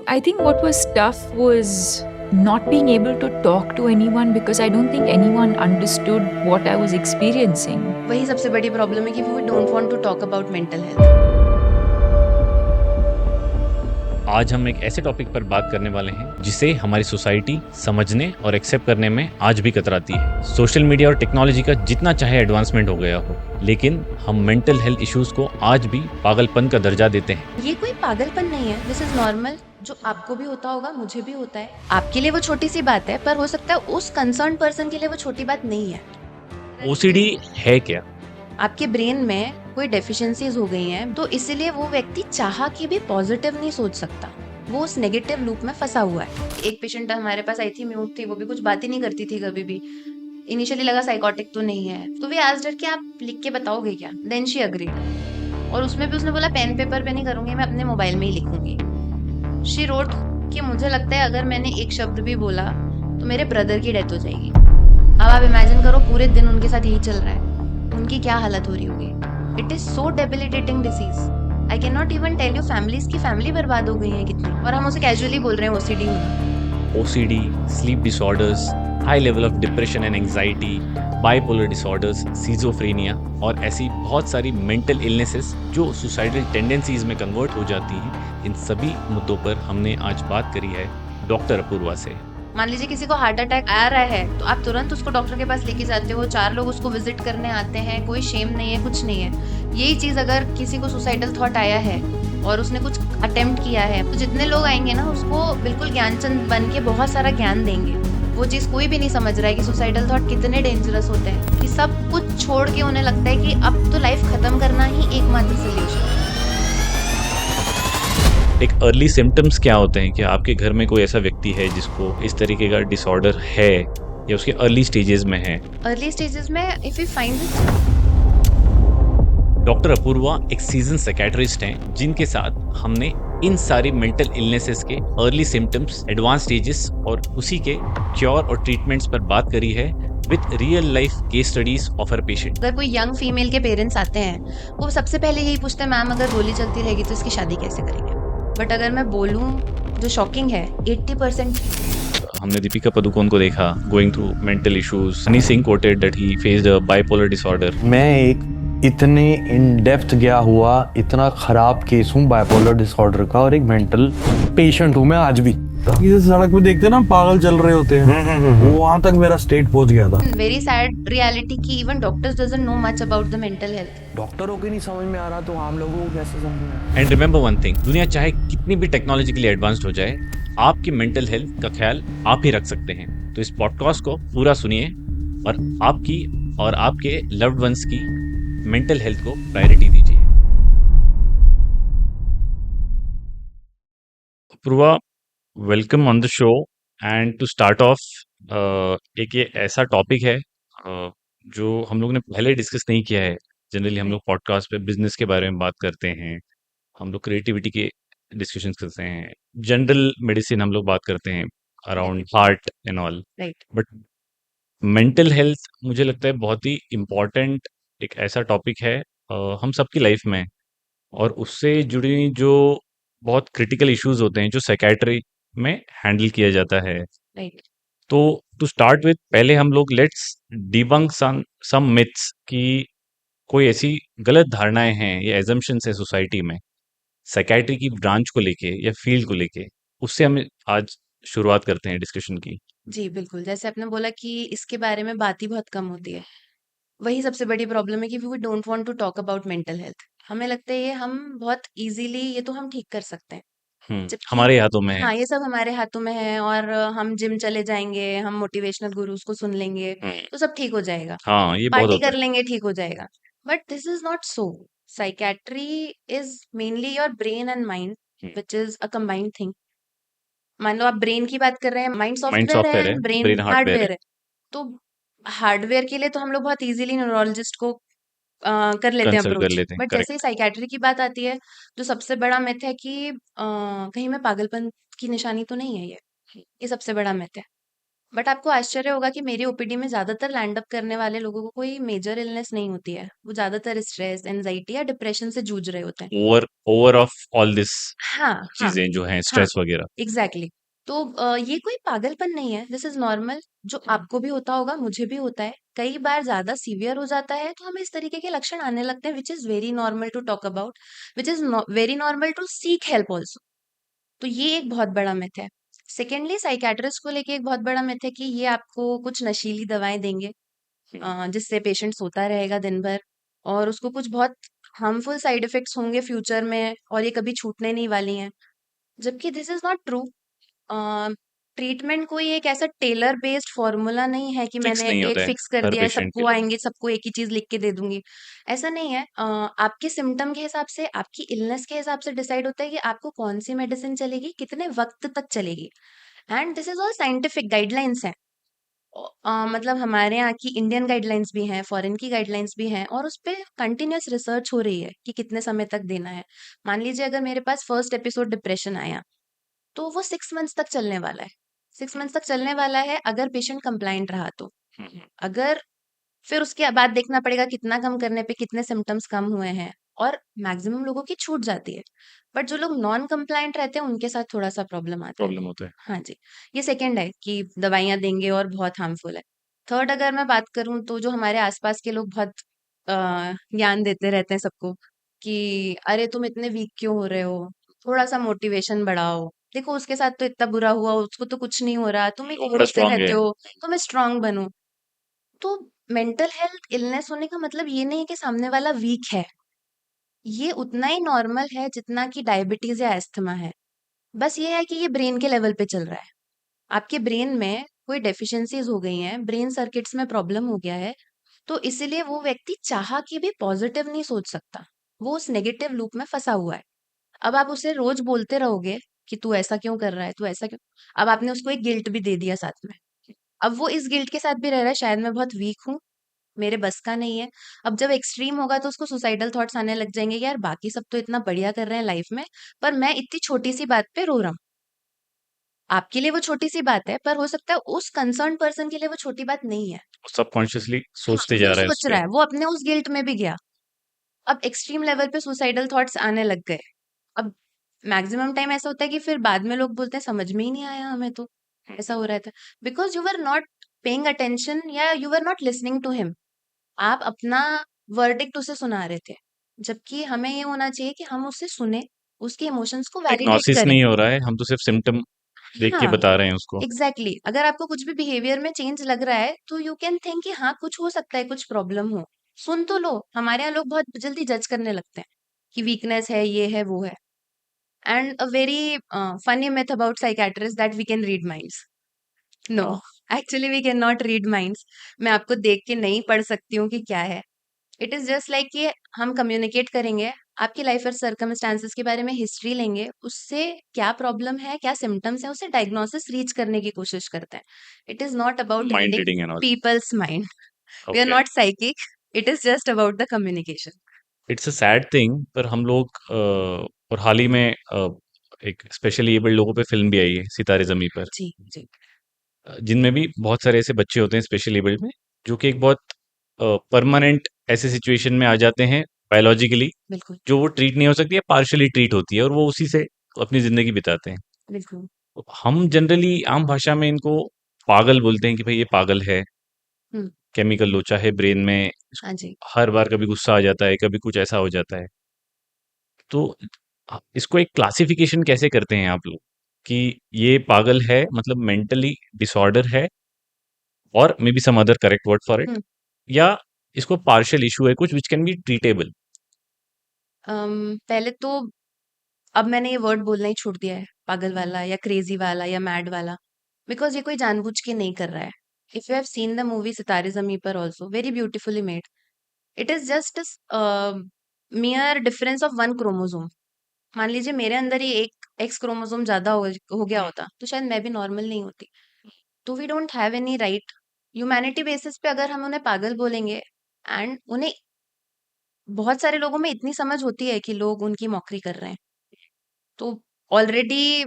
I think what was tough was not being able to talk to anyone because I don't think anyone understood what I was experiencing. वही सबसे बड़ी problem है कि we don't want to talk about mental health. आज हम एक ऐसे topic पर बात करने वाले हैं जिसे हमारी सोसाइटी समझने और एक्सेप्ट करने में आज भी कतराती है। सोशल मीडिया और टेक्नोलॉजी का जितना चाहे एडवांसमेंट हो गया हो, लेकिन हम मेंटल हेल्थ इश्यूज को आज भी पागलपन का दर्जा देते हैं। ये कोई पागलपन नहीं है, दिस इज नॉर्मल। जो आपको भी होता होगा, मुझे भी होता है। आपके लिए वो छोटी सी बात है, पर हो सकता है उस कंसर्न पर्सन के लिए वो छोटी बात नहीं है। ओसीडी है क्या? आपके ब्रेन में कोई डेफिशिएंसीज हो गई हैं, तो इसीलिए वो व्यक्ति चाह के भी पॉजिटिव नहीं सोच सकता। वो उस नेगेटिव लूप में फंसा हुआ है। एक पेशेंट हमारे पास आई थी, म्यूट थी, वो भी कुछ बात ही नहीं करती थी कभी भी। इनिशियली लगा साइकोटिक तो नहीं है, तो वी आस्क्ड हर कि आप लिख के बताओगे क्या। देन शी अग्रीड, और उसमें भी उसने बोला पेन पेपर पे नहीं करूंगी, मैं अपने मोबाइल में ही लिखूंगी। शी रोट कि मुझे लगता है अगर मैंने एक शब्द भी बोला तो मेरे ब्रदर की डेथ हो जाएगी। अब आप इमेजिन करो, पूरे दिन उनके साथ यही चल रहा है, उनकी क्या हालत हो रही होगी। It is so debilitating disease. I can not even tell you families की फैमिली बर्बाद हो गई है कितनी, और हम उसे कैजुअली बोल रहे हैं ओसीडी होना। OCD, sleep disorders, high level of depression and anxiety, bipolar disorders, schizophrenia और ऐसी बहुत सारी मेंटल इलनेसेस जो सुसाइडल टेंडेंसीज में कन्वर्ट हो जाती हैं, इन सभी मुद्दों पर हमने आज बात करी है डॉक्टर अपूर्वा से। मान लीजिए किसी को हार्ट अटैक आ रहा है, तो आप तुरंत उसको डॉक्टर के पास लेके जाते हो, 4 लोग उसको विजिट करने आते हैं, कोई शेम नहीं है, कुछ नहीं है। यही चीज अगर किसी को सुसाइडल थॉट आया है और उसने कुछ अटेम्प्ट किया है, तो जितने लोग आएंगे ना, उसको बिल्कुल ज्ञानचंद बन के बहुत सारा ज्ञान देंगे। वो चीज कोई भी नहीं समझ रहा है कि सुसाइडल थॉट कितने डेंजरस होते हैं, कि सब कुछ छोड़ के उन्हें लगता है कि अब तो लाइफ खत्म करना ही एकमात्र सोल्यूशन है। एक अर्ली सिम्टम्स क्या होते हैं? क्या आपके घर में कोई ऐसा व्यक्ति है जिसको इस तरीके का डिसऑर्डर है या उसके अर्ली स्टेजेस में है? अर्ली स्टेजेस में if you find doctor Apurva एक सीजन साइकियाट्रिस्ट हैं जिनके साथ हमने इन सारी मेंटल इलनेसेस के अर्ली सिम्टम्स, एडवांस स्टेजेस और उसी के क्योर और ट्रीटमेंट्स पर बात करी है with real life case studies of her patient. अगर कोई यंग फीमेल के पेरेंट्स आते हैं, वो सबसे पहले यही पूछते हैं, मैम अगर गोली चलती रहेगी तो इसकी शादी कैसे करेंगे। बट अगर मैं बोलूं, जो शॉकिंग है, 80% हमने दीपिका पदुकोण को देखा going through mental issues. Honey Singh coated that he faced a bipolar disorder. मैं एक इतने इन डेप्थ गया हुआ इतना खराब केस हूँ बाइपोलर डिसऑर्डर का, और एक मेंटल पेशेंट हूँ मैं आज भी। किसी सड़क पे देखते ना पागल चल रहे होते हैं, वो वहां तक मेरा स्टेट पहुंच गया था। वेरी सैड रियलिटी की even doctors doesn't know much about the mental health. डॉक्टरों को नहीं समझ में आ रहा, तो हम लोगों को कैसे समझ में? एंड रिमेंबर वन थिंग, दुनिया चाहे कितनी भी टेक्नोलॉजिकली एडवांस्ड हो जाए, आपकी मेंटल हेल्थ का ख्याल आप ही रख सकते हैं। तो इस पॉडकास्ट को पूरा सुनिए और आपकी और आपके लव्ड वंस की मेंटल हेल्थ को प्रायोरिटी दीजिए। Apurva, welcome on the show. And to start off, एक ये ऐसा टॉपिक है जो हम लोग ने पहले डिस्कस नहीं किया है। जनरली हम लोग पॉडकास्ट पे बिजनेस के बारे में बात करते हैं, हम लोग क्रिएटिविटी के डिस्कशन करते हैं, जनरल मेडिसिन हम लोग बात करते हैं around heart and all. Right. But mental health मुझे लगता है बहुत ही इम्पोर्टेंट एक ऐसा टॉपिक है हम सबकी लाइफ में, और उससे जुड़ी जो बहुत क्रिटिकल इश्यूज होते हैं जो साइकियाट्री में हैंडल किया जाता है। राइट। तो टू स्टार्ट विथ, पहले हम लोग लेट्स डिबंक सम मिथ्स कि कोई ऐसी गलत धारणाएं हैं या एजम्पशंस है सोसाइटी में साइकियाट्री की ब्रांच को लेके या फील्ड को लेके। उससे हम आज शुरुआत करते हैं डिस्कशन की। जी बिल्कुल, जैसे आपने बोला कि इसके बारे में बात ही बहुत कम होती है। वही सबसे बड़ी प्रॉब्लम है कि we don't want to talk about mental health. हमें लगता है ये हम बहुत इजीली, ये तो हम ठीक कर सकते हैं। जबकि हमारे हाथों में है। हाँ, ये सब हमारे हाथों में है, और हम जिम चले जाएंगे, हम मोटिवेशनल गुरुज को सुन लेंगे, हम्म, तो सब ठीक हो जाएगा। हाँ, ये बहुत पार्टी होता कर लेंगे, ठीक हो जाएगा। But this is not so. Psychiatry is mainly your brain and mind, है। Which is a combined thing. मान लो आप ब्रेन की बात कर रहे हैं, माइंड माइंड सॉफ्टवेयर है सॉफ्टवेयर है, एंड ब्रेन ब्रेन हार्डवेयर है। हार्डवेयर है। तो हार्डवेयर के लिए तो हम लोग बहुत इजीली न्यूरोलॉजिस्ट को कर लेते हैं कंसल्ट कर अप्रोच। लेते हैं, बट जैसे ही करेक्ट। साइकेट्री की बात आती है, जो सबसे बड़ा मिथ है कि कहीं मैं पागलपन की निशानी तो नहीं है ये। ये सबसे बड़ा मिथ है। बट आपको आश्चर्य होगा कि मेरी ओपीडी में ज़्यादातर लैंड अप करने वाले लोगों को कोई मेजर इलनेस नहीं होती है। वो ज़्यादातर स्ट्रेस, एंग्जायटी या डिप्रेशन से जूझ रहे होते हैं। ओवर ऑफ ऑल दिस हाँ, हाँ, चीजें जो हैं, हाँ, स्ट्रेस वगैरह। एग्ज़ैक्टली। तो ये कोई पागलपन नहीं है, दिस इज़ नॉर्मल, जो आपको भी होता होगा, मुझे भी होता है। कई बार ज़्यादा सीवियर हो जाता है, तो हमें इस तरीके के लक्षण आने लगते हैं, which is very normal to talk about, which is very normal to seek help also. तो ये एक बहुत बड़ा मिथ है। सेकेंडली साइकियाट्रिस्ट को लेके एक बहुत बड़ा मिथ है कि ये आपको कुछ नशीली दवाएँ देंगे, जिससे पेशेंट सोता रहेगा दिन भर और उसको कुछ बहुत हार्मफुल साइड इफ़ेक्ट्स होंगे फ्यूचर में और ये कभी छूटने नहीं वाली हैं। जबकि this is not true. Treatment कोई एक ऐसा टेलर बेस्ड फॉर्मूला नहीं है कि फिक्स मैंने नहीं एक होता है फिक्स कर हर दिया है, पेशेंट के सबको लिए। आएँगे, सबको एक ही चीज़ लिख के दे दूँगी। ऐसा नहीं है। आपके सिम्पटम के हिसाब से, आपकी इलनेस के हिसाब से डिसाइड होता है कि आपको कौन-सी मेडिसिन चलेगी, कितने वक़्त तक चलेगी। And this is all scientific guidelines हैं। मतलब हमारे यहाँ की इंडियन गाइडलाइंस भी हैं, फॉरेन की गाइडलाइंस भी हैं और उसपे कंटीन्यूअस रिसर्च हो रही है कि कितने समय तक देना है। मान लीजिए अगर मेरे पास फर्स्ट एपिसोड डिप्रेशन आया, तो वो 6 मंथ्स तक चलने वाला है। 6 मंथ्स तक चलने वाला है अगर पेशेंट कंप्लायंट रहा तो। हम्म, अगर फिर उसके बाद देखना पड़ेगा कितना कम करने पे कितने सिम्पटम्स कम हुए हैं और मैक्सिमम लोगों की छूट जाती है। बट जो लोग नॉन कंप्लायंट रहते हैं उनके साथ थोड़ा-सा प्रॉब्लम आता है। प्रॉब्लम होता है। हाँ जी, ये सेकंड है कि दवाइयाँ देंगे और बहुत हार्मफुल है। थर्ड अगर मैं बात करूँ तो जो हमारे आस-पास के लोग बहुत ज्ञान देते रहते हैं सबको कि अरे तुम इतने वीक क्यों हो रहे हो? थोड़ा-सा मोटिवेशन बढ़ाओ। देखो उसके साथ तो इतना बुरा हुआ, उसको तो कुछ नहीं हो रहा, तुम ही वो क्यों बड़ा रोते स्ट्रांग है। रहते हो? तुम स्ट्रॉन्ग बनो। तो मेंटल हेल्थ इलनेस होने का मतलब ये नहीं है कि सामने वाला वीक है। ये उतना ही नॉर्मल है जितना कि डायबिटीज़ या अस्थमा है। बस ये है कि ये ब्रेन के लेवल पे चल रहा है। आपके ब्रेन में कोई डेफिशिएंसीज़ हो गई हैं, ब्रेन सर्किट्स में प्रॉब्लम हो गया है, तो इसीलिए वो व्यक्ति चाह के भी पॉज़िटिव नहीं सोच सकता। वो उस नेगेटिव लूप में फँसा हुआ है। अब आप उसे रोज़ बोलते रहोगे कि तू ऐसा क्यों कर रहा है? तू ऐसा क्यों। अब आपने उसको एक गिल्ट भी दे दिया साथ में। अब वो इस गिल्ट के साथ भी रह रहा है, शायद मैं बहुत वीक हूँ, मेरे बस का नहीं है। अब जब एक्सट्रीम होगा तो उसको सुसाइडल थॉट्स आने लग जाएँगे, यार बाकी सब तो इतना बढ़िया कर रहे हैं लाइफ में, पर मैं इतनी छोटी-सी बात पे रो रहा हूँ। आपके लिए वो छोटी-सी बात है, पर हो सकता है उस कंसर्न्ड पर्सन के लिए वो छोटी बात नहीं है। सबकॉन्शियसली हाँ, सोचते वो जा रहा है उस सोच पे। रहा है, वो अपने उस गिल्ट में भी गया। अब एक्सट्रीम लेवल पे सुसाइडल थॉट्स आने लग गए। अब मैक्सिमम टाइम ऐसा होता है कि फिर बाद में लोग बोलते हैं समझ में ही नहीं आया हमें तो, ऐसा हो रहा था। Because you were not paying attention या you were not listening to him. आप अपना वर्डिक्ट उसे सुना रहे थे। जबकि हमें ये होना चाहिए कि हम उसे सुनें, उसके इमोशंस को वैलिडेट डायग्नोसिस करें। नहीं हो रहा है, हम तो सिर्फ सिम्टम देख के हाँ, बता रहे हैं उसको। एग्ज़ैक्टली। अगर आपको कुछ भी बिहेवियर में चेंज लग रहा है, तो यू कैन थिंक कि हाँ, कुछ हो सकता है, कुछ प्रॉब्लम हो। सुन तो लो। हमारे यहाँ लोग बहुत जल्दी जज करने लगते हैं कि वीकनेस है, ये है, वो है। And a very funny myth about psychiatrist that we can read minds. No, हाँ, actually we can not read minds. मैं आपको देख के नहीं पढ़ सकती हूँ कि क्या है। इट इज़ जस्ट लाइक कि हम कम्युनिकेट करेंगे, आपकी लाइफ और सर्कमस्टेंसेस के बारे में हिस्ट्री लेंगे, उससे क्या प्रॉब्लम है, क्या सिम्पटम्स हैं, उससे डायग्नोसिस रीच करने की कोशिश करते हैं। It is not about mind reading reading and all. People's mind. We are okay. Not psychic, it is just about the communication. It's a sad thing, पर हम लोग और हाल ही में एक स्पेशली एबल्ड लोगों पे फिल्म भी आई है, सितारे ज़मीं पर। जी, जी, जिनमें भी बहुत सारे ऐसे बच्चे होते हैं स्पेशली एबल्ड में, जो कि एक बहुत परमानेंट ऐसे सिचुएशन में आ जाते हैं बायोलॉजिकली, बिल्कुल, जो वो ट्रीट नहीं हो सकती है, पार्शियली ट्रीट होती है और वो उसी से अपनी ज़िंदगी बिताते हैं। बिल्कुल। तो हम जनरली आम भाषा में इनको पागल बोलते हैं कि भाई ये पागल है, हुँ, केमिकल लोचा है ब्रेन में, हाँ जी। हर बार कभी गुस्सा आ जाता है, कभी कुछ ऐसा हो जाता है। तो इसको एक क्लासिफिकेशन कैसे करते हैं आप लोग कि ये पागल है, मतलब मेंटली डिसऑर्डर है, और maybe some other correct word for it, hmm, या इसको पार्शियल इशू है कुछ विच कैन बी ट्रीटेबल। पहले तो अब मैंने ये वर्ड बोलना ही छोड़ दिया है, पागल वाला या क्रेज़ी वाला या मैड वाला, बिकॉज़ ये कोई जानबूझ के नहीं कर रहा है। If you have seen the movie सितारे ज़मीं पर also, very beautifully made. It is just mere difference of 1 chromosome. मान लीजिए मेरे अंदर ही एक एक्स क्रोमोसोम ज़्यादा हो गया होता, तो शायद मैं भी नॉर्मल नहीं होती। तो we don't have any right, humanity basis पे अगर हम उन्हें पागल बोलेंगे एंड उन्हें बहुत सारे लोगों में इतनी समझ होती है कि लोग उनकी मॉकरी कर रहे हैं। तो ऑलरेडी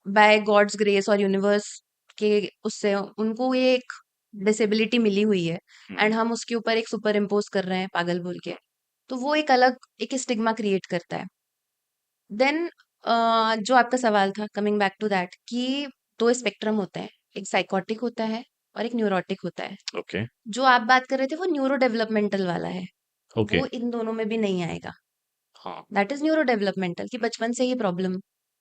बाय गॉड्स ग्रेस और यूनिवर्स के उससे उनको ये एक डिसेबिलिटी मिली हुई है एंड हम्म, हम उसके ऊपर एक सुपर इम्पोज कर रहे हैं पागल बोल के, तो वो एक अलग एक स्टिग्मा क्रिएट करता है। देन जो आपका सवाल था, कमिंग बैक टू दैट, कि दो स्पेक्ट्रम होते हैं, एक साइकोटिक होता है और एक न्यूरोटिक होता है। ओके जो आप बात कर रहे थे वो न्यूरो डेवलपमेंटल वाला है, ओके वो इन दोनों में भी नहीं आएगा। हाँ दैट इज न्यूरो डेवलपमेंटल, कि बचपन से ही प्रॉब्लम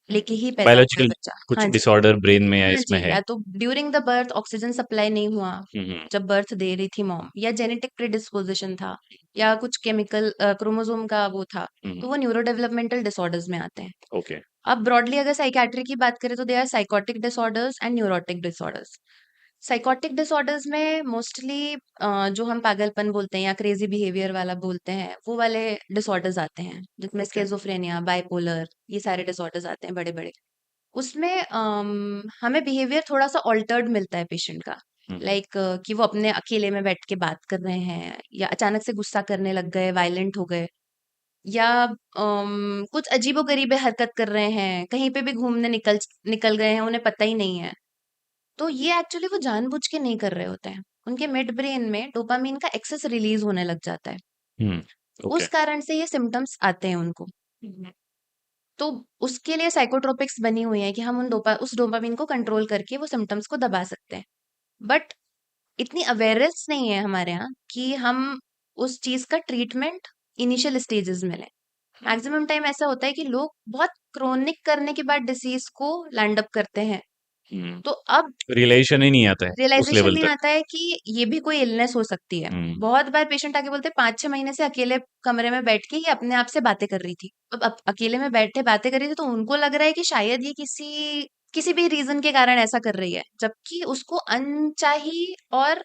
लेके ही पैदा हुआ है बायोलॉजिकल बच्चा। कुछ हाँ जी, डिसऑर्डर ब्रेन में या हाँ इसमें जी, है। या तो during the birth oxygen supply नहीं हुआ हम्म जब बर्थ दे रही थी मॉम, या जेनेटिक प्रिडिस्पोजिशन था, या कुछ केमिकल क्रोमोसोम का वो था, तो वो न्यूरो डेवलपमेंटल डिसऑर्डर्स में आते हैं। ओके अब ब्रॉडली अगर साइकियाट्री की बात करें तो they are psychotic disorders and neurotic disorders. Psychotic disorders में मोस्टली जो हम पागलपन बोलते हैं या क्रेजी बिहेवियर वाला बोलते हैं, वो वाले डिसऑर्डर्स आते हैं, जिसमें ओके स्किज़ोफ्रेनिया, बाइपोलर, ये सारे डिसऑर्डर्स आते हैं बड़े-बड़े। उसमें हमें बिहेवियर थोड़ा-सा अल्टर्ड मिलता है पेशेंट का। हम्म लाइक कि वो अपने अकेले में बैठ के बात कर रहे हैं, या अचानक से गुस्सा करने लग गए, वायलेंट हो गए, या कुछ अजीबो-गरीबे हरकत कर रहे हैं, कहीं पे भी घूमने निकल निकल गए हैं, उन्हें पता ही नहीं है। तो ये एक्चुअली वो जानबूझ के नहीं कर रहे होते हैं। उनके मिड ब्रेन में डोपामाइन का एक्सेस रिलीज होने लग जाता है। हम्म ओके उस कारण से ये सिम्पटम्स आते हैं उनको। तो उसके लिए साइकोट्रोपिक्स बनी हुई हैं कि हम उस डोपामाइन को कंट्रोल करके वो सिम्पटम्स को दबा सकते हैं। बट इतनी अवेयरनेस नहीं है हमारे यहाँ कि हम उस चीज़ का ट्रीटमेंट इनिशियल स्टेजेस में लें। मैक्सिमम टाइम ऐसा होता है कि लोग बहुत क्रोनिक करने के बाद डिसीज को लैंड अप करते हैं। तो अब रियलाइजेशन ही नहीं आता है उस रियलाइजेशन लेवल नहीं तक। आता है कि ये भी कोई इलनेस हो सकती है। हम्म बहुत बार पेशेंट आके बोलते हैं 5-6 महीने से अकेले कमरे में बैठ के ये अपने आप से बातें कर रही थी। अब अकेले में बैठे बातें कर रही थी तो उनको लग रहा है कि शायद ये किसी किसी भी रीज़न के कारण ऐसा कर रही है। जबकि उसको अनचाही और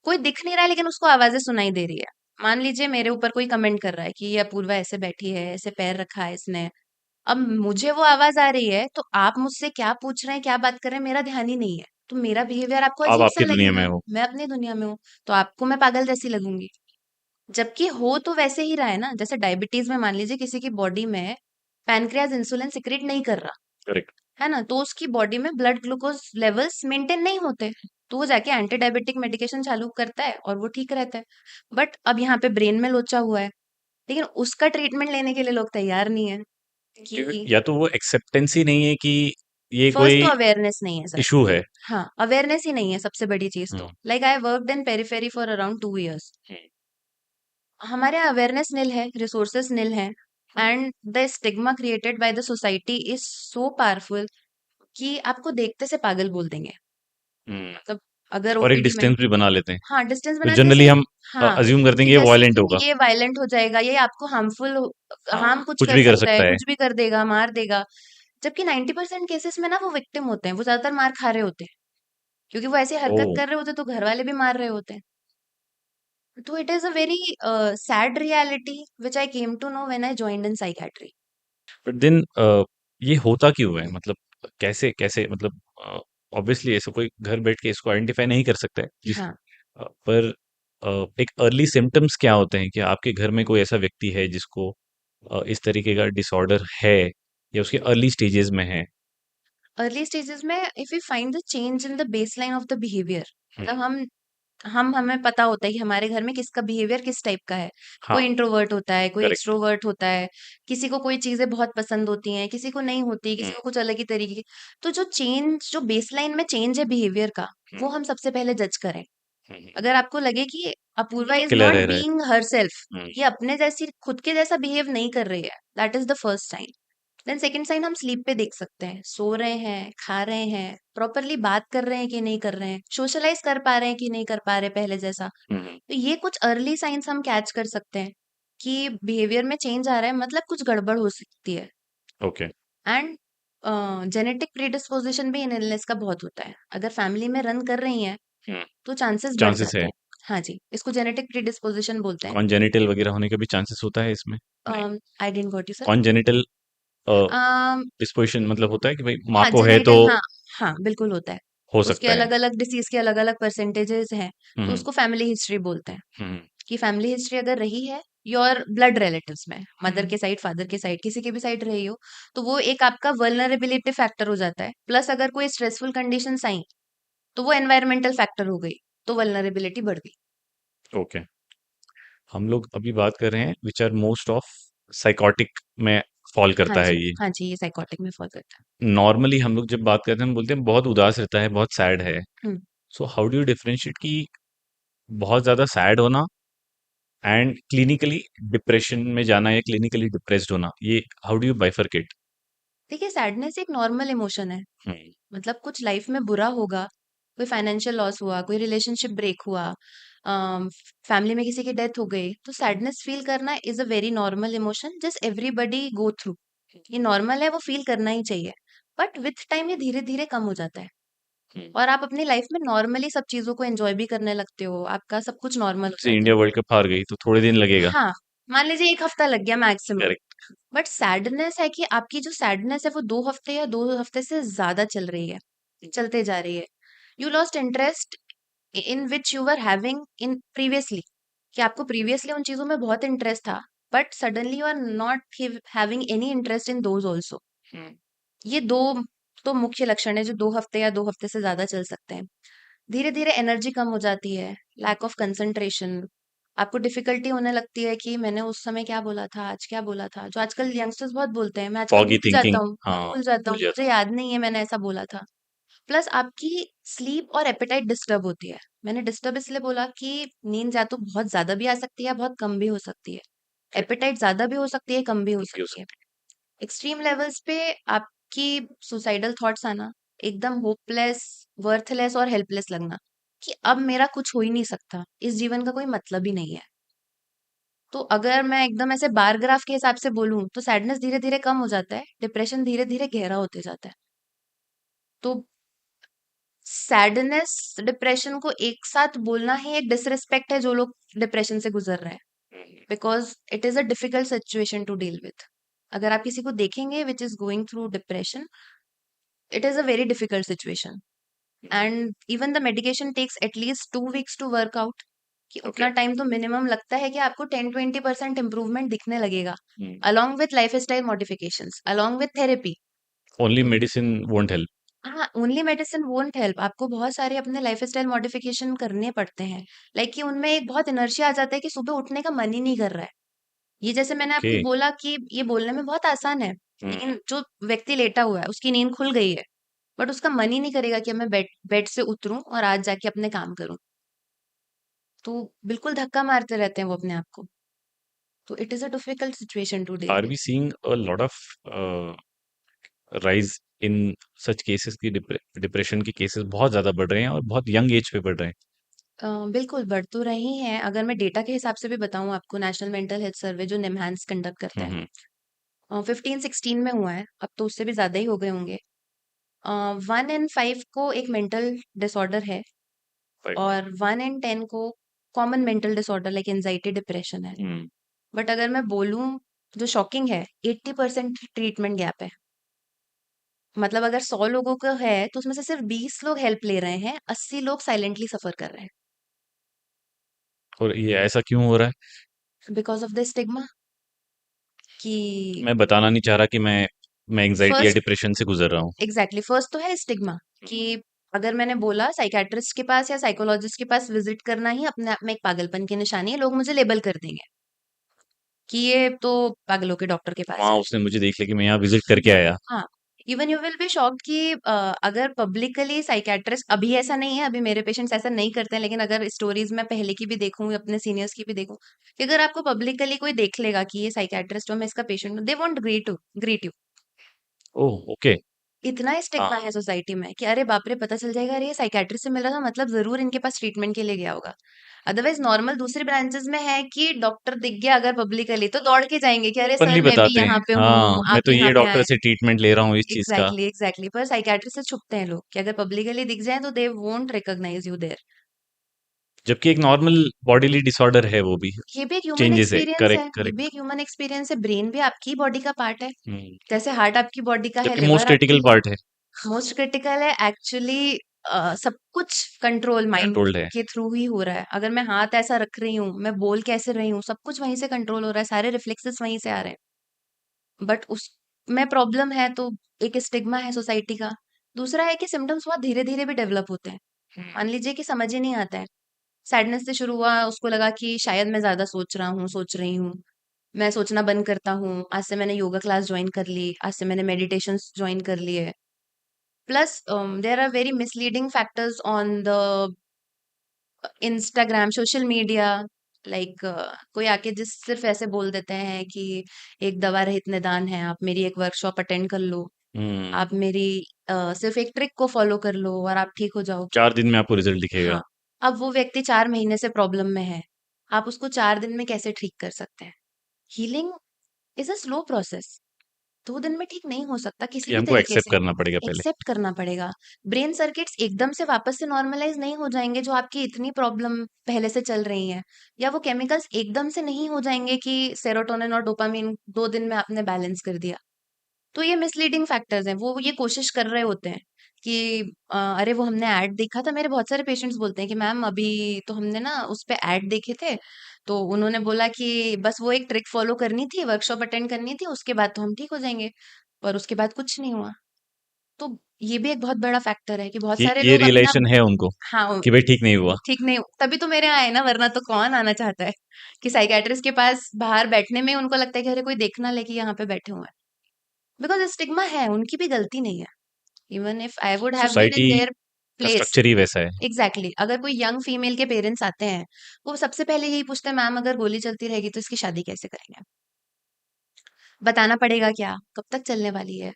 कोई दिख नहीं रहा है लेकिन उसको आवाज़ें सुनाई दे रही है। मान लीजिए मेरे ऊपर कोई कमेंट कर रहा है कि ये अपूर्वा ऐसे बैठी है, ऐसे पैर रखा है इसने। अब मुझे वो आवाज़ आ रही है तो आप मुझसे क्या पूछ रहे हैं, क्या बात कर रहे हैं, मेरा ध्यान ही नहीं है। तो मेरा बिहेवियर आपको आप अजीब-सा आपकी दुनिया में लगेगा, हो। मैं अपनी दुनिया में हूँ, तो आपको मैं पागल जैसी लगूँगी। जबकि हो तो वैसे ही रहा है ना, जैसे डायबिटीज़ में मान लीजिए किसी की बॉडी में पैनक्रियाज़ इंसुलिन सिक्रीट नहीं कर रहा, करेक्ट है ना? तो उसकी बॉडी में ब्लड ग्लूकोज़ लेवल्स मेंटेन नहीं होते, तो वो जाके एंटी डायबिटिक मेडिकेशन चालू करता है और वो ठीक रहता है। बट अब यहाँ पे ब्रेन में लोचा हुआ है, लेकिन उसका ट्रीटमेंट लेने के लिए लोग तैयार नहीं है कि या तो वो एक्सेप्टेंस ही नहीं है कि ये फर्स्ट तो कोई अवेयरनेस नहीं है सर। इशू है। हाँ, अवेयरनेस ही नहीं है सबसे बड़ी चीज़ तो। Hmm like I worked in periphery for around 2 years. Hmm हमारे यहाँ अवेयरनेस नील है, रिसोर्सेज नील हैं, and the stigma created by the society is so powerful कि आपको देखते से पागल बोल देंगे। हम्म। मतलब अगर और एक ओपीडी में डिस्टेंस भी बना लेते हैं, हाँ, डिस्टेंस तो बना जनरली जैसे हम हाँ, अज्यूम करते हैं कि कि ये जैसे वायलेंट होगा। कि ये वायलेंट हो जाएगा, ये आपको हाँ हार्म कुछ कुछ कर भी कर सकता है, सकता है। कुछ भी कर देगा, मार देगा। जबकि 90% केसेस में ना वो विक्टिम होते हैं, वो ज़्यादातर मार खा रहे होते हैं। क्योंकि वो ऐसी ओ हरकत कर रहे होते हैं तो घर वाले भी मार रहे होते हैं। तो it is a very sad reality which I came to know when I joined in psychiatry. But then ये होता क्यों है? मतलब कैसे कैसे मतलब ऑब्वियसली ऐसा कोई घर बैठ के इसको आइडेंटिफाई नहीं कर सकता है हाँ, पर एक अर्ली सिम्टम्स क्या होते हैं कि आपके घर में कोई ऐसा व्यक्ति है जिसको इस तरीके का डिसऑर्डर है या उसके अर्ली स्टेजेस में है? अर्ली स्टेजेस में if we find the change in the baseline of the behaviour, hmm, मतलब हमें पता होता है कि हमारे घर में किसका बिहेवियर किस टाइप का है। हाँ कोई इंट्रोवर्ट होता है, कोई करेक्ट। एक्सट्रोवर्ट होता है, किसी को कोई चीज़ें बहुत पसंद होती हैं, किसी को नहीं होती, किसी हम्म, को कुछ अलग ही तरीके की। तो जो बेसलाइन में चेंज है बिहेवियर का, वो हम्म, हम सबसे पहले जज करें। हम्म, अगर आपको लगे कि अपूर्वा इज़ क्लियर नॉट रह रहा है। बीइंग हरसेल्फ, हम्म, ये अपने जैसी खुद के जैसा बिहेव नहीं कर रही है, that is the first sign. Then second sign हम स्लीप पे देख सकते हैं, सो रहे हैं, खा रहे हैं, प्रॉपर्ली बात कर रहे हैं कि नहीं कर रहे हैं, सोशलाइज कर पा रहे हैं कि नहीं कर पा रहे पहले जैसा। हम्म, तो ये कुछ अर्ली साइंस हम कैच कर सकते हैं कि बिहेवियर में चेंज आ रहा है, मतलब कुछ गड़बड़ हो सकती है। ओके एंड जेनेटिक प्रीडिस्पोजिशन भी इन इलनेस का बहुत होता है। अगर फैमिली में रन कर रही हैं हम्म तो चांसेस बढ़ चांसेस जाते है। हैं। हाँ जी, इसको जेनेटिक प्रीडिस्पोजिशन बोलते हैं। कॉन्जेनिटल वगैरह होने का भी चांसेस होता है इसमें? नहीं। I didn't got you sir. Congenital um, disposition मतलब होता है कि भाई माँ हाँ, को है तो हाँ, हाँ, बिल्कुल होता है। हो उसके सकता है। अलग-अलग डिसीज़ के अलग-अलग परसेंटेजेस हैं, तो हम्म उसको फैमिली हिस्ट्री बोलते हैं। हम्म कि फैमिली हिस्ट्री अगर रही है योर ब्लड रिलेटिव्स में, मदर हम्म के साइड, फादर के साइड, किसी के भी साइड रही हो, तो वो एक आपका वल्नरेबिलिटी फैक्टर हो जाता है। प्लस अगर कोई स्ट्रेसफुल कंडीशंस आई, तो वो एनवायरमेंटल फैक्टर हो गई, तो वल्नरेबिलिटी बढ़ गई। ओके। हम लोग अभी बात कर रहे हैं which are most of psychotic में फॉल करता है ये। हाँ जी, ये साइकोटिक में फॉल करता है। नॉर्मली हम लोग जब बात करते हैं हम बोलते हैं बहुत उदास रहता है, बहुत सैड है। Hmm. So how do you differentiate कि बहुत ज़्यादा सैड होना एंड क्लिनिकली डिप्रेशन में जाना या क्लिनिकली डिप्रेस्ड होना, ये हाउ डू यू बाइफरकेट? देखिए, सैडनेस एक नॉर्मल इमोशन है। हम्म। मतलब कुछ लाइफ में बुरा होगा, कोई फाइनेंशियल लॉस हुआ, कोई रिलेशनशिप ब्रेक हुआ, फैमिली में किसी की डेथ हो गई, तो सैडनेस फील करना is a very normal emotion, just everybody go through. ये नॉर्मल है, वो फील करना ही चाहिए। बट विथ टाइम ये धीरे धीरे कम हो जाता है हम्म। और आप अपनी लाइफ में नॉर्मली सब चीजों को एंजॉय भी करने लगते हो, आपका सब कुछ नॉर्मल हो जैसे जाता इंडिया वर्ल्ड कप हार गई तो थोड़े दिन है। लगेगा। हाँ, मान लीजिए 1 हफ्ता लग गया मैक्सिमम। करेक्ट। बट सैडनेस है कि आपकी जो सैडनेस है वो 2 हफ्ते या 2 हफ्ते से ज्यादा चल रही है, चलते जा रही है। You lost interest in which you were having in previously, कि आपको प्रीवियसली उन चीजों में बहुत इंटरेस्ट था, but suddenly you are not having any interest in those also. ये दो तो मुख्य लक्षण है जो 2 हफ्ते या 2 हफ्ते से ज्यादा चल सकते हैं। धीरे धीरे एनर्जी कम हो जाती है, लैक ऑफ कंसंट्रेशन, आपको डिफिकल्टी होने लगती है कि मैंने उस समय क्या बोला था, आज क्या बोला था, जो आजकल यंगस्टर्स बहुत बोलते हैं, मैं आजकल फॉगी भूल जाता थिंकिंग, हूँ, मैं हाँ, भूल जाता भूल हूँ, जाता मुझे याद नहीं है मैंने ऐसा बोला था। प्लस आपकी स्लीप और एपेटाइट डिस्टर्ब होती है। मैंने डिस्टर्ब इसलिए बोला कि नींद या तो बहुत ज्यादा भी आ सकती है, बहुत कम भी हो सकती है। हूँ। एपेटाइट ज्यादा भी हो सकती है, कम भी हो भी हो सकती है। सकती एक्सट्रीम लेवल्स पे आपकी सुसाइडल थॉट्स आना, एकदम होपलेस, वर्थलेस और हेल्पलेस लगना कि अब मेरा कुछ हो ही नहीं सकता, इस जीवन का कोई मतलब ही नहीं है। तो अगर मैं एकदम ऐसे बार ग्राफ के हिसाब से बोलूं तो सैडनेस धीरे धीरे कम हो जाता है, डिप्रेशन धीरे धीरे गहरा होते जाता है। तो सैडनेस डिप्रेशन को एक साथ बोलना ही एक डिसरिस्पेक्ट है जो लोग डिप्रेशन से गुजर रहे हैं, है। Because it is a difficult situation to deal with. अगर आप किसी को देखेंगे which is going through depression, it is a very difficult situation, and even the medication takes at least 2 weeks to work out, कि okay. उतना time तो minimum लगता है कि आपको 10-20% इम्प्रूवमेंट दिखने लगेगा, हम्म। along with lifestyle modifications, along with therapy। Only medicine won't help. हाँ, ओनली मेडिसिन वोंट हेल्प, आपको बहुत सारे अपने लाइफस्टाइल मॉडिफिकेशन करने पड़ते हैं। लाइक कि उनमें एक बहुत इनर्शिया आ जाता है कि सुबह उठने का मन ही नहीं कर रहा है। ये जैसे मैंने ओके। आपको बोला कि ये बोलने में बहुत आसान है, हम्म। लेकिन जो व्यक्ति लेटा हुआ है उसकी नींद खुल गई है, बट उसका मन ही नहीं करेगा कि मैं बेड बेड से उतरूं और आज जाके अपने काम करूं। तो बिल्कुल धक्का मारते रहते हैं वो अपने आप को। तो it is a difficult situation to deal are with. We seeing a lot of rise in such cases की डिप्रेशन के केसेस बहुत ज्यादा बढ़ रहे हैं और बहुत यंग एज पे बढ़ रहे हैं। बिल्कुल बढ़ तो रही हैं। अगर मैं डेटा के हिसाब से भी बताऊं आपको, नेशनल मेंटल हेल्थ सर्वे जो निम्हांस कंडक्ट करता हम्म। है, 15-16 में हुआ है, अब तो उससे भी ज्यादा ही हो गए होंगे। 1 in 5 को एक मेंटल डिसऑर्डर है, राइट। और 1 in 10 को common mental disorder like anxiety depression है। हम्म। बट अगर मैं बोलूं, जो शॉकिंग है, 80% ट्रीटमेंट गैप है। मतलब अगर 100 लोगों का है तो उसमें से सिर्फ 20 लोग हेल्प ले रहे हैं, 80 लोग साइलेंटली सफर कर रहे हैं, और ये ऐसा क्यों हो रहा है? Because of the stigma. कि मैं बताना नहीं चाह रहा कि मैं एंजाइटी या फर्स्ट, डिप्रेशन से गुजर रहा हूँ। एग्जैक्टली, फर्स्ट तो है स्टिग्मा, कि अगर मैंने बोला साइकेट्रिस्ट के पास या साइकोलॉजिस्ट के पास विजिट करना ही अपने आप में एक पागलपन की निशानी है, लोग मुझे लेबल कर देंगे कि ये तो पागलों के डॉक्टर के पास वहां है। उसने मुझे देख लिया कि मैं यहाँ विजिट करके आया। हाँ, even you will be shocked कि अगर पब्लिकली साइकेट्रिस्ट, अभी ऐसा नहीं है, अभी मेरे पेशेंट्स ऐसा नहीं करते हैं, लेकिन अगर स्टोरीज में पहले की भी देखूं, अपने सीनियर्स की भी देखूं, कि अगर आपको पब्लिकली कोई देख लेगा कि ये साइकेट्रिस्ट हो, मैं इसका पेशेंट हूँ, they won't greet you. Oh, okay. इतना हाँ। स्टिग्मा है सोसाइटी में कि अरे बाप रे, पता चल जाएगा अरे ये साइकेट्रिस्ट से मिल रहा था, मतलब जरूर इनके पास ट्रीटमेंट के लिए गया होगा। अदरवाइज नॉर्मल दूसरी ब्रांचेस में है कि डॉक्टर दिख गया अगर पब्लिकली तो दौड़ के जाएंगे कि अरे ओपनली सर मैं भी बताते हैं, यहाँ पे हाँ हूँ, मैं आप तो यहाँ ये पे डॉक्टर आए। से ट्रीटमेंट ले रहा हूँ इस चीज का। एग्जैक्टली एग्जैक्टली, पर साइकेट्रिस्ट से छुपते हैं लोग कि अगर पब्लिकली दिख जाए तो they won't recognize you there. जबकि एक नॉर्मल बॉडीली डिसऑर्डर है वो भी। ये भी एक ह्यूमन चेंजेस है, एक्सपीरियंस है, करेक्ट ये भी करेक्ट। एक ह्यूमन एक्सपीरियंस है। ब्रेन भी आपकी बॉडी का पार्ट है, हम्म। जैसे हार्ट आपकी बॉडी का है, जबकि मोस्ट लिवर क्रिटिकल आपकी है। पार्ट है। मोस्ट क्रिटिकल है एक्चुअली। सब कुछ कंट्रोल माइंड कंट्रोल्ड है। के थ्रू ही हो रहा है। अगर मैं हाथ ऐसा रख रही हूँ, मैं बोल कैसे रही हूँ, सब कुछ वहीं से कंट्रोल हो रहा है, सारे रिफ्लेक्सेस वहीं से आ रहे हैं। बट उस में प्रॉब्लम है तो एक स्टिग्मा है सोसाइटी का। दूसरा है कि सिम्टम्स बहुत धीरे धीरे भी डेवलप होते हैं। मान लीजिए कि समझ ही नहीं आता है। सैडनेस से शुरू हुआ, उसको लगा कि शायद मैं ज़्यादा सोच रहा हूँ, सोच रही हूँ। मैं सोचना बंद करता हूँ। आज से मैंने योगा क्लास जॉइन कर ली, आज से मैंने मेडिटेशंस जॉइन कर लिए। Plus there are very misleading factors on the Instagram, social media. Like कोई आके जिस सिर्फ ऐसे बोल देते हैं कि एक दवा रहित निदान है, आप मेरी एक वर्कशॉप अटेंड कर लो, हम्म। आप मेरी सिर्फ एक ट्रिक को फॉलो कर लो और आप ठीक हो जाओगे। 4 दिन में आपको रिजल्ट दिखेगा। हाँ, अब वो व्यक्ति 4 महीने से प्रॉब्लम में है, आप उसको 4 दिन में कैसे ठीक कर सकते हैं? Healing is a slow process. 2 दिन में ठीक नहीं हो सकता किसी ये भी हमको तरीके एक्सेप्ट से। करना पड़ेगा पहले। एक्सेप्ट करना पड़ेगा। ब्रेन सर्किट्स एकदम से वापस से नॉर्मलाइज नहीं हो जाएंगे, जो आपकी इतनी प्रॉब्लम पहले से चल रही हैं, या वो केमिकल्स एकदम से नहीं हो जाएंगे कि सेरोटोनिन और डोपामिन 2 दिन में आपने बैलेंस कर दिया। तो ये मिसलीडिंग फैक्टर्स हैं। वो ये कोशिश कर रहे होते हैं कि अरे वो हमने ऐड देखा था। मेरे बहुत सारे पेशेंट्स बोलते हैं कि मैम अभी तो हमने ना उस पे ऐड देखे थे, तो उन्होंने बोला कि बस वो एक ट्रिक फॉलो करनी थी, वर्कशॉप अटेंड करनी थी, उसके बाद तो हम ठीक हो जाएंगे। पर उसके बाद कुछ नहीं हुआ। तो ये भी एक बहुत बड़ा फैक्टर है कि बहुत कि सारे ये लोग अपना। रियलाइज़ेशन है उनको हाँ, कि भाई ठीक नहीं हुआ। ठीक नहीं, तभी तो मेरे यहाँ आए ना, वरना तो कौन आना चाहता है कि साइकियाट्रिस्ट के पास बाहर बैठने में उनको लगता है कि अरे कोई देखना ले कि यहाँ पे बैठे हुए हैं। बिकॉज स्टिग्मा है, उनकी भी गलती नहीं है। Even if I would have been in society there का प्लेस। स्ट्रक्चर ही वैसा है। एग्जैक्टली, अगर कोई यंग फीमेल के पेरेंट्स आते हैं, वो सबसे पहले यही पूछते हैं, मैम अगर गोली चलती रहेगी तो इसकी शादी कैसे करेंगे? बताना पड़ेगा क्या, कब तक चलने वाली है?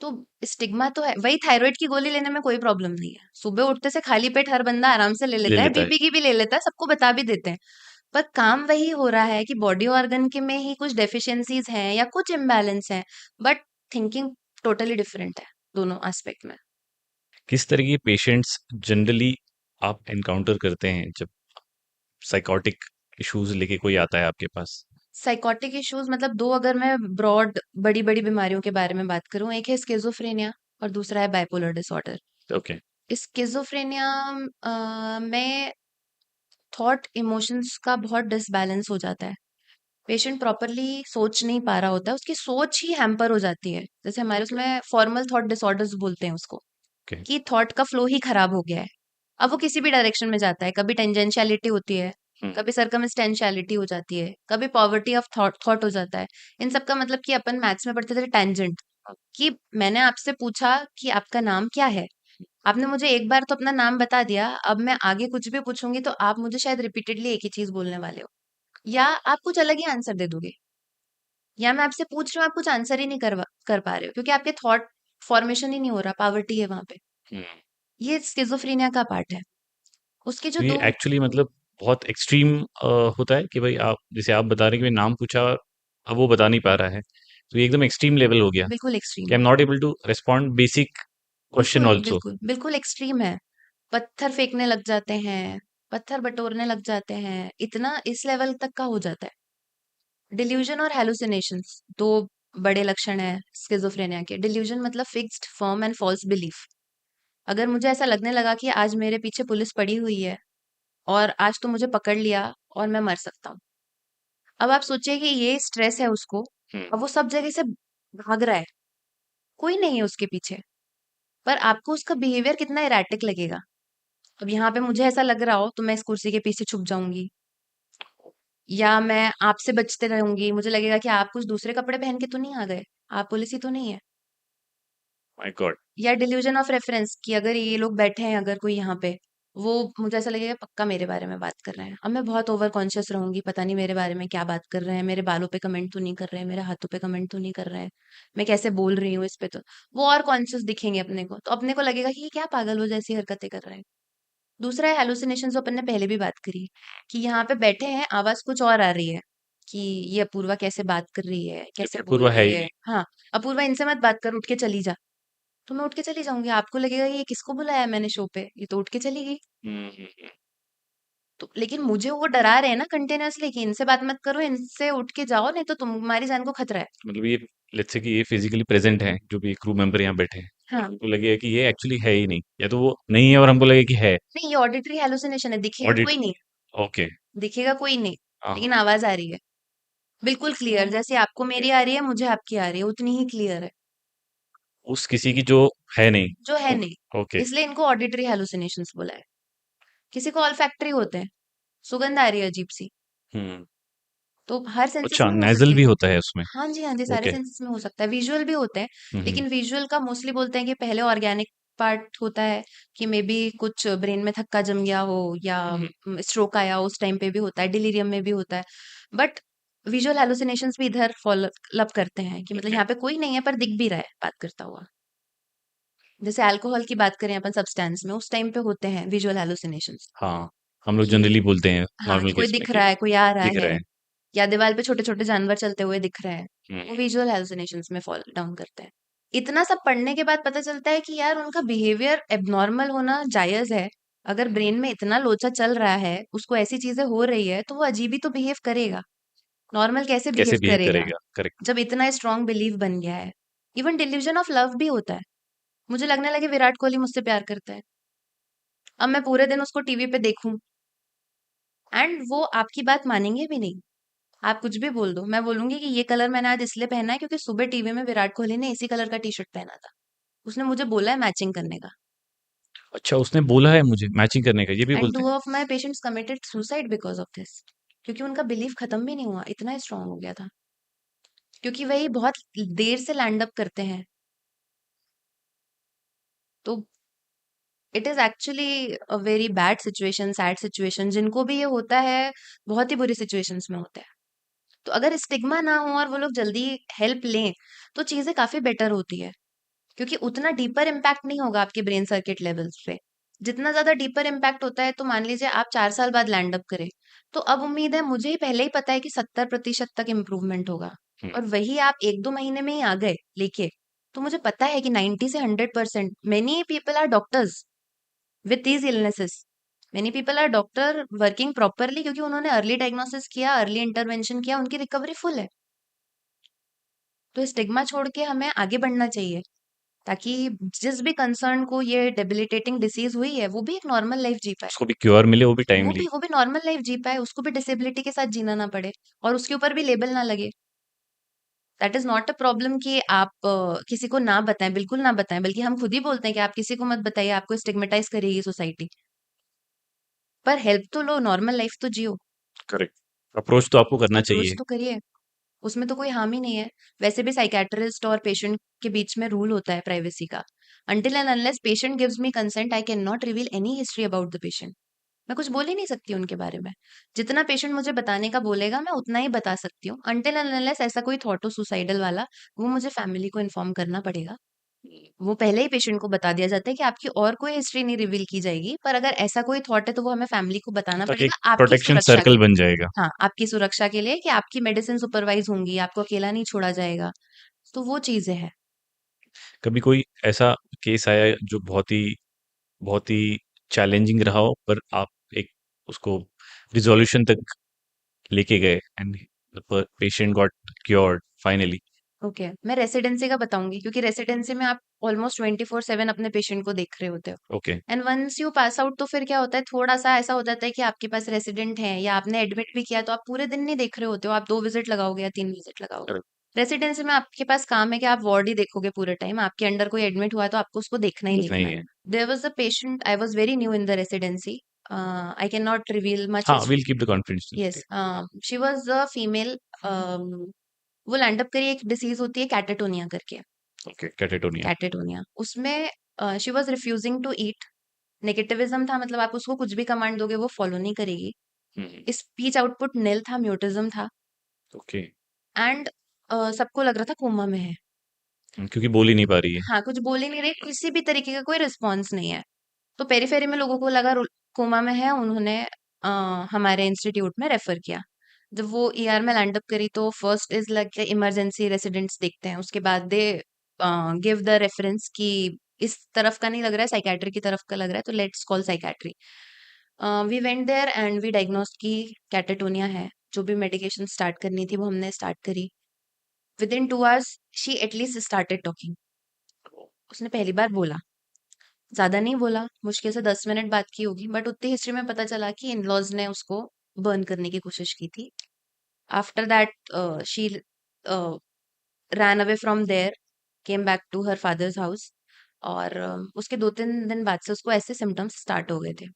तो स्टिग्मा तो है। वही थायराइड की गोली लेने में कोई प्रॉब्लम नहीं है, सुबह उठते से खाली पेट हर बंदा आराम से ले ले लेता है, लेता है। बीपी की भी ले लेता है, सबको बता भी देते हैं। पर काम वही हो रहा है कि बॉडी ऑर्गन के में ही कुछ डेफिशिएंसीज हैं या कुछ इम्बैलेंस हैं, बट थिंकिंग टोटली डिफरेंट है दोनों एस्पेक्ट में। किस तरह के पेशेंट्स जनरली आप एनकाउंटर करते हैं जब साइकोटिक इश्यूज़ लेके कोई आता है आपके पास? साइकोटिक इश्यूज मतलब दो, अगर मैं ब्रॉड बड़ी बड़ी बीमारियों के बारे में बात करूं, एक है स्किज़ोफ्रेनिया और दूसरा है बाइपोलर डिसऑर्डर। ओके। स्किज़ोफ्रेनिया में थॉट इमोशंस का बहुत डिसबैलेंस हो जाता है। पेशेंट प्रॉपरली सोच नहीं पा रहा होता है, उसकी सोच ही हैम्पर हो जाती है। जैसे हमारे ओके। उसमें फॉर्मल थॉट डिसऑर्डर्स बोलते हैं उसको, ओके। कि थॉट का फ्लो ही खराब हो गया है। अब वो किसी भी डायरेक्शन में जाता है, कभी टेंजेंशियलिटी होती है, हुँ। कभी सर्कमस्टेंशियलिटी हो जाती है, कभी पॉवर्टी ऑफ थॉट थॉट हो जाता है। इन सब का मतलब कि अपन मैथ्स में पढ़ते थे टेंजेंट, कि मैंने आपसे पूछा कि आपका नाम क्या है, आपने मुझे एक बार तो अपना नाम बता दिया, अब मैं आगे कुछ भी पूछूंगी तो आप मुझे शायद रिपीटेडली एक ही चीज बोलने वाले हो, या आप कुछ अलग ही आंसर दे दोगे, या मैं आपसे पूछ रही हूँ आप कुछ आंसर ही नहीं कर पा रहे हो, क्योंकि आपके थॉट फॉर्मेशन ही नहीं हो रहा, पावर्टी है वहां पे। हुँ। ये स्किज़ोफ्रेनिया का पार्ट है। उसके जो तो ये 2। एक्चुअली मतलब बहुत एक्सट्रीम होता है कि भाई आप जैसे आप बता रहे हैं कि मैं नाम पूछा, अब वो बता नहीं पा रहा है। तो ये एकदम एक्सट्रीम लेवल हो गया बिल्कुल कि एक्सट्रीम आई एम है। Not able to respond basic question बिल्कुल, आल्सो। बिल्कुल, बिल्कुल एक्सट्रीम है। पत्थर फेंकने लग जाते हैं, पत्थर बटोरने लग जाते हैं, इतना इस लेवल तक का हो जाता है। डिल्यूजन और हैलुसिनेशंस 2 बड़े लक्षण हैं स्किज़ोफ्रेनिया के। डिल्यूजन मतलब fixed, firm and false belief. अगर मुझे ऐसा लगने लगा कि आज मेरे पीछे पुलिस पड़ी हुई है और आज तो मुझे पकड़ लिया और मैं मर सकता हूँ। अब आप सोचिए कि ये स्ट्रेस है उसको, हुँ। अब वो सब जगह से भाग रहा है, कोई नहीं है उसके पीछे, पर आपको उसका बिहेवियर कितना इरैटिक लगेगा। अब यहाँ पे मुझे ऐसा लग रहा हो तो मैं इस कुर्सी के पीछे छुप जाऊंगी, या मैं आपसे बचते रहूंगी, मुझे लगेगा कि आप कुछ दूसरे कपड़े पहन के तो नहीं आ गए, आप पुलिस ही तो नहीं है। My God! या डिल्यूजन ऑफ रेफरेंस, कि अगर ये लोग बैठे हैं, अगर कोई यहाँ पे, वो मुझे ऐसा लगेगा पक्का मेरे बारे में बात कर रहे हैं। अब मैं बहुत ओवर कॉन्शियस रहूंगी, पता नहीं मेरे बारे में क्या बात कर रहे हैं, मेरे बालों पे कमेंट तो नहीं कर रहे हैं, मेरे हाथों पे कमेंट तो नहीं कर रहे हैं, मैं कैसे बोल रही हूँ इस पे, तो वो और कॉन्शियस दिखेंगे अपने को, तो अपने को लगेगा कि ये क्या पागल हो जैसी हरकतें कर रहे हैं। दूसरा है हेलुसिनेशन, जो अपन ने पहले भी बात करी, कि यहाँ पे बैठे हैं, आवाज कुछ और आ रही है, कि ये अपूर्वा कैसे बात कर रही है, कैसे जबकि बोल अपूर्वा है रही ही है। नहीं। हाँ, अपूर्वा इनसे मत बात कर, उठ के चली जा। तो मैं उठ के चली जाऊंगी, आपको लगेगा ये किसको बुलाया मैंने शो पे, ये तो उठ के चली गई। हुँ, हुँ, हुँ। तो लेकिन मुझे वो डरा रहे हैं ना कंटिन्यूअसली कि इनसे बात मत करो, इनसे उठ के जाओ, नहीं तो तुम्हारी जान को खतरा है। मतलब ये लेट्स से कि ये फिज़िकली प्रेज़ेंट हैं, जो भी क्रू मेंबर यहाँ बैठे हैं, और हाँ, हमको लगेगा कि ये एक्चुअली है ही नहीं, या तो वो नहीं है और हमको लगे कि है। नहीं, ये ऑडिटरी हेलुसिनेशन है, दिखेगा ऑडिट कोई नहीं, ओके। दिखेगा कोई नहीं, हाँ, लेकिन आवाज आ रही है, बिल्कुल क्लियर, जैसे आपको ओके। मेरी आ रही है, मुझे आपकी आ रही है, उतनी ही क्लियर है, उस किसी की जो है नहीं। जो है ओ नहीं। ओके। इसलिए इनको ऑडिटरी हेलुसिनेशंस बोला है। किसी को ऑल्फैक्टरी होते हैं, सुगंध आ रही है अजीब सी, हम्म। तो हर सेंसेस अच्छा, में हो नेजल सके। भी होता है उसमें? हाँ जी, हाँ जी, सारे ओके। सेंसेस में हो सकता है। विजुअल भी होते हैं, हम्म। लेकिन विजुअल का मोस्टली बोलते हैं कि पहले ऑर्गेनिक पार्ट होता है, कि मे बी कुछ ब्रेन में थक्का जम गया हो या स्ट्रोक आया हो, उस टाइम पे भी होता है, डिलीरियम में भी होता है। बट विजुअल हेलुसिनेशंस भी इधर फॉलो अप करते हैं कि मतलब ओके। यहाँ पे कोई नहीं है पर दिख भी रहा है बात करता हुआ। जैसे अल्कोहल की बात करें अपन सब्सटेंस में, उस टाइम पे होते हैं विजुअल हेलुसिनेशंस हाँ, हम लोग कि जनरली बोलते हैं हाँ, नॉर्मल कि कोई केस में दिख कि रहा है, कोई आ रहा दिख रहा है, है। या दीवार पे छोटे-छोटे जानवर चलते हुए दिख रहे हैं। वो हम्म। विजुअल हेलुसिनेशंस में फॉल डाउन करते हैं। इतना सब पढ़ने के बाद पता चलता है कि यार उनका बिहेवियर एब्नॉर्मल होना जायज़ है। अगर ब्रेन में इतना लोचा चल रहा है, उसको ऐसी चीज़ें हो रही है, तो वो अजीब ही तो बिहेव करेगा। नॉर्मल कैसे कैसे बिहेव बिहेव करेगा? करेगा? करेक्ट। जब इतना स्ट्रॉन्ग बिलीव बन गया है। इवन डिल्यूजन ऑफ लव भी होता है। मुझे लगने लगे विराट कोहली मुझसे प्यार करता है। अब मैं पूरे दिन उसको टीवी पे देखूँ एंड वो आपकी बात मानेंगे भी नहीं। आप कुछ भी बोल दो, मैं बोलूँगी कि ये कलर मैंने आज इसलिए पहना है क्योंकि सुबह टीवी में विराट कोहली ने इसी कलर का टी-शर्ट पहना था। उसने मुझे बोला है मैचिंग करने का। अच्छा, उसने बोला है मुझे मैचिंग करने का, ये भी एंड बोलते 2 हैं? Of my patients committed suicide because of this. क्योंकि उनका बिलीफ खत्म भी नहीं हुआ, इतना स्ट्रॉन्ग हो गया था। क्योंकि वही बहुत देर से लैंड अप करते हैं। तो it is actually a very bad situation, sad situation. जिनको भी ये होता है, बहुत ही बुरी सिचुएशंस में होता है। तो अगर स्टिग्मा ना हो और वो लोग जल्दी हेल्प लें, तो चीज़ें काफ़ी बेटर होती है। क्योंकि उतना डीपर इम्पैक्ट नहीं होगा आपके ब्रेन सर्किट लेवल्स पे। जितना ज़्यादा डीपर इम्पैक्ट होता है तो मान लीजिए आप 4 साल बाद लैंड अप करें, तो अब उम्मीद है मुझे ही पहले ही पता है कि 70% तक इम्प्रूवमेंट होगा हम्म। और वही आप 1-2 महीने में ही आ गए लेके, तो मुझे पता है कि 90 से 100% many people are doctors with these illnesses. Many people are doctor working properly क्योंकि उन्होंने अर्ली डायग्नोसिस किया, अर्ली इंटरवेंशन किया, उनकी रिकवरी फुल है। तो स्टिग्मा छोड़ के हमें आगे बढ़ना चाहिए। ताकि जिस भी कंसर्न को ये डेबिलिटेटिंग डिसीज हुई है, वो भी एक नॉर्मल लाइफ जी पाए। उसको भी क्योर मिले, वो भी वो टाइमली। भी वो भी नॉर्मल लाइफ जी पाए, उसको भी डिसेबिलिटी के साथ जीना ना पड़े और उसके ऊपर भी लेबल ना लगे। That is not a problem कि आप किसी को ना बताएँ, बिल्कुल ना बताएँ, बल्कि हम खुद ही बोलते हैं कि आप किसी को मत बताइए, आपको स्टिग्मेटाइज़ करेगी सोसाइटी। पर हेल्प तो लो, नॉर्मल लाइफ तो जियो, करेक्ट। अप्रोच तो आपको करना अप्रोच चाहिए। तो करिए। उसमें तो कोई हार्म ही नहीं है। वैसे भी साइकियाट्रिस्ट और पेशेंट के बीच में रूल होता है प्राइवेसी का। Until and unless patient gives me consent, I can not reveal any history about the patient. मैं कुछ बोल ही नहीं सकती उनके बारे में। जितना पेशेंट मुझे बताने का बोलेगा, मैं उतना ही बता सकती हूँ। अंटिल एंड अनलेस ऐसा कोई थॉट हो सुसाइडल वाला, वो मुझे फैमिली को इन्फॉर्म करना पड़ेगा। वो पहले ही पेशेंट को बता दिया जाता है कि आपकी और कोई हिस्ट्री नहीं रिवील की जाएगी, पर अगर ऐसा कोई थॉट है, तो वो हमें फैमिली को बताना ताकि एक पड़ेगा आपकी प्रोटेक्शन सुरक्षा के सर्कल लिए। बन जाएगा। हाँ, आपकी सुरक्षा के लिए कि आपकी मेडिसिन सुपरवाइज़ होंगी, आपको अकेला नहीं छोड़ा जाएगा। तो वो चीज़ें हैं। कभी कोई ऐसा केस आया है जो बहुत ही चैलेंजिंग रहा हो, पर आप एक उसको रिज़ॉल्यूशन तक लेके गए and the patient got cured finally? Okay, मैं रेसिडेंसी का बताऊँगी क्योंकि रेसिडेंसी में आप ऑलमोस्ट 24/7 अपने पेशेंट को देख रहे होते हो। Okay. And once you pass out तो फिर क्या होता है, थोड़ा-सा ऐसा हो जाता है कि आपके पास रेसिडेंट है या आपने एडमिट भी किया तो आप पूरे दिन नहीं देख रहे होते हो, आप 2 विज़िट लगाओगे या 3 विज़िट लगाओगे। करेक्ट। रेसिडेंसी में आपके पास काम है कि आप वार्ड ही देखोगे पूरे टाइम, आपके अंडर कोई एडमिट हुआ है तो आपको उसको देखना ही देखना देखना ही है। है। There was a patient, I was very new in the residency. I can not reveal much हाँ, history. Will keep the yes, confidentiality. She was a female. वो लैंड अप करी, एक डिसीज़ होती है कैटाटोनिया करके। Okay, catatonia. कैटेटोनिया उसमें she was refusing to eat. Negativism था, मतलब आप उसको कुछ भी कमांड दोगे वो फॉलो नहीं करेगी। हुँ। स्पीच आउटपुट निल था, म्यूटिज्म था ओके। एंड सबको लग रहा था कोमा में है। क्योंकि बोल ही नहीं पा रही है। हाँ, कुछ बोल ही नहीं रही, किसी भी तरीके का कोई रिस्पॉन्स नहीं है। तो पेरीफेरी में लोगों को लगा कोमा में है, उन्होंने हमारे इंस्टीट्यूट में रेफर किया। जब वो ईआर में लैंड अप करी तो first is like emergency residents देखते हैं, उसके बाद दे गिव द रेफरेंस कि इस तरफ का नहीं लग रहा है, साइकेट्री की तरफ का लग रहा है, तो let's call psychiatry. We went there and we diagnosed की कैटेटोनिया है। जो भी मेडिकेशन स्टार्ट करनी थी वो हमने स्टार्ट करी। With in 2 hours she at least started talking. उसने पहली बार बोला, ज़्यादा नहीं बोला, मुश्किल से 10 मिनट बात की होगी, बट उतनी हिस्ट्री में पता चला कि इन-लॉज़ ने उसको बर्न करने की कोशिश की थी। After that she ran away from there, came back to her father's house और उसके 2-3 दिन बाद से उसको ऐसे सिम्पटम्स स्टार्ट हो गए थे।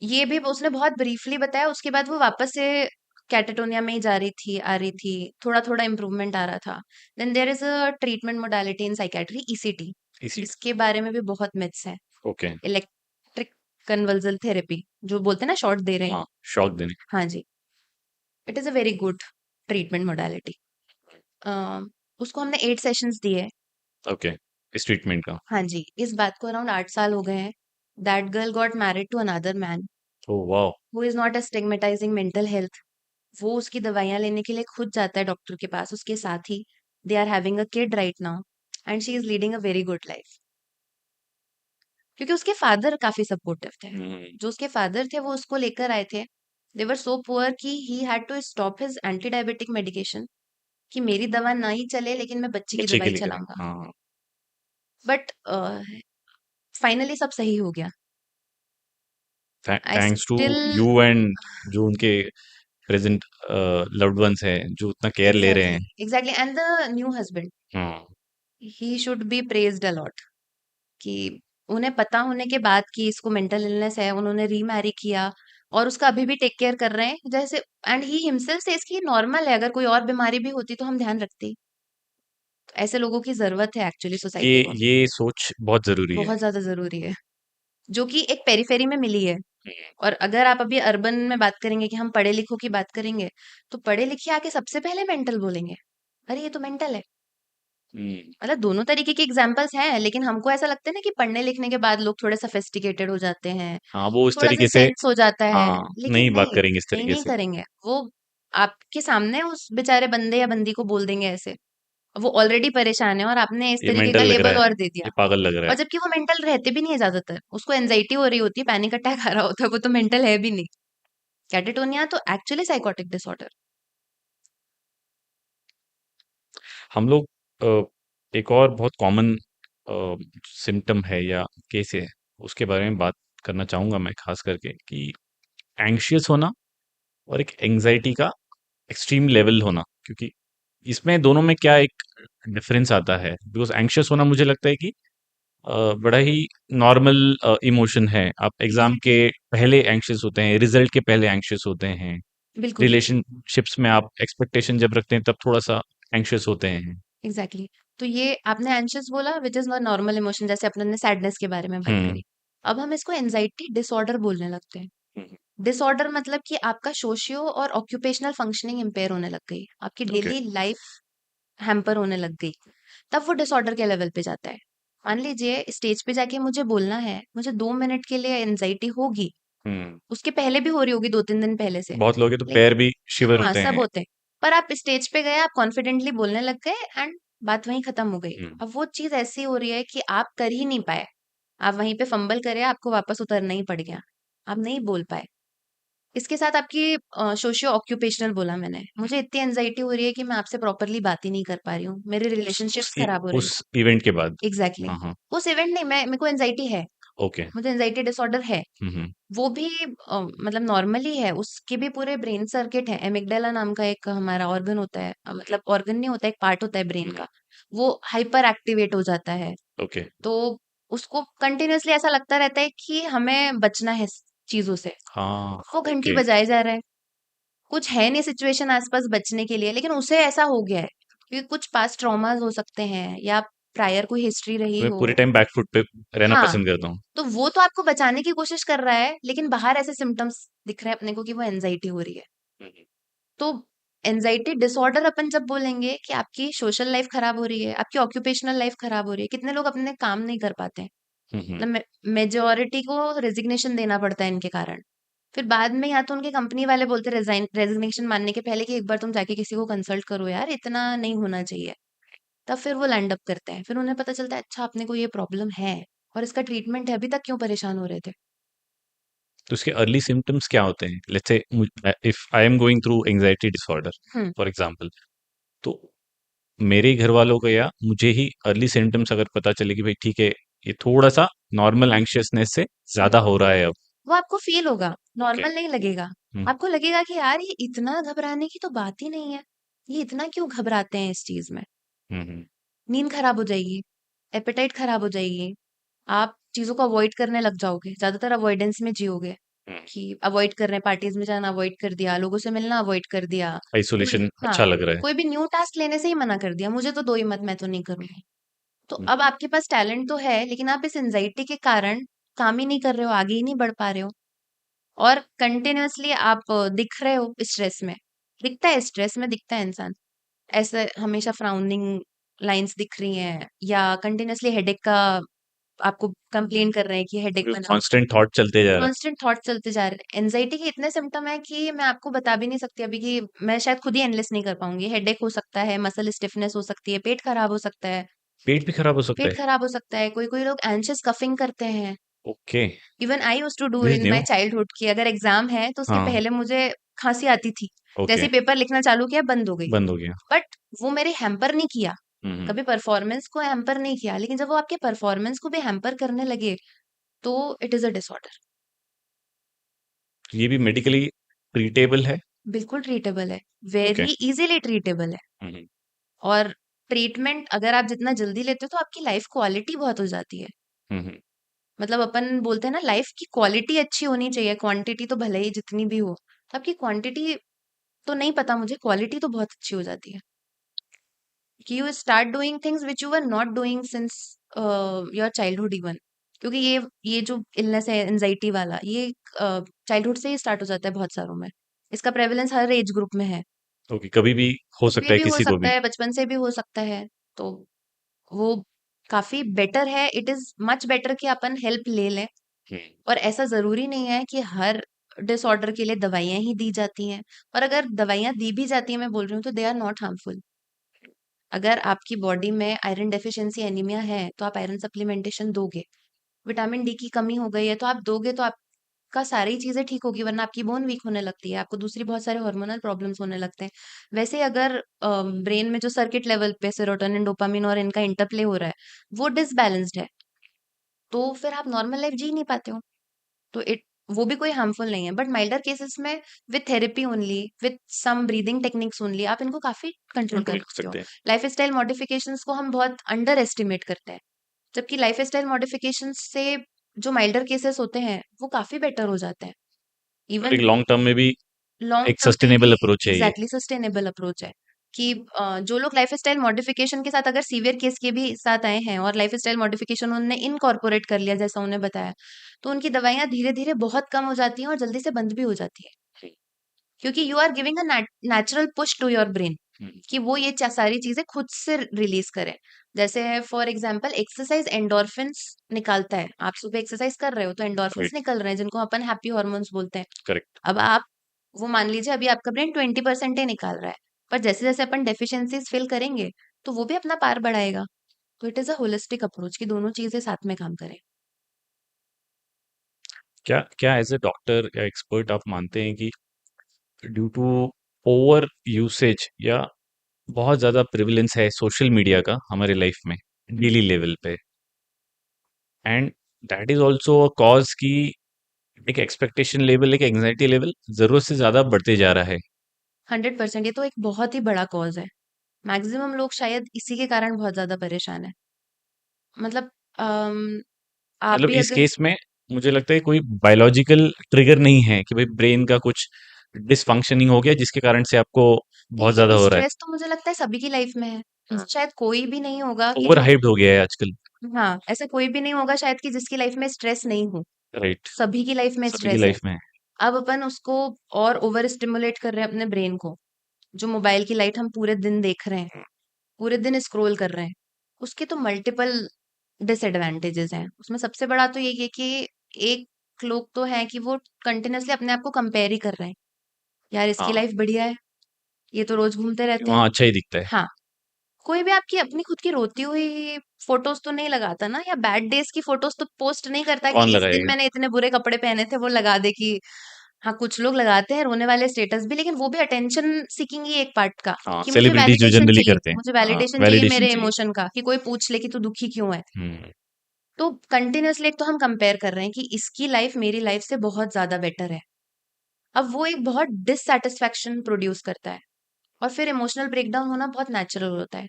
ये भी उसने बहुत ब्रीफली बताया, उसके बाद वो वापस से कैटाटोनिया में ही जा रही थी, आ रही थी, थोड़ा-थोड़ा इम्प्रूवमेंट आ रहा था। Then there is a treatment modality in psychiatry ECT. इसी इसके बारे में भी बहुत मिथ्स हैं। ओके इलेक्ट्रिक कन्वल्सल थेरेपी जो बोलते हैं ना शॉट दे रहे हैं। हाँ शॉक देने हाँ जी, it is a very good treatment modality. Uh, उसको हमने 8 सेशंस दिए। ओके इस ट्रीटमेंट का हाँ जी, इस बात को अराउंड 8 साल हो गए हैं। That girl got married to another man oh wow who is not stigmatising mental health. वो उसकी दवाइयाँ लेने के लिए खुद जाता है डॉक्टर के पास, उसके साथ ही they are having a kid right now and she is leading a very good life. क्योंकि उसके फादर काफ़ी सपोर्टिव थे। जो उसके फादर थे वो उसको लेकर आए थे। दे वर सो पुअर कि he had to stop his anti diabetic medication कि मेरी दवा ना ही चले लेकिन मैं बच्चे की बच्चे के दवाई लिए करें चलाऊँगा। हाँ बट फाइनली सब सही हो गया। I thanks to still you and जो उनके प्रेजेंट लव्ड वंस हैं जो उतना केयर ले रहे एग्ज़ैक्टली, हैं exactly and the new husband हाँ he should be praised a lot कि उन्हें पता होने के बाद कि इसको मेंटल इलनेस है, उन्होंने रीमैरी किया और उसका अभी भी टेक केयर कर रहे हैं। जैसे एंड ही हिमसेल्फ सेज़ कि नॉर्मल है, अगर कोई और बीमारी भी होती तो हम ध्यान रखते। तो ऐसे लोगों की ज़रूरत है एक्चुअली सोसाइटी को, ये सोच बहुत जरूरी है बहुत ज़्यादा ज़रूरी है, जो कि एक पेरिफेरी में मिली है। हम्म, और अगर आप अभी अर्बन में बात करेंगे कि हम पढ़े-लिखों की बात करेंगे, तो पढ़े-लिखे आके सबसे पहले मेंटल बोलेंगे। अरे ये तो मेंटल है। हम्म, मतलब दोनों तरीके के एग्ज़ाम्पल्स हैं, लेकिन हमको ऐसा लगता है ना कि पढ़ने-लिखने के बाद लोग थोड़े सोफिस्टिकेटेड हो जाते हैं, हाँ वो इस थोड़ा-सा तरीके से सेंस हो जाता है, हाँ लेकिन नहीं बात नहीं, करेंगे इस नहीं, तरीके नहीं से करेंगे। वो आपके सामने उस बेचारे बंदे या बंदी को बोल देंगे ऐसे। वो ऑलरेडी परेशान है और आपने इस ये तरीके का मेंटल लग रहा लेबल है और दे दिया। ये पागल लग रहा और है जबकि वो मेंटल रहते भी नहीं है ज़्यादातर, उसको एंग्ज़ायटी हो रही होती है, पैनिक अटैक आ रहा होता है, वो तो मेंटल है भी नहीं। कैटाटोनिया तो एक्चुअली साइकोटिक डिसऑर्डर। हम लोग अ, एक और बहुत कॉमन सिम्टम है या केस है उसके बारे में बात करना चाहूंगा मैं खास करके कि एंग्शियस होना और एक एंजाइटी का एक्सट्रीम लेवल होना क्योंकि इसमें दोनों में क्या एक डिफरेंस आता है बिकॉज एंग्शियस होना मुझे लगता है कि बड़ा ही नॉर्मल इमोशन है आप एग्जाम के पहले एंग्शियस होते हैं रिजल्ट के पहले एंग्शियस होते हैं बिल्कुल, रिलेशनशिप्स में आप एक्सपेक्टेशन जब रखते हैं तब थोड़ा सा एंग्शियस होते हैं एग्ज़ैक्टली। तो ये आपने एंग्ज़ियस बोला which is not normal emotion, जैसे अपन ने सैडनेस के बारे में बात हम्म करी। अब हम इसको एंग्ज़ायटी डिसऑर्डर बोलने लगते हैं। हम्म, डिसऑर्डर मतलब कि आपका सोशियो और ऑक्यूपेशनल फंक्शनिंग इम्पेयर होने लग गई। आपकी ओके डेली लाइफ हैम्पर होने लग गई। तब वो डिसऑर्डर के लेवल पे जाता है। मान लीजिए स्टेज पे जाके मुझे बोलना है, मुझे 2 मिनट के लिए एंग्ज़ायटी होगी, हम्म उसके पहले भी हो रही होगी 2-3 दिन पहले से। बहुत लोग हैं तो लेक पैर भी शिवर हाँ, होते सब हैं होते हैं। पर आप स्टेज पे गए, आप कॉन्फिडेंटली बोलने लग गए एंड बात वहीं खत्म हो गई। हम्म अब वो चीज़ ऐसी हो रही है कि आप कर ही नहीं पाए। आप वहीं पे फंबल करे, आपको वापस उतरना ही पड़ गया। आप नहीं बोल पाए। इसके साथ आपकी सोशियो ऑक्यूपेशनल बोला मैंने। मुझे इतनी एंग्ज़ायटी हो रही है कि मैं आपसे प्रॉपर्ली बात ही नहीं कर पा रही हूँ। मेरे रिलेशनशिप्स खराब हो रहे हैं। उस इवेंट के बाद एग्ज़ैक्टली। हाँ हाँ उस इवेंट नहीं, मैं मेरे को एंग्ज़ायटी है। ओके मुझे एंग्ज़ायटी डिसऑर्डर है। हम्म वो भी मतलब नॉर्मली है, उसके भी पूरे ब्रेन सर्किट हैं। एमिग्डाला नाम का एक हमारा ऑर्गन होता है, मतलब ऑर्गन नहीं होता, एक पार्ट होता है ब्रेन हम्म का, वो हाइपर एक्टिवेट हो जाता है। ओके तो उसको कंटिन्यूअसली ऐसा लगता रहता है कि हमें बचना है चीजों से। हाँ वो घंटी ओके बजाए जा रहा है, कुछ है नहीं सिचुएशन आसपास बचने के लिए, लेकिन उसे ऐसा हो गया है क्योंकि कुछ पास्ट ट्रॉमास हो सकते हैं या प्रायर कोई हिस्ट्री रही मैं हो। पूरे टाइम बैकफुट पे रहना हाँ, पसंद करता हूँ तो वो तो आपको बचाने की कोशिश कर रहा है, लेकिन बाहर ऐसे सिम्पटम्स दिख रहे हैं अपने को कि वो एंजाइटी हो रही है। हम्म तो एंजाइटी डिसऑर्डर अपन जब बोलेंगे कि आपकी सोशल लाइफ खराब हो रही है, आपकी ऑक्यूपेशनल लाइफ खराब हो रही है, कितने लोग अपने काम नहीं कर पाते हैं। हम्म मतलब मेजॉरिटी को रेजिग्नेशन देना पड़ता है इनके कारण। फिर बाद में या तो उनके कंपनी वाले बोलते हैं रेजिग्नेशन मानने के पहले कि एक बार तुम जाके किसी को कंसल्ट करो यार, इतना नहीं होना चाहिए। तब फिर वो लैंड अप करते हैं, फिर उन्हें पता चलता है अच्छा अपने को ये प्रॉब्लम है और इसका ट्रीटमेंट है, अभी तक क्यों परेशान हो रहे थे। तो उसके अर्ली सिम्टम्स क्या होते हैं let's say if I am going through anxiety disorder hmm for example तो मेरे घर वालों को या मुझे ही अर्ली सिम्टम्स अगर पता चले कि भाई ठीक है ये थोड़ा सा नॉर्मल एंग्शियसनेस से हम्म ज्यादा हो रहा है अब वो आपको फील होगा, ओके नॉर्मल नहीं लगेगा। हम्म आपको लगेगा कि यार ये इतना घबराने की तो बात ही नहीं है, ये इतना क्यों घबराते हैं इस चीज में। हम्म नींद खराब हो जाएगी, एपेटाइट खराब हो जाएगी, आप चीजों को अवॉइड करने लग जाओगे, ज्यादातर अवॉइडेंस में जियोगे। कि अवॉइड कर रहे हैं, पार्टीज में जाना अवॉइड कर दिया, लोगों से मिलना अवॉइड कर दिया, आइसोलेशन हाँ अच्छा लग रहा है। कोई भी न्यू टास्क लेने से ही मना कर दिया, मुझे तो दो ही मत, मैं तो नहीं करूंगी। तो हम्म, अब आपके पास टैलेंट तो है, लेकिन आप इस एंजाइटी के कारण काम ही नहीं कर रहे हो, आगे ही नहीं बढ़ पा रहे हो, और कंटिन्यूअसली आप दिख रहे हो स्ट्रेस में। दिखता है, स्ट्रेस में दिखता है इंसान, ऐसे हमेशा फ्राउनिंग लाइंस दिख रही हैं, या कंटिन्यूअसली हेडेक का आपको कंप्लेन कर रहे हैं कि हेडेक बना, कांस्टेंट थॉट चलते जा रहा कांस्टेंट थॉट चलते जा रहे हैं। एंजाइटी के इतने सिम्टम है कि मैं आपको बता भी नहीं सकती अभी, कि मैं शायद खुद ही एनालिसिस नहीं कर पाऊंगी। हेडेक हो सकता है, मसल स्टिफनेस हो सकती है, पेट खराब हो सकता है, है। पेट भी खराब हो सकता पेट है। खराब हो सकता है, कोई कोई लोग एंशियस कफिंग करते हैं। Okay. Even I used to do this is in new. My childhood, कि अगर एग्जाम है तो उसके हाँ। पहले मुझे खांसी आती थी, जैसे ओके। ही पेपर लिखना चालू किया बंद हो गई। बंद हो गया। बट वो मेरे हैम्पर नहीं किया, हम्म। कभी परफॉर्मेंस को हैम्पर नहीं किया, लेकिन जब वो आपके परफॉर्मेंस को भी हैम्पर करने लगे तो इट इज अ डिसऑर्डर। ये भी मेडिकली ट्रीटेबल है। बिल्कुल ट्रीटेबल है, ओके। वेरी इजीली ट्रीटेबल है। हम्म। और ट्रीटमेंट अगर आप जितना जल्दी लेते हो तो आपकी लाइफ क्वालिटी बहुत हो जाती है। हम्म। मतलब अपन बोलते हैं ना, लाइफ की क्वालिटी अच्छी होनी चाहिए, क्वांटिटी तो भले ही जितनी भी हो, तो आपकी क्वांटिटी तो नहीं पता मुझे, क्वालिटी तो बहुत अच्छी हो जाती है, कि you start doing things which you were not doing since your childhood even. क्योंकि ये जो इलनेस है एंजाइटी वाला, ये चाइल्डहुड से ही स्टार्ट हो जाता है बहुत सारों में। इसका प्रेवलेंस हर एज ग्रुप में है, ओके, कभी भी हो कभी सकता है भी हो किसी को सकता भी। है, बचपन से भी हो सकता है। तो वो काफी बेटर है, इट इज मच बेटर कि अपन हेल्प ले लें। हम्म। और ऐसा जरूरी नहीं है कि हर डिसऑर्डर के लिए दवाइयां ही दी जाती हैं, और अगर दवाइयां दी भी जाती हैं, मैं बोल रही हूँ, तो दे आर नॉट हार्मफुल। अगर आपकी बॉडी में आयरन डेफिशिएंसी एनीमिया है तो आप आयरन सप्लीमेंटेशन दोगे। विटामिन डी की कमी हो गई है तो आप दोगे, तो आपका सारी चीजें ठीक होगी, वरना आपकी बोन वीक होने लगती है, आपको दूसरी बहुत सारे हार्मोनल प्रॉब्लम्स होने लगते हैं। वैसे अगर ब्रेन में जो सर्किट लेवल पे सेरोटोनिन, डोपामिन और इनका इंटरप्ले हो रहा है, वो डिसबैलेंस्ड है, तो फिर आप नॉर्मल लाइफ जी नहीं पाते हो। तो इट वो भी कोई हार्मफुल नहीं है, बट माइल्डर केसेस में with therapy only, with some breathing techniques only, आप इनको काफी कंट्रोल कर कंट्रोल कर सकते हो। सकते हैं। लाइफ स्टाइल मॉडिफिकेशंस को हम बहुत अंडर एस्टिमेट करते हैं, जबकि लाइफ स्टाइल मॉडिफिकेशंस से जो माइल्डर केसेस होते हैं वो काफी बेटर हो जाते हैं। और एक इवन लॉन्ग टर्म में भी लॉन्ग एक टर्म में भी सस्टेनेबल अप्रोच है ये। एग्जैक्टली सस्टेनेबल अप्रोच है, कि जो लोग लाइफ स्टाइल मॉडिफिकेशन के साथ अगर सीवियर केस के भी साथ आए हैं, और लाइफ स्टाइल मॉडिफिकेशन उन्होंने इनकॉर्पोरेट कर लिया जैसा उन्हें बताया, तो उनकी दवाइयां धीरे धीरे बहुत कम हो जाती हैं और जल्दी से बंद भी हो जाती है, क्योंकि you are giving a natural push to your brain, hmm. कि वो ये सारी चीजें खुद से रिलीज करें। जैसे फॉर एग्जांपल एक्सरसाइज एंडोर्फिन्स निकालता है, आप सुबह एक्सरसाइज कर रहे हो तो एंडोर्फिन्स राइट। निकल रहे हैं, जिनको अपन हैप्पी हॉर्मोन्स बोलते हैं। करेक्ट। अब आप वो मान लीजिए अभी आपका ब्रेन 20% ही निकाल रहा है, पर जैसे जैसे अपन डेफिशिएंसीज फिल करेंगे तो वो भी अपना पार बढ़ाएगा। तो it is a holistic approach, कि दोनों चीजें साथ में काम करें। क्या क्या एज ए डॉक्टर या एक्सपर्ट आप मानते हैं कि ड्यू टू ओवर यूसेज या बहुत ज़्यादा प्रिविलेंस है सोशल मीडिया का हमारे लाइफ में डेली लेवल पे, and that is also a cause कि एक एक्सपेक्टेशन लेवल, एक एंजाइटी लेवल ज़रूरत से ज़्यादा बढ़ते जा रहा है। 100%, ये तो एक बहुत ही बड़ा कॉज है। मैक्सिमम लोग शायद इसी के कारण बहुत ज्यादा परेशान है। मतलब अम, आप मतलब भी इस अगर केस में मुझे लगता है कोई बायोलॉजिकल ट्रिगर नहीं है कि भाई ब्रेन का कुछ डिसफंक्शनिंग हो गया जिसके कारण से आपको बहुत ज़्यादा ये हो रहा है। स्ट्रेस तो मुझे लगता है सभी की लाइफ में है। शायद कोई भी नहीं होगा कि ओवर जो, हाइप्ड हो गया है आजकल। हाँ ऐसा कोई भी नहीं होगा शायद कि जिसकी लाइफ में स्ट्रेस नहीं हो। राइट। सभी की लाइफ में सभी की स्ट्रेस है। लाइफ में है। अब अपन उसको और ओवर स्टिमुलेट कर रहे हैं अपने ब्रेन को। जो मोबाइल की लाइट हम पूरे दिन देख रहे हैं, पूरे दिन स्क्रॉल कर रहे हैं, उसके तो मल्टीपल डिसएडवांटेजेस हैं। उसमें सबसे बड़ा तो ये है कि एक लोग तो हैं कि वो कंटिन्यूअसली अपने आप को कंपेयर ही कर रहे हैं, यार इसकी हाँ, लाइफ बढ़िया है, ये तो रोज घूमते रहते हैं। वहाँ अच्छा ही दिखता है। हाँ, कोई भी आपकी अपनी खुद की रोती हुई फोटोज तो नहीं लगाता ना, या बैड डेज की फोटोज तो पोस्ट नहीं करता कि कौन इस दिन लगाएगा? मैंने इतने बुरे कपड़े पहने थे, वो लगा दे कि, हाँ कुछ लोग लगाते हैं रोने वाले स्टेटस भी, लेकिन वो भी अटेंशन सीकिंग ही एक पार्ट का, हाँ, कि मुझे सेलिब्रिटीज़ जो वैलिडेशन जनरली चाहिए, करते हैं। मुझे हाँ, वैलिडेशन चाहिए वैलिडेशन मेरे चाहिए। इमोशन का, कि कोई पूछ ले कि तू दुखी क्यों है। हुँ। तो कंटिन्यूअसली एक तो हम कंपेयर कर रहे हैं कि इसकी लाइफ मेरी लाइफ से बहुत ज्यादा बेटर है। अब वो एक बहुत डिससैटिस्फैक्शन प्रोड्यूस करता है, और फिर इमोशनल ब्रेकडाउन होना बहुत नेचुरल होता है।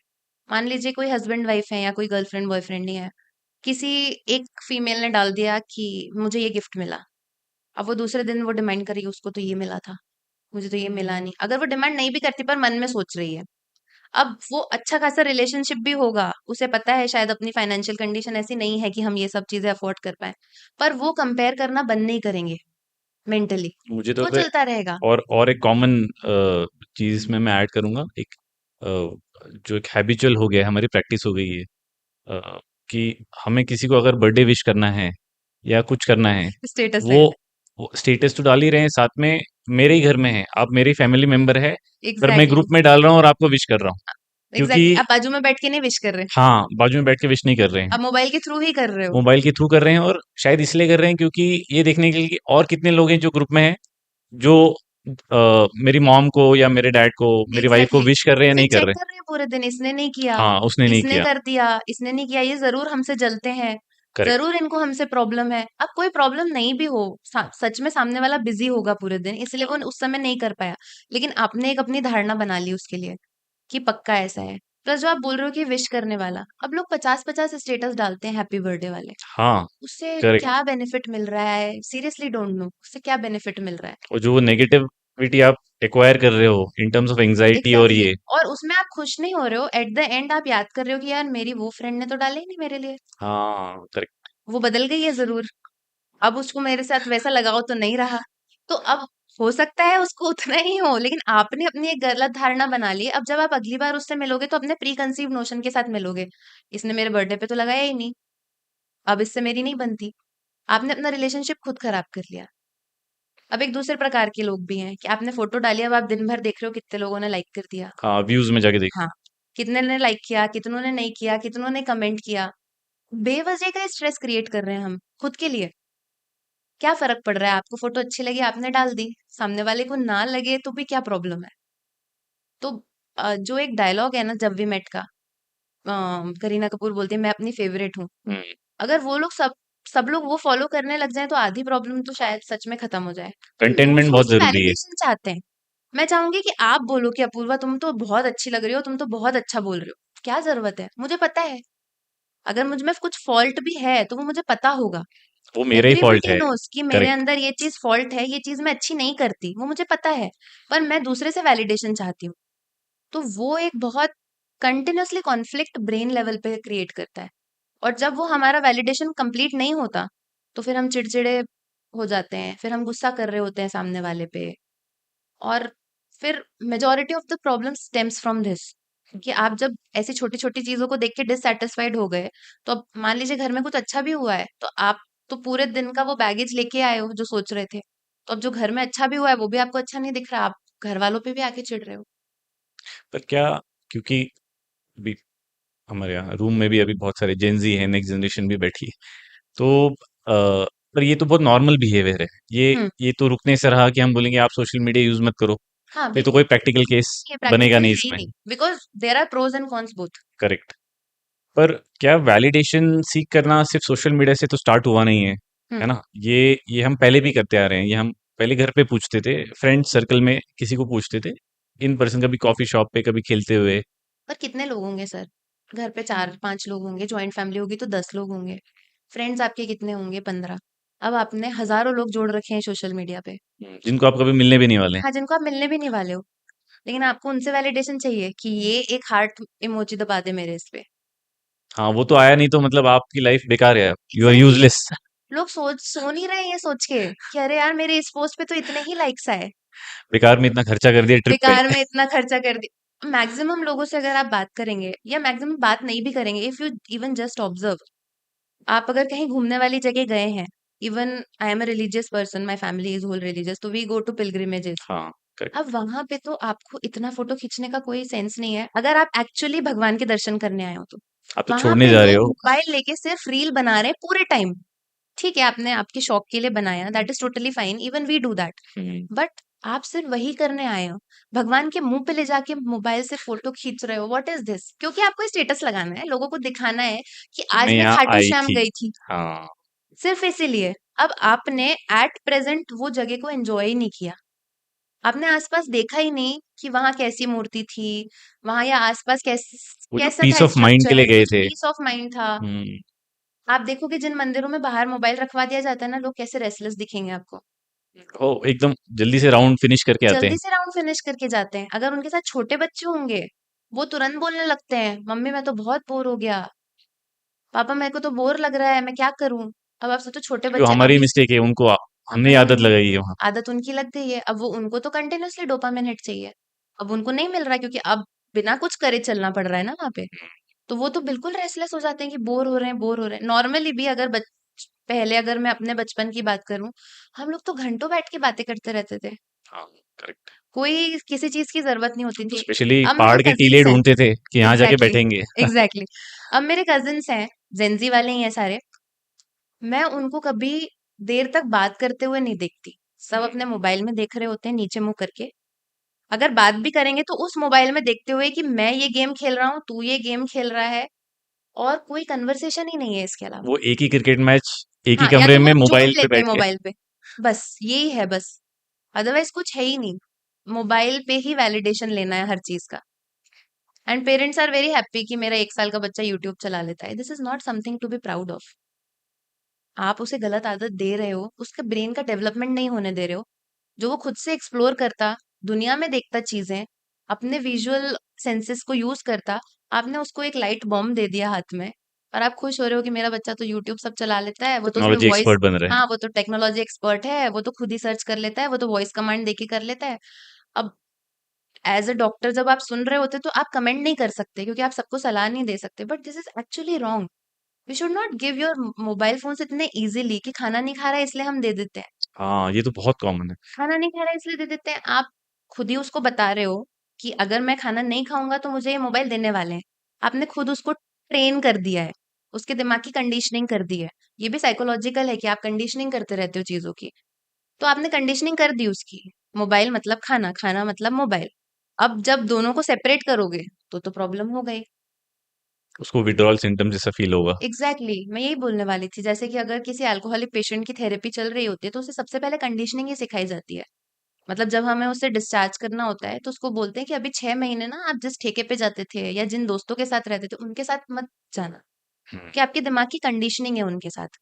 मान लीजिए कोई हस्बैंड वाइफ है, या कोई गर्लफ्रेंड बॉयफ्रेंड ही है, किसी एक फीमेल ने डाल दिया कि मुझे ये गिफ्ट मिला, अब वो दूसरे दिन वो डिमांड करेगी उसको तो ये मिला था, मुझे तो ये मिला नहीं। अगर वो डिमांड नहीं भी करती पर मन में सोच रही है, अब वो अच्छा खासा रिलेशनशिप भी होगा, उसे पता है शायद अपनी फाइनेंशियल कंडीशन ऐसी नहीं है कि हम ये सब चीजें अफोर्ड कर पाए, पर वो कंपेयर करना बंद नहीं करेंगे मेंटली, मुझे तो वो लगता है, चलता रहेगा। और एक कॉमन चीज में मैं ऐड करूंगा, एक जो एक हैबिचुअल हो गया है, हमारी प्रैक्टिस हो गई है, कि हमें किसी को अगर बर्थडे विश करना है या कुछ करना है, स्टेटस वो, डालना। वो स्टेटस तो डाल ही रहे हैं, साथ में मेरे ही घर में है, आप मेरी फैमिली मेंबर है, पर मैं एग्जैक्टली। ग्रुप में डाल रहा हूँ और आपको विश कर रहा हूँ, क्योंकि एग्जैक्टली, आप बाजू में बैठ के नहीं विश कर रहे, हाँ, बाजू में बैठ के विश नहीं कर रहे हैं, आप मोबाइल के थ्रू ही कर रहे हो। मोबाइल के थ्रू कर रहे हैं, और शायद इसलिए कर रहे हैं क्योंकि ये देखने के लिए कि और कितने लोग हैं जो ग्रुप में हैं, जो मेरी मॉम को या मेरे डैड को, मेरी वाइफ को एग्जैक्टली, विश कर रहे हैं, फिर नहीं कर चेक रहे। कर रहे हैं पूरे दिन, इसने नहीं किया, हाँ, उसने नहीं इसने किया। कर दिया, इसने नहीं किया, ये जरूर हमसे जलते हैं, करेक्ट। जरूर इनको हमसे प्रॉब्लम है। अब कोई प्रॉब्लम नहीं भी हो, सच में सामने वाला बिजी होगा पूरे दिन, इसलिए वो उस समय नहीं कर पाया, लेकिन आपने एक अपनी धारणा बना ली उसके लिए कि पक्का ऐसा है। प्लस जो आप बोल रहे हो कि विश करने वाला, अब लोग 50-50 स्टेटस डालते हैं हैप्पी बर्थडे वाले, हाँ, उससे करेक्ट। क्या बेनिफिट मिल रहा है? सीरियसली डोंट नो, उससे क्या बेनिफिट मिल रहा है? और जो वो नेगेटिविटी आप एक्वायर कर रहे हो इन टर्म्स ऑफ एंजाइटी और एग्जैक्टली ये, exactly. और उसमें आप खुश नहीं हो रहे हो, एट द एंड आप याद कर रहे हो कि यार मेरी वो फ्रेंड ने तो डाले ही नहीं मेरे लिए, हाँ, करेक्ट। वो बदल गई है जरूर, अब उसको मेरे साथ वैसा लगाव तो नहीं रहा। तो अब हो सकता है उसको उतना ही हो, लेकिन आपने अपनी एक गलत धारणा बना ली। अब जब आप अगली बार उससे मिलोगे तो अपने प्री कंसीव नोशन के साथ मिलोगे, इसने मेरे बर्थडे पे तो लगाया ही नहीं, अब इससे मेरी नहीं बनती। आपने अपना रिलेशनशिप खुद खराब कर लिया। अब एक दूसरे प्रकार के लोग भी हैं कि आपने फोटो डाली, अब आप दिन भर देख रहे हो कितने लोगों ने लाइक कर दिया, हाँ, व्यूज में जाके हाँ, देखो। कितने ने लाइक किया, कितनों ने नहीं किया, कितनों ने कमेंट किया। बेवजह का स्ट्रेस क्रिएट कर रहे हैं हम खुद के लिए। क्या फर्क पड़ रहा है? आपको फोटो अच्छी लगी, आपने डाल दी, सामने वाले को ना लगे तो भी क्या प्रॉब्लम है? तो जो एक डायलॉग है ना जब वी मेट का, करीना कपूर बोलती है मैं अपनी फेवरेट हूँ, हम्म, अगर वो लोग सब लोग वो फॉलो करने लग जाएं तो आधी प्रॉब्लम तो शायद सच में खत्म हो जाए। हम कंटेनमेंट दूसरों बहुत से जरूरी है। वैलिडेशन चाहते हैं। मैं चाहूंगी कि आप बोलो कि अपूर्वा तुम तो बहुत अच्छी लग रही हो, तुम तो बहुत अच्छा बोल रहे हो। क्या जरूरत है? मुझे पता है, अगर मुझ में कुछ फॉल्ट भी है तो वो मुझे पता होगा। वो मेरा ही फॉल्ट एवरीबॉडी है। नोस कि मेरे करेक्ट। अंदर ये चीज फॉल्ट है, ये चीज मैं अच्छी नहीं करती, वो मुझे पता है, पर मैं दूसरे से वैलिडेशन चाहती हूँ। तो वो एक बहुत कंटिन्यूअसली कॉन्फ्लिक्ट ब्रेन लेवल पे क्रिएट करता है, और जब वो हमारा वैलिडेशन कंप्लीट नहीं होता तो फिर हम चिड़चिड़े हो जाते हैं, फिर हम गुस्सा कर रहे होते हैं सामने वाले पे, और फिर majority of the problem stems from this कि आप जब ऐसी छोटी छोटी चीजों को देख के डिससेटिस्फाइड हो गए, तो अब मान लीजिए घर में कुछ अच्छा भी हुआ है तो आप तो पूरे दिन का वो बैगेज लेके आए हो जो सोच रहे थे, तो अब जो घर में अच्छा भी हुआ है वो भी आपको अच्छा नहीं दिख रहा, आप घर वालों पे भी आके चिढ़ रहे हो। पर क्या, क्योंकि अभी हमारे यहाँ रूम में भी अभी बहुत सारे जेंजी है, नेक्स्ट जनरेशन भी बैठी है, तो पर ये तो बहुत नॉर्मल बिहेवियर है, हम्म। ये तो रुकने से रहा कि हम बोलेंगे आप सोशल मीडिया यूज मत करो, हाँ, ये तो बिल्कुल। कोई प्रैक्टिकल केस ये बनेगा प्रैक्टिकल नहीं है ही इसमें। नहीं, because there are pros and cons both. Correct. पर क्या वैलिडेशन सीख करना सिर्फ सोशल मीडिया से तो स्टार्ट हुआ नहीं है हम्म। ना? ये हम पहले भी करते आ रहे हैं, ये हम पहले घर पे पूछते थे, फ्रेंड सर्कल में किसी को पूछते थे, इन पर्सन, कभी कॉफी शॉप पे, कभी खेलते हुए। पर कितने लोग होंगे सर? घर पे 4-5 लोग होंगे, जॉइंट फैमिली होगी तो 10 लोग होंगे, फ्रेंड्स आपके कितने होंगे? 15। अब आपने हजारों लोग जोड़ रखे हैं सोशल मीडिया पे, जिनको आप कभी मिलने भी नहीं वाले। हाँ, जिनको आप मिलने भी नहीं वाले हो, लेकिन आपको उनसे वैलिडेशन चाहिए कि ये एक हार्ट इमोजी दबा दे मेरे इस पे। हाँ, वो तो आया नहीं तो मतलब आपकी लाइफ बेकार है, यू आर एग्जैक्टली। यूजलेस। लोग सो नहीं रहे हैं ये सोच के कि अरे यार मेरे इस पोस्ट पे तो इतने ही लाइक्स आए, बेकार में इतना खर्चा कर दिया ट्रिप पे। बेकार में इतना खर्चा कर दिया। मैक्सिमम लोगों से अगर आप बात करेंगे या मैक्सिमम बात नहीं भी करेंगे, if you even just observe, आप अगर कहीं घूमने वाली जगह गए हैं, even I am a religious person, my family is whole religious, तो वी गो टू पिलग्रिमेजेस। हाँ, करेक्ट। अब वहां पे तो आपको इतना फोटो खींचने का कोई सेंस नहीं है अगर आप एक्चुअली भगवान के दर्शन करने आए हो तो। आप तो वहां छोड़ने पे जा रहे लोग हो। मोबाइल लेके सिर्फ रील बना रहे हैं पूरे टाइम। ठीक है, आपने आपके शौक के लिए बनाया, that is totally fine, even we do that, hmm, but आप सिर्फ वही करने आए हो, भगवान के मुंह पे ले जाके मोबाइल से फोटो खींच रहे हो। What is this? क्योंकि आपको स्टेटस लगाना है, लोगों को दिखाना है कि कि मैं आज मैं यहाँ खाटू आई श्याम थी। गई थी, हाँ। सिर्फ इसीलिए। अब आपने एट प्रेजेंट वो जगह को एंजॉय ही नहीं किया, आपने आसपास देखा ही नहीं कि वहां कैसी मूर्ति थी, वहां या आसपास वो जो कैसा पीस था ऑफ माइंड के लिए स्ट्रक्चर, वो गए जो थे। पीस ऑफ माइंड था। हम्म। आप देखोगे जिन मंदिरों में बाहर मोबाइल रखवा दिया जाता है ना, लोग कैसे रेस्टलेस दिखेंगे आपको। वो एकदम जल्दी से राउंड फिनिश करके आते जल्दी हैं। से राउंड फिनिश करके जाते हैं। अगर उनके साथ छोटे बच्चे होंगे, वो तुरंत बोलने लगते हैं, मम्मी मैं तो बहुत बोर हो गया, पापा मेरे को तो बोर लग रहा है, मैं क्या करूं। अब आप सोचो छोटे क्योंकि वो बच्चे हमारी अभी मिस्टेक है, उनको हमने ही आदत नहीं, लगाई है वहाँ। आदत उनकी लग गई है। अब वो उनको तो कंटिन्यूअसली डोपामिन हिट चाहिए। अब उनको नहीं मिल रहा है क्योंकि अब बिना कुछ करे चलना पड़ रहा है ना वहाँ पे। तो वो तो बिल्कुल रेस्टलेस हो जाते हैं कि बोर हो रहे हैं, बोर हो रहे हैं। नॉर्मली भी अगर पहले अगर मैं अपने बचपन की बात करूं, हम लोग तो घंटों बैठ के बातें करते रहते थे। हाँ, करेक्ट। कोई किसी चीज की जरूरत नहीं होती हम तो थी। स्पेशली अब मेरे पहाड़ के टीले कजिन्स हैं, ढूँढते थे कि यहाँ जाके एग्जैक्टली बैठेंगे। एग्जैक्टली अब मेरे कजिन्स हैं, जेंजी वाले ही हैं सारे। मैं उनको कभी देर तक बात करते हुए नहीं देखती। सब अपने मोबाइल में देख रहे होते हैं नीचे मुंह करके। अगर बात भी करेंगे तो उस मोबाइल में देखते हुए कि मैं ये गेम खेल रहा हूँ, तू ये गेम खेल रहा है, और कोई कन्वर्सेशन ही नहीं है इसके अलावा। वो एक ही क्रिकेट मैच, एक ही हाँ, या कमरे तो वो में जोत मोबाइल पे लेते हैं बैठ के। मोबाइल पे, बस यही है बस। अदरवाइज कुछ है ही नहीं। मोबाइल पे ही वैलिडेशन लेना है हर चीज का। And parents are very happy कि मेरा 1 साल का बच्चा यूट्यूब चला लेता है। This is not something to be proud of. आप उसे गलत आदत दे रहे हो, उसके ब्रेन का डेवलपमेंट नहीं होने दे रहे हो। जो वो खुद से एक्सप्लोर करता, दुनिया में देखता चीजें, अपने विजुअल सेंसेस को यूज करता, आपने उसको एक लाइट बॉम्ब दे दिया हाथ में। और आप खुश हो रहे हो कि मेरा बच्चा तो यूट्यूब सब चला लेता है, वो तो उसमें टेक्नोलॉजी वॉइस, एक्सपर्ट बन रहे हैं। हाँ वो तो टेक्नोलॉजी एक्सपर्ट है, वो तो खुद ही सर्च कर लेता है, वो तो वॉइस कमांड देके कर लेता है। अब एज अ डॉक्टर जब आप सुन रहे होते तो आप कमेंट नहीं कर सकते क्योंकि आप सबको सलाह नहीं दे सकते, but this is actually wrong. We should not give your mobile phones इतने इजीली कि खाना नहीं खा रहा है इसलिए हम दे देते हैं। हाँ, ये तो बहुत कॉमन है। खाना नहीं खा रहा है इसलिए दे देते हैं। आप खुद ही उसको बता रहे हो कि अगर मैं खाना नहीं खाऊंगा तो मुझे ये मोबाइल देने वाले हैं। आपने खुद उसको ट्रेन कर दिया है, उसके दिमाग की कंडीशनिंग कर दी है। ये भी साइकोलॉजिकल है कि आप कंडीशनिंग करते रहते हो चीजों की। तो आपने कंडीशनिंग कर दी उसकी। मोबाइल मतलब खाना, खाना मतलब मोबाइल। अब जब दोनों को सेपरेट करोगे तो प्रॉब्लम हो गई। उसको विड्रॉल सिम्पटम जैसा फील होगा। एग्जैक्टली मैं यही बोलने वाली थी। जैसे कि अगर किसी अल्कोहलिक पेशेंट की थेरेपी चल रही होती है तो उसे सबसे पहले कंडीशनिंग ही सिखाई जाती है। मतलब जब हमें उससे डिस्चार्ज करना होता है तो उसको बोलते हैं कि अभी 6 महीने ना आप जिस ठेके पे जाते थे या जिन दोस्तों के साथ रहते थे उनके साथ मत जाना, हुँ, कि आपके दिमाग की कंडीशनिंग है उनके साथ।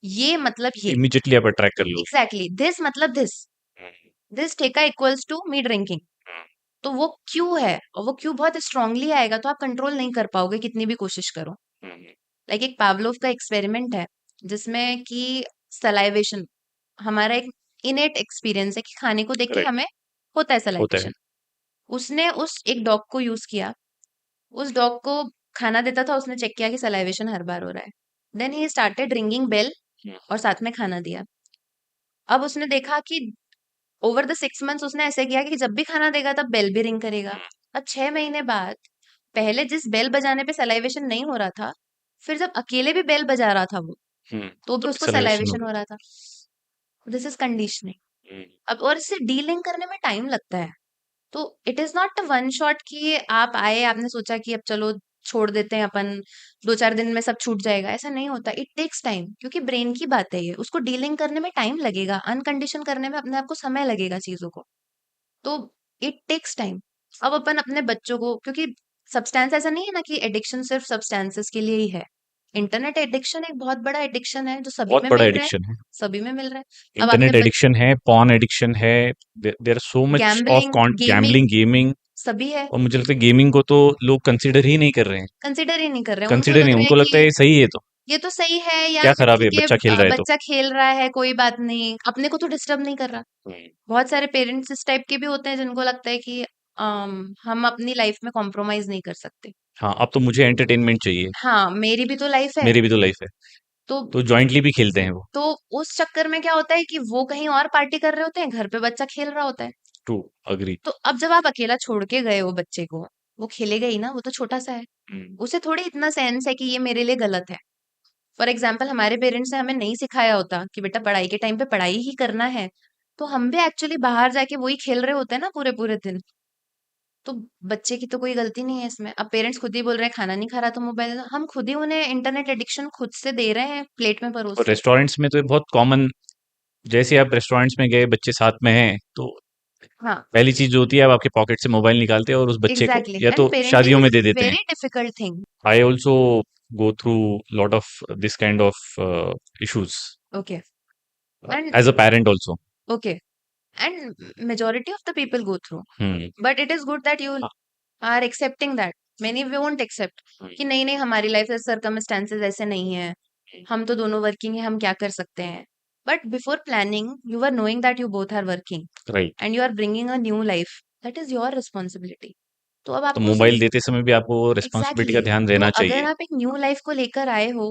ये मतलब ये, इमीडिएटली आप अट्रैक्ट कर लो उसको। एग्जैक्टली दिस मतलब हुँ, दिस ठेका इक्वल्स टू मी ड्रिंकिंग। हुँ, तो वो क्यों है और वो क्यों बहुत स्ट्रांगली आएगा तो आप कंट्रोल नहीं कर पाओगे कितनी भी कोशिश करो। हुँ, लाइक एक पावलोव का एक्सपेरिमेंट है जिसमें कि सलाइवेशन हमारा एक इनेट एक्सपीरियंस है कि खाने को देख के करेक्ट, हमें होता है होता है। सलाइवेशन। उसने उस एक डॉग को यूज किया। उस डॉग को खाना देता था, उसने चेक किया कि सलाइवेशन हर बार हो रहा है। Then he started ringing bell hmm, और साथ में खाना दिया। अब उसने देखा कि ओवर द 6 मंथ्स उसने ऐसे किया कि जब भी खाना देगा तब बेल भी रिंग करेगा। हुँ, अब 6 महीने बाद पहले जिस बेल बजाने पे सलाइवेशन नहीं हो रहा था, फिर जब अकेले भी बेल बजा रहा था वो, हुँ, तो भी तो उसको एक्सेलरेशन हो सलाइवेशन गया। हो रहा था। This is conditioning. हुँ, अब और इससे डीलिंग करने में टाइम लगता है। तो it is not one shot कि आप आए, आपने सोचा कि अब चलो छोड़ देते हैं अपन, 2-4 दिन में सब छूट जाएगा। ऐसा नहीं होता। इट टेक्स टाइम क्योंकि ब्रेन की बात है ये। उसको डीलिंग करने में टाइम लगेगा, अनकंडीशन करने में अपने आप को समय लगेगा चीजों को। तो इट टेक्स टाइम। अब अपन अपने बच्चों को, क्योंकि सब्सटेंस ऐसा नहीं है ना कि एडिक्शन सिर्फ सब्सटेंसेस के लिए ही है। इंटरनेट एडिक्शन एक बहुत बड़ा एडिक्शन है जो सभी बहुत में बड़ा मिल रहा है। एडिक्शन है। सभी में मिल रहा है। अब आपने इंटरनेट एडिक्शन है, पॉर्न एडिक्शन है, there are so much of gambling, con gaming gambling, gaming. सभी है। और मुझे लगता है गेमिंग को तो लोग कंसीडर ही नहीं कर रहे हैं। कंसिडर ही नहीं कर रहे हैं। उनको कंसीडर लग नहीं, रहा है उनको लगता है कि ये सही है तो, ये तो सही है, या क्या खराब है, ठीक है, बच्चा खेल रहा है तो। बच्चा खेल रहा है कोई बात नहीं, अपने को तो डिस्टर्ब नहीं कर रहा। हुँ, बहुत सारे पेरेंट्स इस टाइप के भी होते हैं जिनको लगता है कि हम अपनी लाइफ में कॉम्प्रोमाइज नहीं कर सकते। हाँ, अब तो मुझे एंटरटेनमेंट चाहिए, हाँ, मेरी भी तो लाइफ है। मेरी भी तो लाइफ है। तो तो जॉइंटली भी खेलते हैं वो। तो उस चक्कर में क्या होता है कि वो कहीं और पार्टी कर रहे होते हैं, घर पे बच्चा खेल रहा होता है। True, agree. तो अब जब आप अकेला छोड़ के गए हो बच्चे को, वो खेलेगा ही ना, वो तो छोटा सा है। हुँ, उसे थोड़ी इतना सेंस है कि ये मेरे लिए गलत है। फॉर एग्जाम्पल हमारे पेरेंट्स ने हमें नहीं सिखाया होता कि बेटा पढ़ाई के टाइम पे पढ़ाई ही करना है, तो हम भी एक्चुअली बाहर जाके वही खेल रहे होते हैं ना पूरे पूरे दिन। तो बच्चे की तो कोई गलती नहीं है इसमें। अब पेरेंट्स खुद ही बोल रहे हैं खाना नहीं खा रहा तो मोबाइल दे दो। हम खुद ही उन्हें इंटरनेट एडिक्शन खुद से दे रहे हैं प्लेट में और परोस के। रेस्टोरेंट्स में तो ये बहुत कॉमन, जैसे आप रेस्टोरेंट्स में गए, बच्चे साथ में हैं, तो हाँ, पहली चीज़ जो होती है, आप आपके पॉकेट से मोबाइल निकालते हैं और उस बच्चे को एग्जैक्टली। या एंड तो पेरेंटिंग शादियों में इज दे देते हैं। Very difficult thing. I also go through lot of this kind of issues okay. And as a parent also. Okay, and majority of the people go through, hmm but it is good that you हाँ, are accepting that. Many won't accept कि नहीं नहीं, हमारी life circumstances ऐसे नहीं है, हम तो दोनों वर्किंग है, हम क्या कर सकते हैं। But before planning you are knowing that you both are working right. And you are bringing a new life, that is your responsibility. तो अब तो आपको उसे मोबाइल देते समय भी आपको वो रिस्पॉन्सिबिलिटी का एग्जैक्टली ध्यान तो देना अगर चाहिए। आप एक न्यू लाइफ को लेकर आए हो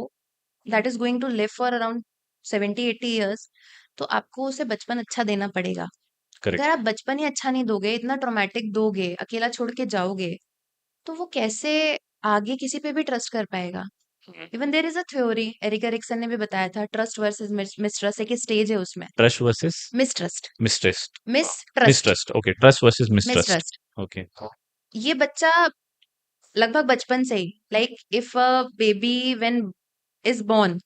that is going to live for around 70-80 years, तो आपको उसे बचपन अच्छा देना पड़ेगा। अगर करेक्ट। आप बचपन ही अच्छा नहीं दोगे, इतना ट्रॉमेटिक दोगे, अकेला छोड़ के जाओगे, तो वो कैसे आगे किसी पे भी ट्रस्ट कर पाएगा। Even there is a theory, Erik Erikson ने भी बताया था, ट्रस्ट वर्सेस मिसट्रस्ट, एक स्टेज है उसमें। Trust versus mistrust, mistrust. Mistrust, mistrust, okay, trust versus mistrust. Mistrust. Okay. ये बच्चा लगभग बचपन से ही, like if a baby when is born,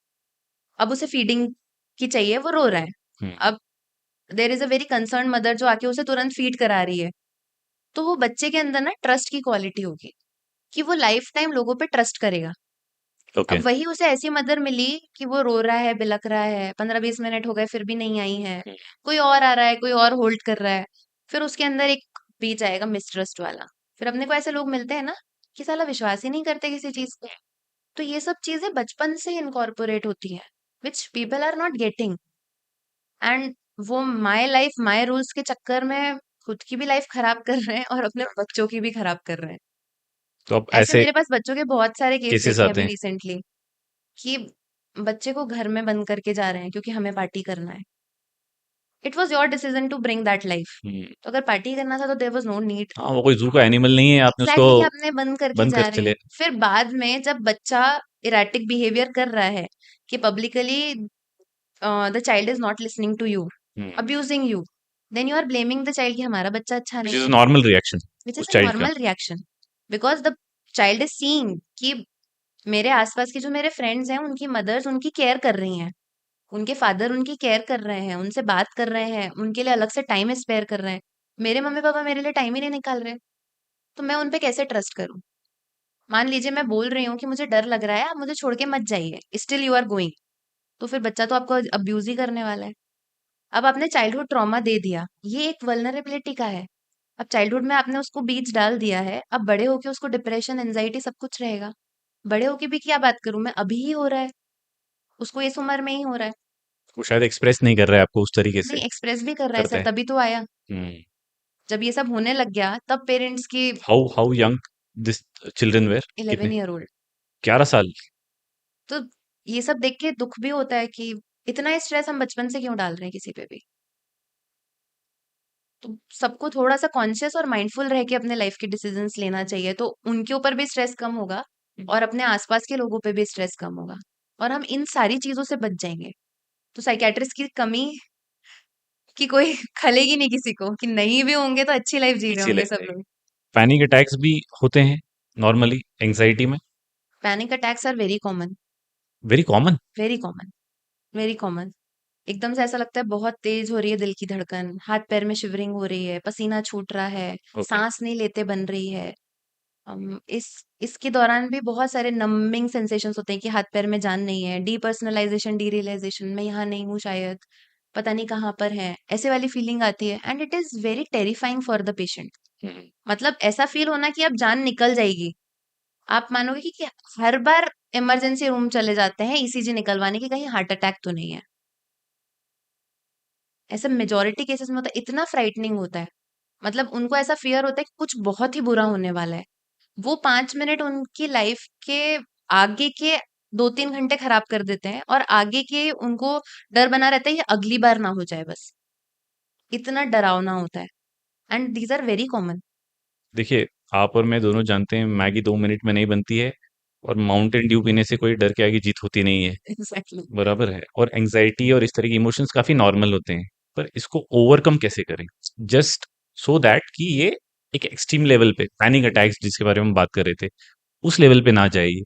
अब उसे फीडिंग की चाहिए, वो रो रहा है। हम्म अब there is a very concern mother जो आके उसे तुरंत फीड करा रही है, तो वो बच्चे के अंदर ना ट्रस्ट की क्वालिटी होगी कि वो लाइफ टाइम लोगों पे ट्रस्ट करेगा। ओके। अब वही उसे ऐसी मदर मिली कि वो रो रहा है, बिलक रहा है, 15-20 मिनट हो गए फिर भी नहीं आई है, कोई और आ रहा है, कोई और होल्ड कर रहा है, फिर उसके अंदर एक बीज आएगा मिसट्रस्ट वाला। फिर अपने को ऐसे लोग मिलते हैं ना कि साला विश्वास ही नहीं करते किसी चीज पे। तो ये सब चीजें बचपन से इनकॉर्पोरेट होती हैं, which people are not getting. And वो माय लाइफ माय रूल्स के चक्कर में खुद की भी लाइफ खराब कर रहे हैं और अपने बच्चों की भी खराब कर रहे हैं। तो अब ऐसे ऐसे मेरे पास बच्चों के बहुत सारे केस केसेस देखे हैं आते अभी हैं। रिसेंटली, कि बच्चे को घर में बंद करके जा रहे हैं क्योंकि हमें पार्टी करना है। It was your decision to bring that life. Hmm तो अगर पार्टी करना था तो देयर वॉज नो नीड। हाँ, वो कोई जू का एनिमल नहीं है, आपने उसको एग्जैक्टली, आपने बंद करके बंद जा कर रहे हैं। चले। फिर बाद में जब बच्चा इरेटिक बिहेवियर कर रहा है कि publicly the child is not listening to you, abusing you, then you are blaming the child कि हमारा बच्चा अच्छा विच नहीं इज है, नॉर्मल रिएक्शन विच इज उस अ चाइल्ड का। Normal reaction. Because the child is seeing कि मेरे आसपास के जो मेरे फ्रेंड्स हैं उनकी मदर्स उनकी केयर कर रही हैं, उनके फादर उनकी केयर कर रहे हैं, उनसे बात कर रहे हैं, उनके लिए अलग से टाइम स्पेयर कर रहे हैं। मेरे मम्मी पापा मेरे लिए टाइम ही नहीं निकाल रहे, तो मैं उन पे कैसे ट्रस्ट करूं। मान लीजिए मैं बोल रही हूँ कि मुझे डर लग रहा है, आप मुझे छोड़ के मत जाइए, स्टिल यू आर गोइंग, तो फिर बच्चा तो आपको अब्यूज ही करने वाला है। अब आपने चाइल्डहुड ट्रॉमा दे दिया, ये एक वल्नरेबिलिटी का है। अब चाइल्डहुड में आपने उसको बीज डाल दिया है, अब बड़े होके उसको डिप्रेशन एंजाइटी सब कुछ रहेगा। बड़े होके भी क्या बात करूं मैं, अभी ही हो रहा है, उसको इस उम्र में ही हो रहा है। वो शायद एक्सप्रेस नहीं कर रहा है आपको उस तरीके से। नहीं एक्सप्रेस भी कर रहा है करता सर, है। तभी तो आया। हम्म जब ये सब होने लग गया तब पेरेंट्स की। How how young this children were? 11 कितने? Year old. 11 साल? तो ये सब देख के दुख भी होता है कि इतना स्ट्रेस हम बचपन से क्यों डाल रहे हैं किसी पे भी। तो सबको थोड़ा सा कॉन्शियस और माइंडफुल रह के अपने लाइफ के डिसीजंस लेना चाहिए, तो उनके ऊपर भी स्ट्रेस कम होगा और अपने आसपास के लोगों पे भी स्ट्रेस कम होगा, और हम इन सारी चीजों से बच जाएंगे। तो साइकेट्रिस्ट की कमी की कोई खलेगी नहीं किसी को, कि नहीं भी होंगे तो अच्छी लाइफ जी रहे अच्छी होंगे लगता सब है। लोग। पैनिक अटैक्स भी होते हैं नॉर्मली एंजाइटी में? Panic attacks are very common, very common? Very common, very common. एकदम से ऐसा लगता है बहुत तेज हो रही है दिल की धड़कन, हाथ पैर में शिवरिंग हो रही है, पसीना छूट रहा है, ओके। सांस नहीं लेते बन रही है। इस इसके दौरान भी बहुत सारे नंबिंग सेंसेशंस होते हैं कि हाथ पैर में जान नहीं है, डीपर्सनलाइजेशन, डीरियलाइजेशन, मैं यहाँ नहीं हूँ शायद, पता नहीं कहाँ पर है, ऐसे वाली फीलिंग आती है। And it is very terrifying for the patient. मतलब ऐसा फील होना कि अब जान निकल जाएगी। आप मानोगे कि हर बार इमरजेंसी रूम चले जाते हैं ईसीजी निकलवाने की, कहीं हार्ट अटैक तो नहीं है। ऐसा मेजोरिटी केसेस में होता है, इतना फ्राइटनिंग होता है। मतलब उनको ऐसा फियर होता है कि कुछ बहुत ही बुरा होने वाला है। वो 5 मिनट उनकी लाइफ के आगे के 2-3 घंटे खराब कर देते हैं, और आगे के उनको डर बना रहता है ये अगली बार ना हो जाए बस। इतना डरावना होता है, and these are very common. देखिए, आप और मैं दोनों जानते हैं मैगी 2 मिनट में नहीं बनती है, और माउंटेन ड्यू पीने से कोई डर के आगे जीत होती नहीं है। एग्जैक्टली। बराबर है। और एंजाइटी और इस तरह की इमोशंस काफी नॉर्मल होते हैं, पर इसको ओवरकम कैसे करें, जस्ट सो दैट कि ये एक एक्सट्रीम लेवल पे पैनिक अटैक्स जिसके बारे में हम बात कर रहे थे उस लेवल पे ना जाए ये,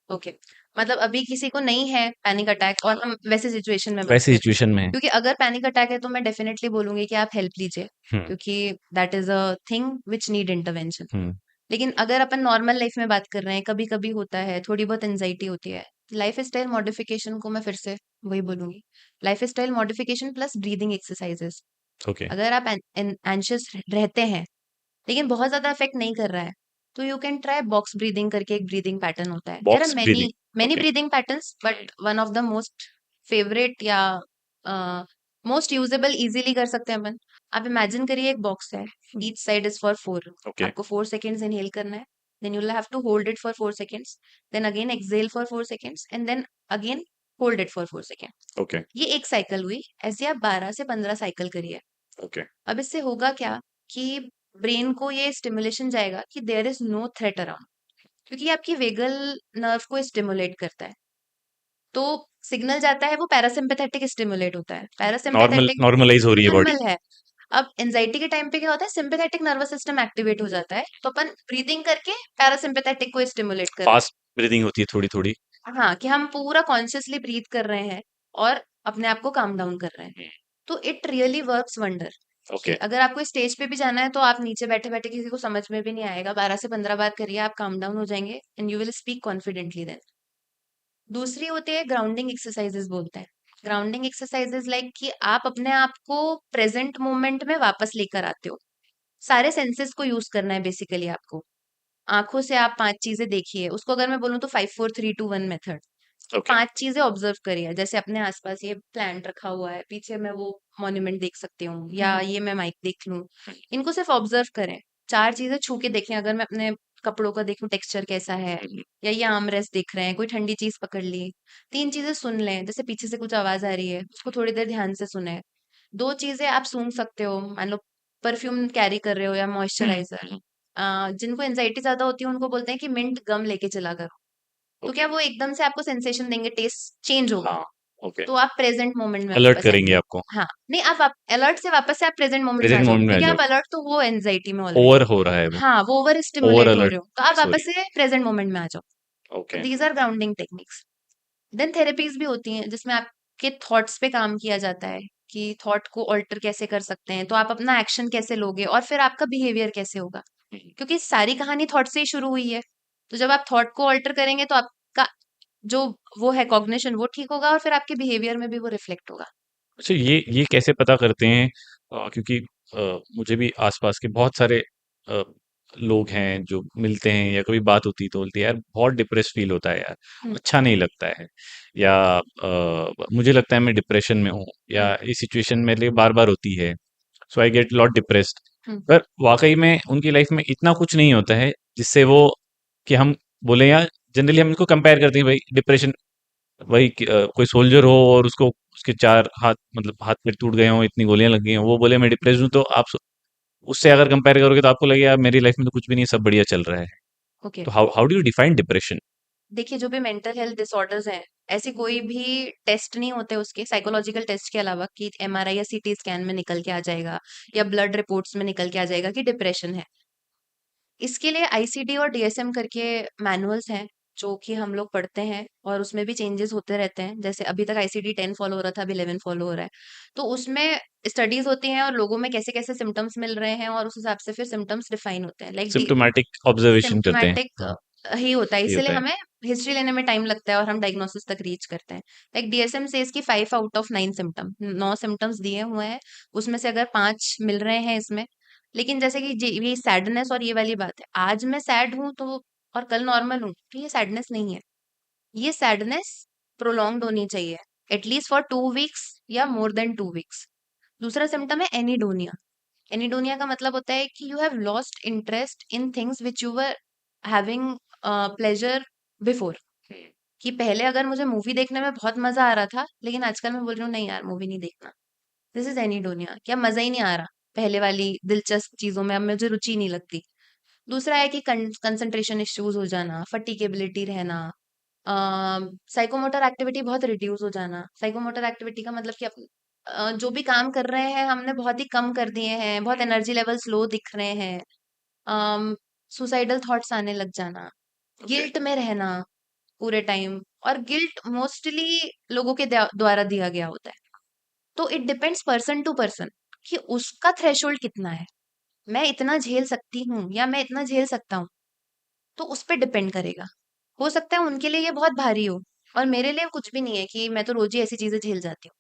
ओके, मतलब अभी किसी को नहीं है पैनिक अटैक और हम वैसे सिचुएशन में बात वैसे कर रहे हैं, सिचुएशन में है। क्योंकि अगर पैनिक अटैक है तो मैं डेफिनेटली बोलूंगी कि आप हेल्प लीजिए, हम्म क्योंकि that is a thing which need intervention. Hmm लेकिन अगर अपन नॉर्मल लाइफ में बात कर रहे हैं, कभी कभी होता है, थोड़ी बहुत एंजाइटी होती है, लाइफ स्टाइल मॉडिफिकेशन को मैं फिर से वही बोलूंगी, life style modification plus breathing exercises. Okay, अगर आप एंशियस रहते हैं लेकिन बहुत ज्यादा इफेक्ट नहीं कर रहा है, तो you can try box breathing करके एक ब्रीदिंग पैटर्न होता है। There are box many breathing, many okay, breathing patterns, but one of the most favourite या मोस्ट यूजेबल इजीली कर सकते हैं अपन। आप इमेजिन करिए एक बॉक्स है, each side is for 4। Okay, आपको 4 सेकेंड्स इनहेल करना है, then you have to hold it for 4 seconds, then again exhale for 4 seconds, and then again hold it for 4 second. Okay, ये एक साइकिल हुई। ऐसे आप 12 से 15 साइकिल करिए। ओके, अब इससे होगा क्या कि ब्रेन को ये स्टिमुलेशन जाएगा कि there is no threat around, क्योंकि ये आपकी वेगल नर्व को स्टिमुलेट करता है। तो सिग्नल जाता है, वो पैरासिम्पैथेटिक स्टिमुलेट होता है। पैरासिम्पैथेटिक नॉर्मलाइज हो रही है बॉडी। नॉर्मल है। अब एंजाइटी के टाइम पे क्या होता है, सिंपैथेटिक नर्वस सिस्टम एक्टिवेट हो जाता है, तो अपन ब्रीदिंग करके पैरासिम्पैथेटिक को स्टिमुलेट कर रहे फास्ट ब्रीदिंग होती है थोड़ी थोड़ी। हैं। हाँ, कि हम पूरा कॉन्शियसली ब्रीथ कर रहे हैं और अपने आप को काम डाउन कर रहे हैं। तो it really works wonder. Okay, अगर आपको स्टेज पे भी जाना है तो आप नीचे बैठे बैठे किसी को समझ में भी नहीं आएगा। 12 से 15 बार करिए, आप काम डाउन हो जाएंगे and you will speak confidently then. दूसरी होती है ग्राउंडिंग एक्सरसाइजेस बोलते हैं। ग्राउंडिंग एक्सरसाइजेस लाइक कि आप अपने आप को प्रेजेंट मोमेंट में वापस लेकर आते हो। सारे सेंसेस को यूज करना है बेसिकली आपको। आंखों से आप 5 चीजें देखिए, उसको अगर मैं बोलूँ तो 5 4 3 2 1 मेथड। ओके, 5 चीजें ऑब्जर्व करिए, जैसे अपने आसपास ये प्लांट रखा हुआ है, पीछे मैं वो मॉन्यूमेंट देख सकती हूँ, या ये मैं माइक देख लूँ। इनको सिर्फ ऑब्जर्व करें। 4 चीजें छू के देखें, अगर मैं अपने कपड़ों का देखूं टेक्सचर कैसा है, या ये आर्म रेस्ट देख रहे हैं, कोई ठंडी चीज पकड़ ली। 3 चीजें सुन लें, जैसे पीछे से कुछ आवाज आ रही है उसको थोड़ी देर ध्यान से सुने। 2 चीजें आप सूंघ सकते हो, मान लो परफ्यूम कैरी कर रहे हो या मॉइस्चराइजर। जिनको एंजाइटी ज्यादा होती है उनको बोलते हैं कि मिंट गम लेके चला करो। तो ओके, क्या वो एकदम से आपको सेंसेशन देंगे, टेस्ट चेंज होगा। हाँ, ओके, तो आप प्रेजेंट मोमेंट में अलर्ट वापस करेंगे आएंगे। आपको। हाँ, नहीं, आप अलर्ट से वापस से आप प्रेजेंट मोमेंट में आ प्रेजेंट जाओ, मोमेंट में आ क्योंकि जाओ। आप अलर्ट तो वो एंजाइटी में ऑलरेडी। ओवर हो रहा है वो, हाँ, वो ओवर ओवर स्टिमुलेट हो रहे हो, तो आप अलर्ट हो वापस रही से प्रेजेंट मोमेंट में आ जाओ। है। Okay, these are grounding techniques. Then therapies भी होती हैं जिसमें आपके थॉट्स पे काम किया जाता है कि थॉट को ऑल्टर कैसे कर सकते हैं, तो आप अपना एक्शन कैसे लोगे और फिर आपका बिहेवियर कैसे होगा, क्योंकि सारी कहानी थॉट से ही शुरू हुई है। तो जब आप थॉट को ऑल्टर करेंगे तो आपका जो वो है कॉग्निशन वो ठीक होगा, और फिर आपके बिहेवियर में भी वो रिफ्लेक्ट होगा। अच्छा, ये कैसे पता करते हैं? क्योंकि मुझे भी आसपास के बहुत सारे अ, लोग हैं जो मिलते हैं या कभी बात होती है तो बोलते हैं यार बहुत डिप्रेस फील होता है यार, हम्म, अच्छा नहीं लगता है, या मुझे लगता है मैं डिप्रेशन में हूँ, या हम्म, ये सिचुएशन मेरे लिए बार बार होती है, सो आई गेट लॉट डिप्रेस्ड। हम्म, पर वाकई में उनकी लाइफ में इतना कुछ नहीं होता है जिससे वो कि हम बोले, या जनरली हम इनको कंपेयर करते हैं भाई डिप्रेशन, वही कोई सोल्जर हो और उसको उसके 4 हाथ मतलब हाथ पैर टूट गए हों, इतनी गोलियाँ लग गई हों, वो बोले मैं डिप्रेस्ड हूँ, तो आप उससे अगर कंपेयर करोगे तो आपको लगेगा यार मेरी लाइफ में तो कुछ भी नहीं, सब बढ़िया चल रहा है। ओके। तो how how do you define depression? देखिए, जो भी मेंटल हेल्थ डिसऑर्डर्स हैं, ऐसी कोई भी टेस्ट नहीं होते उसके साइकोलॉजिकल टेस्ट के अलावा कि एमआरआई या सीटी स्कैन में निकल के आ जाएगा या ब्लड रिपोर्ट्स में निकल के आ जाएगा कि डिप्रेशन है। इसके लिए आईसीडी और डीएसएम करके मैनुअल्स हैं जो कि हम लोग पढ़ते हैं, और उसमें भी चेंजेस होते रहते हैं। जैसे अभी तक आईसीडी 10 फॉलो हो रहा था, अभी 11 फॉलो हो रहा है। तो उसमें स्टडीज होती हैं और लोगों में कैसे कैसे सिम्टम्स मिल रहे हैं, और उस हिसाब से फिर सिम्टम्स डिफाइन होते हैं। लाइक सिम्प्टोमेटिक ऑब्जर्वेशन करते हैं। सिम्प्टोमेटिक हाँ, ही होता है, ये इसीलिए होता है। हमें हिस्ट्री लेने में टाइम लगता है और हम डायग्नोसिस तक रीच करते हैं। लाइक डीएसएम सेज की 5 आउट ऑफ 9 सिम्टम, 9 सिम्टम्स दिए हुए हैं, उसमें से अगर 5 मिल रहे हैं इसमें। लेकिन जैसे कि ये सैडनेस और ये वाली बात है, आज मैं सैड हूं तो और कल नॉर्मल हूं, तो ये सैडनेस नहीं है। ये सैडनेस प्रोलॉन्ग्ड होनी चाहिए, एटलीस्ट फॉर 2 वीक्स या मोर देन 2 वीक्स। दूसरा सिम्टम है एनीडोनिया। एनीडोनिया का मतलब होता है कि you have lost interest in things which you were having pleasure before. कि पहले अगर मुझे मूवी देखने में बहुत मजा आ रहा था, लेकिन आजकल मैं बोल रही हूँ नहीं यार, मूवी नहीं देखना। दिस इज एनीडोनिया, क्या मजा ही नहीं आ रहा पहले वाली दिलचस्प चीजों में, अब मुझे रुचि नहीं लगती। दूसरा है कि कंसंट्रेशन इश्यूज हो जाना, फटीकेबिलिटी रहना, साइकोमोटर एक्टिविटी बहुत रिड्यूस हो जाना। साइकोमोटर एक्टिविटी का मतलब कि जो भी काम कर रहे हैं हमने बहुत ही कम कर दिए हैं, बहुत एनर्जी लेवल स्लो दिख रहे हैं। सुसाइडल थॉट्स आने लग जाना, ओके, गिल्ट में रहना पूरे टाइम। और गिल्ट मोस्टली लोगों के द्वारा दिया गया होता है। तो it depends person to person कि उसका थ्रेशोल्ड कितना है। मैं इतना झेल सकती हूँ या मैं इतना झेल सकता हूँ, तो उस पर डिपेंड करेगा। हो सकता है उनके लिए ये बहुत भारी हो, और मेरे लिए कुछ भी नहीं है कि मैं तो रोज ही ऐसी चीजें झेल जाती हूँ।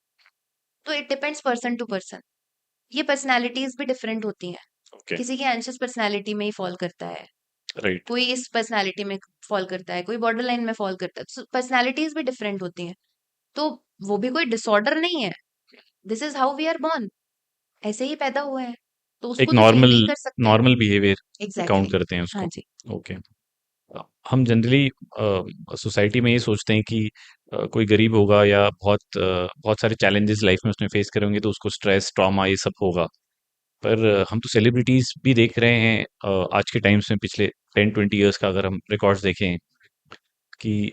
तो it depends person to person. ये पर्सनैलिटीज भी डिफरेंट होती हैं। ओके, किसी की एंशियस पर्सनैलिटी में ही फॉल करता है, राइट। कोई इस पर्सनैलिटी में फॉल करता है, कोई बॉर्डर लाइन में फॉल करता है। पर्सनैलिटीज भी डिफरेंट होती हैं। तो वो भी कोई डिसऑर्डर नहीं है। This is how we are born. ऐसे ही पैदा हुए हैं, तो एक उसको तो चेंज नहीं कर सकते। नॉर्मल बिहेवियर पे काउंट एग्जैक्टली। करते हैं हाँ उसको। जी। ओके। हम जनरली सोसाइटी में ये सोचते हैं कि कोई गरीब होगा या बहुत सारे चैलेंजेस लाइफ में उसने फेस करे होंगे तो उसको स्ट्रेस ट्रॉमा ये सब होगा। पर हम तो सेलिब्रिटीज भी देख रहे हैं आज के टाइम्स में, पिछले 10-20 इयर्स का अगर हम रिकॉर्ड्स देखें कि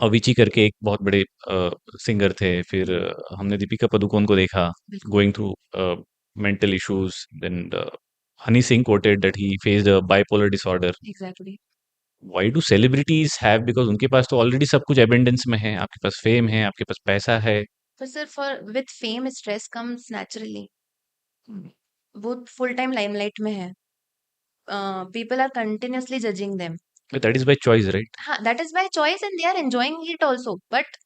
अविची करके एक बहुत बड़े सिंगर थे, फिर हमने दीपिका पादुकोण को देखा बिल्कुल। Going through mental issues, then Honey Singh quoted that he faced a bipolar disorder. Exactly. Why do celebrities have, because उनके पास तो ऑलरेडी सब कुछ एबेंडेंस में है, आपके पास फेम है, आपके पास पैसा है। पर sir for with fame stress comes naturally. वो फुल टाइम लाइमलाइट में है। People are continuously judging them. That is by choice, right? हाँ, that is by choice and they are enjoying it also. But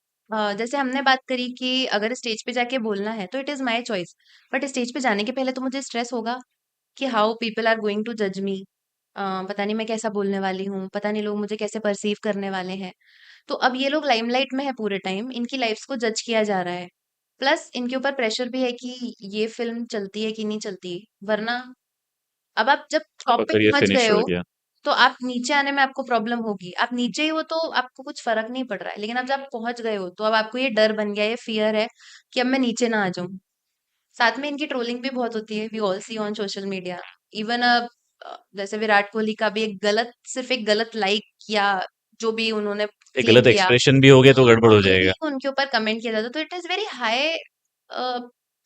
जैसे हमने बात करी कि अगर स्टेज पे जाके बोलना है तो it is my choice. But stage पे जाने के पहले तो मुझे स्ट्रेस होगा कि how people are going to जज मी। पता नहीं मैं कैसा बोलने वाली हूँ, पता नहीं लोग मुझे कैसे परसीव करने वाले हैं। तो अब ये लोग लाइमलाइट में है पूरे टाइम, इनकी लाइफ्स को जज किया जा रहा है। प्लस इनके ऊपर प्रेशर भी है कि ये फिल्म चलती है कि नहीं चलती। वरना अब आप जब टॉप आपका पे करियर पहुंच गए फिनिश हो हो गया। तो आप नीचे आने में आपको प्रॉब्लम होगी। आप नीचे ही हो तो आपको कुछ फर्क नहीं पड़ रहा है, लेकिन अब जब आप पहुंच गए हो तो अब आपको ये डर बन गया, ये फियर है कि अब मैं नीचे ना आ जाऊं। साथ में इनकी ट्रोलिंग भी बहुत होती है, we all see on social media. Even जैसे विराट कोहली का भी एक गलत, सिर्फ एक गलत लाइक या जो भी उन्होंने एक सीन गलत किया, एक्सप्रेशन भी हो गया तो गड़बड़ हो पे ही जाएगा। उनके ऊपर कमेंट किया जाता है। तो it is very high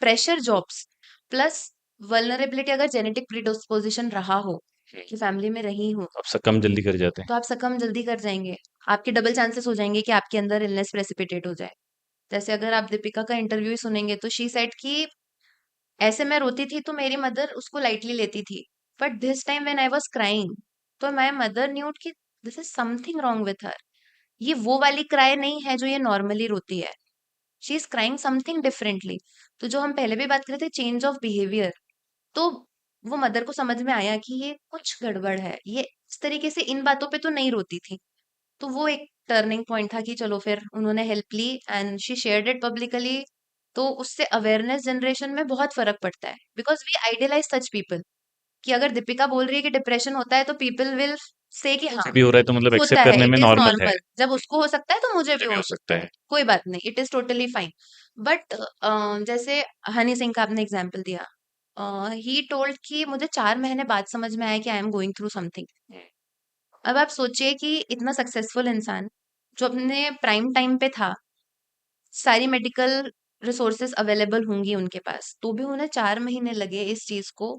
pressure jobs. Plus vulnerability, अगर जेनेटिक प्रीडिस्पोजिशन रहा हो कि फैमिली में रही हो अब सब कम जल्दी कर जाते हैं। तो आप सकम जल्दी कर जाएंगे। आपके डबल चांसेस हो जाएंगे कि आपके अंदर इलनेस प्रेसिपिटेट हो जाए। जैसे अगर आप दीपिका का इंटरव्यू ही सुनेंगे तो शी सेड कि ऐसे मैं रोती थी तो मेरी मदर उसको लाइटली लेती थी, but this time when I was crying तो माय मदर न्यू कि this is something wrong with her. ये वो वाली क्राई नहीं है जो ये नॉर्मली रोती है। She is crying something differently. तो जो हम पहले भी बात कर रहे थे, चेंज ऑफ बिहेवियर, तो वो मदर को समझ में आया कि ये कुछ गड़बड़ है, ये इस तरीके से इन बातों पे तो नहीं रोती थी। तो वो एक टर्निंग पॉइंट था कि चलो फिर उन्होंने हेल्प ली and she shared it publicly. तो उससे अवेयरनेस जनरेशन में बहुत फर्क पड़ता है, because we idealize such people कि अगर दीपिका बोल रही है कि डिप्रेशन होता है तो पीपल विल से कि हाँ कुछ भी हो रहा है तो मतलब होता एक्सेप्ट है, करने में इट इज नॉर्मल है, नॉर्मल। जब उसको हो सकता है तो मुझे मुझे भी भी हो हो सकता सकता है, है। कोई बात नहीं, it is totally fine. But जैसे हनी सिंह का आपने एग्जाम्पल दिया, ही टोल्ड कि मुझे 4 महीने बाद समझ में आया कि I am going through something. अब आप सोचिए कि इतना सक्सेसफुल इंसान जो अपने प्राइम टाइम पे था, सारी मेडिकल रिसोर्सेज अवेलेबल होंगी उनके पास, तो भी उन्हें 4 महीने लगे इस चीज को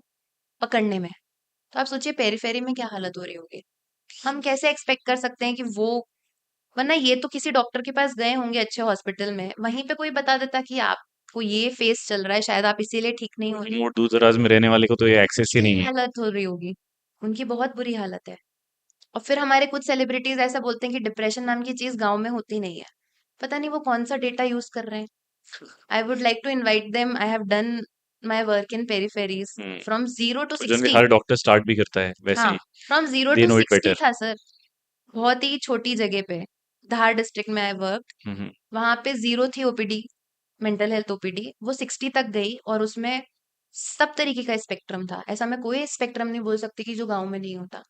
पकड़ने में। तो आप सोचिए पेरीफेरी में क्या हालत हो रही होगी। हम कैसे एक्सपेक्ट कर सकते हैं कि वो, वरना ये तो किसी डॉक्टर के पास गए होंगे अच्छे हॉस्पिटल में, वहीं पे कोई बता देता कि आपको ये फेस चल रहा है, शायद आप इसीलिए ठीक नहीं हो रही। रिमोट दूर दराज में रहने वाले को तो ये एक्सेस ही नहीं है। हालत हो रही होगी, उनकी बहुत बुरी हालत है। और फिर हमारे कुछ सेलिब्रिटीज ऐसा बोलते हैं कि डिप्रेशन नाम की चीज गांव में होती नहीं है। पता नहीं वो कौन सा डेटा यूज कर रहे हैं। I would like to invite them. I have done my work in peripheries hmm, from zero to और जनरली सिक्सटी हर डॉक्टर स्टार्ट भी करता है वैसे हाँ, ही। From zero they to know it sixty better. था सर। बहुत ही छोटी जगह पे, धार डिस्ट्रिक्ट में आई वर्क। हम्म। वहां पे जीरो थी ओपीडी, मेंटल हेल्थ ओपीडी, वो 60 तक गई और उसमें सब तरीके का स्पेक्ट्रम था। ऐसा मैं कोई स्पेक्ट्रम नहीं बोल सकती कि जो गांव में नहीं होता,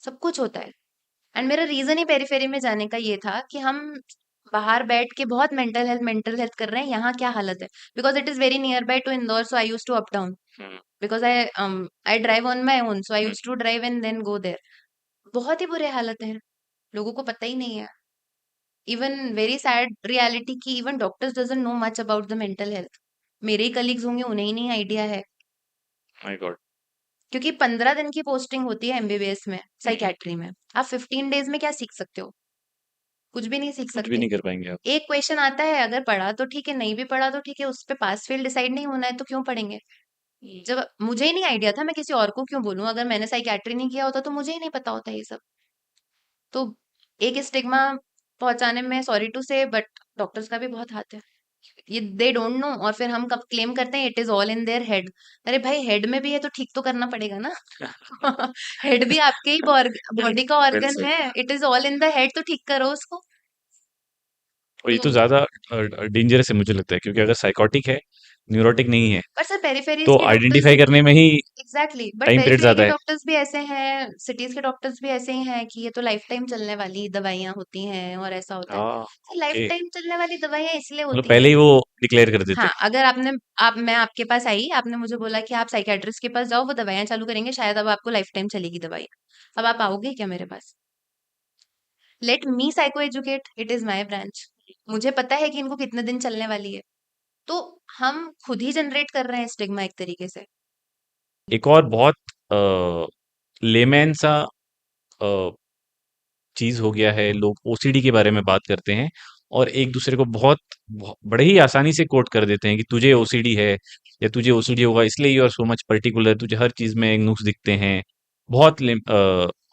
सब कुछ होता है। एंड मेरा रीजन ही पेरिफेरी में जाने का ये था कि हम बाहर बैठ के बहुत मेंटल हेल्थ कर रहे हैं, यहाँ क्या हालत है। Because it is very near by to Indore, so I use to up down, hmm. Because I drive on my own, so I hmm. Use to drive and then go there. बहुत ही बुरे हालत हैं, लोगों को पता ही नहीं है। इवन वेरी सैड रियलिटी की even doctors doesn't know much about the mental health. मेरे ही कलीग्स होंगे, उन्हें ही नहीं आइडिया है। My God. क्योंकि 15 दिन की पोस्टिंग होती है एमबीबीएस में, साइकेट्री में। आप 15 डेज में क्या सीख सकते हो? कुछ भी नहीं सीख कुछ भी सकते। नहीं कर पाएंगे आप। एक क्वेश्चन आता है, अगर पढ़ा तो ठीक है, नहीं भी पढ़ा तो ठीक है, उस पे पास फेल डिसाइड नहीं होना है तो क्यों पढ़ेंगे? जब मुझे ही नहीं आइडिया था, मैं किसी और को क्यों बोलूं? अगर मैंने साइकेट्री नहीं किया होता तो मुझे ही नहीं पता होता ये सब। तो एक स्टिग्मा पहुंचाने में, सॉरी टू से, बट डॉक्टर्स का भी बहुत हाथ है। ये दे डोंट नो, और फिर हम कब क्लेम करते हैं it is all in their head. अरे भाई, हेड में भी है तो ठीक तो करना पड़ेगा ना। हेड भी आपके ही बॉडी का वेल ऑर्गन सेड। है, it is all in the head, तो ठीक करो उसको। और ये तो तो ज़्यादा डेंजरस है मुझे लगता है, क्योंकि अगर साइकोटिक है, न्यूरोटिक नहीं है, पर सर पेरिफेरीज तो के डॉक्टर्स आइडेंटिफाई भी, करने में ही exactly, but time period periphery ज़्यादा के है। डॉक्टर्स भी ऐसे हैं, सिटीज के डॉक्टर्स भी ऐसे ही हैं कि ये तो लाइफ टाइम चलने वाली दवाइयां होती हैं और ऐसा होता है। हाँ, तो लाइफ ओके। टाइम चलने वाली दवाइयां इसलिए मतलब होती पहले हैं। ही वो डिक्लेयर कर देते हाँ, हैं। अगर मैं आपके पास आई, आपने मुझे बोला कि आप साइकियाट्रिस्ट के पास जाओ, वो दवाइयां चालू करेंगे, शायद अब आपको लाइफ टाइम चलेगी दवाई। अब आप आओगे क्या मेरे पास? Let me psycho educate, it is my branch. मुझे पता है कि इनको कितने दिन चलने वाली है। तो हम खुद ही जनरेट कर रहे हैं स्टिग्मा एक तरीके से। एक और बहुत अ, लेमैन सा अ, चीज़ हो गया है, लोग ओसीडी के बारे में बात करते हैं और एक दूसरे को बड़े ही आसानी से कोट कर देते हैं कि तुझे ओसीडी है या तुझे ओसीडी होगा, इसलिए you are so much particular, तुझे हर चीज़ में नुक्स दिखते हैं। बहुत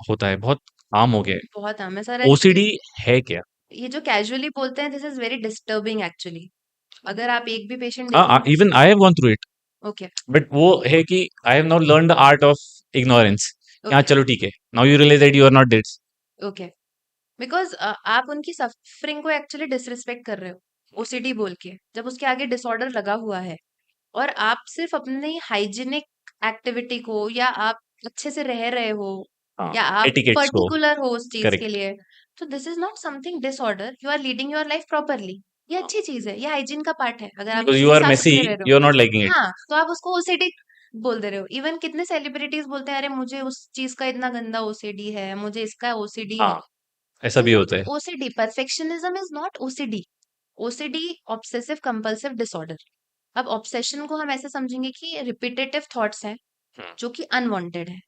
होता है, बहुत आम हो गया है। बहुत आम है सर। ओसीडी है क्या? ये जो कैजुअली बोलते हैं, this is very disturbing actually. अगर आप एक भी पेशेंट देखो ना। Even I have gone through it, okay. But वो है कि I have now learn the art of ignorance. हाँ, ओके। चलो ठीक है, now you realise that you are not this. Okay. Because आप उनकी सफरिंग को एक्चुअली डिसरिस्पेक्ट कर रहे हो ओसीडी बोल के, जब उसके आगे डिसऑर्डर लगा हुआ है। और आप सिर्फ अपनी हाइजीनिक एक्टिविटी को, या आप अच्छे से रह रहे हो, हाँ, या आप एटिकेट्स को। पर्टिकुलर हो उस चीज के करेक्ट। लिए, तो this is not something disorder, you are leading your life properly. ये अच्छी चीज है, ये हाइजीन का पार्ट है, अगर आप बिकॉज यू किसी आर साफ मेसी, सुथरे रह रहे यू आर हो। Not liking it. हाँ, तो आप उसको ओसीडी बोल दे रहे हो। इवन कितने सेलिब्रिटीज बोलते हैं, अरे मुझे उस चीज का इतना गंदा ओसीडी है, मुझे इसका ओसीडी है। हाँ, ऐसा दिस भी इज होता नॉट है। OCD, perfectionism is not OCD. OCD obsessive compulsive disorder. अब ऑब्सेशन को हम ऐसे समझेंगे कि रिपीटेटिव थॉट्स हैं हम्म, जो कि अनवांटेड है।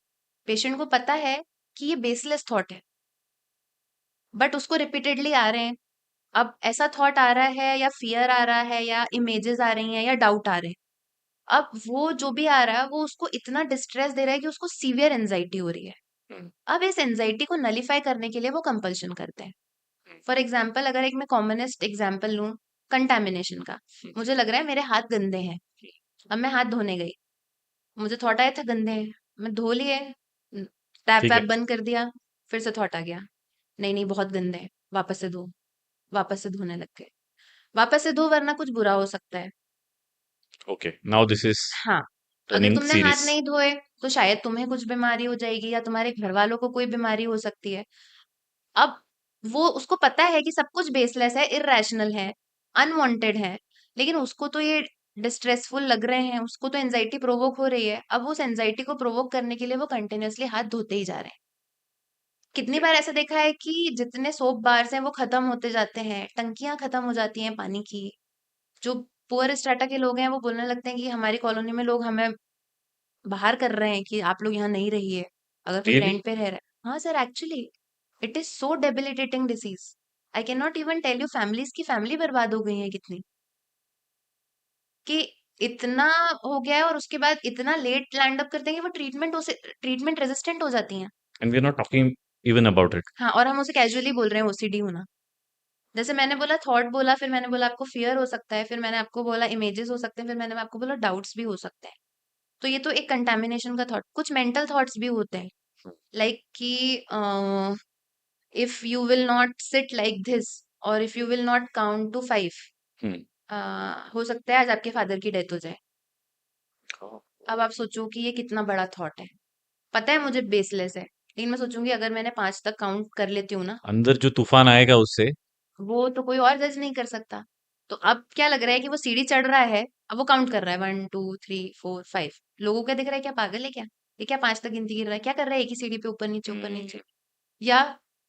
पेशेंट को पता है कि ये बेसलेस थॉट है, बट उसको रिपीटेडली आ रहे हैं। अब ऐसा थॉट आ रहा है, या फियर आ रहा है, या इमेजेस आ रही हैं, या डाउट आ रहे हैं। अब वो जो भी आ रहा है, वो उसको इतना डिस्ट्रेस दे रहा है कि उसको सीवियर एंजाइटी हो रही है। हम्म, अब इस एंजाइटी को नलीफाई करने के लिए वो कंपल्शन करते हैं। फॉर एग्जाम्पल, अगर एक मैं कॉमनेस्ट एग्जाम्पल लूं कंटामिनेशन का, मुझे लग रहा है मेरे हाथ गंदे हैं। अब मैं हाथ धोने गई, मुझे थॉट आया था गंदे हैं, मैं धो लिए, टैप ठीक वैप है। बंद कर दिया, फिर से थॉट आ गया, नहीं नहीं बहुत गंदे हैं, वापस से धो। वापस से धोने लग गए, वापस से धो, वरना कुछ बुरा हो सकता है। ओके, नाउ दिस इज हाँ, अगर टर्निंग तुमने हाथ सीरियस। नहीं धोए तो शायद तुम्हें कुछ बीमारी हो जाएगी, या तुम्हारे घर वालों को कोई बीमारी हो सकती है। अब वो, उसको पता है कि सब कुछ बेसलेस है, इररेशनल है, अनवांटेड है, लेकिन उसको तो ये डिस्ट्रेसफुल लग रहे हैं, उसको तो एंजाइटी प्रोवोक हो रही है। अब उस एंजाइटी को प्रोवोक करने के लिए वो कंटिन्यूअसली हाथ धोते ही जा रहे हैं। कितनी बार ऐसा देखा है कि जितने सोप बार्स हैं वो खत्म होते जाते हैं, टंकियां खत्म हो जाती हैं पानी की। जो पुअर स्ट्रेटा के लोग हैं वो बोलने लगते हैं कि हमारी कॉलोनी में लोग हमें बाहर कर रहे हैं, कि आप लोग यहाँ नहीं रहिए, अगर कोई रियली? रेंट पे रह रहा है। हाँ sir, actually it is so debilitating disease. I can not even tell you, families की फैमिली बर्बाद हो गई है कितनी, कि इतना हो गया है, और उसके बाद इतना लेट लैंड अप करते हैं कि वो ट्रीटमेंट रेजिस्टेंट हो जाती हैं। And we are not talking even about it. हाँ, और हम उसे कैजुअली बोल रहे हैं ओसीडी होना। जैसे मैंने बोला थॉट बोला, फिर मैंने बोला आपको फियर हो सकता है, फिर मैंने आपको बोला इमेजेस हो सकते हैं, फिर मैंने आपको बोला डाउट्स भी हो सकते हैं। तो ये तो एक कंटामिनेशन का थॉट। कुछ मेंटल थॉट्स भी होते हैं, लाइक कि if you will not sit like this, और if you will not count to 5, hmm, हो सकता है आज आपके फादर की डेथ हो जाए। अब आप सोचो कि ये कितना बड़ा थॉट है। पता है मुझे बेसलेस है, लेकिन मैं सोचूंगी अगर मैंने 5 तक काउंट कर लेती हूँ ना, अंदर जो तूफान आएगा उससे। वो तो कोई और जज नहीं कर सकता। तो अब क्या लग रहा है कि वो सीढ़ी चढ़ रहा है, अब वो काउंट कर रहा है 1 2 3 4 5। लोगों को दिख रहा है क्या पागल है क्या, ये क्या 5 तक गिनती गिर रहा है, क्या कर रहा है एक ही सीढ़ी पे ऊपर नीचे ऊपर नीचे। या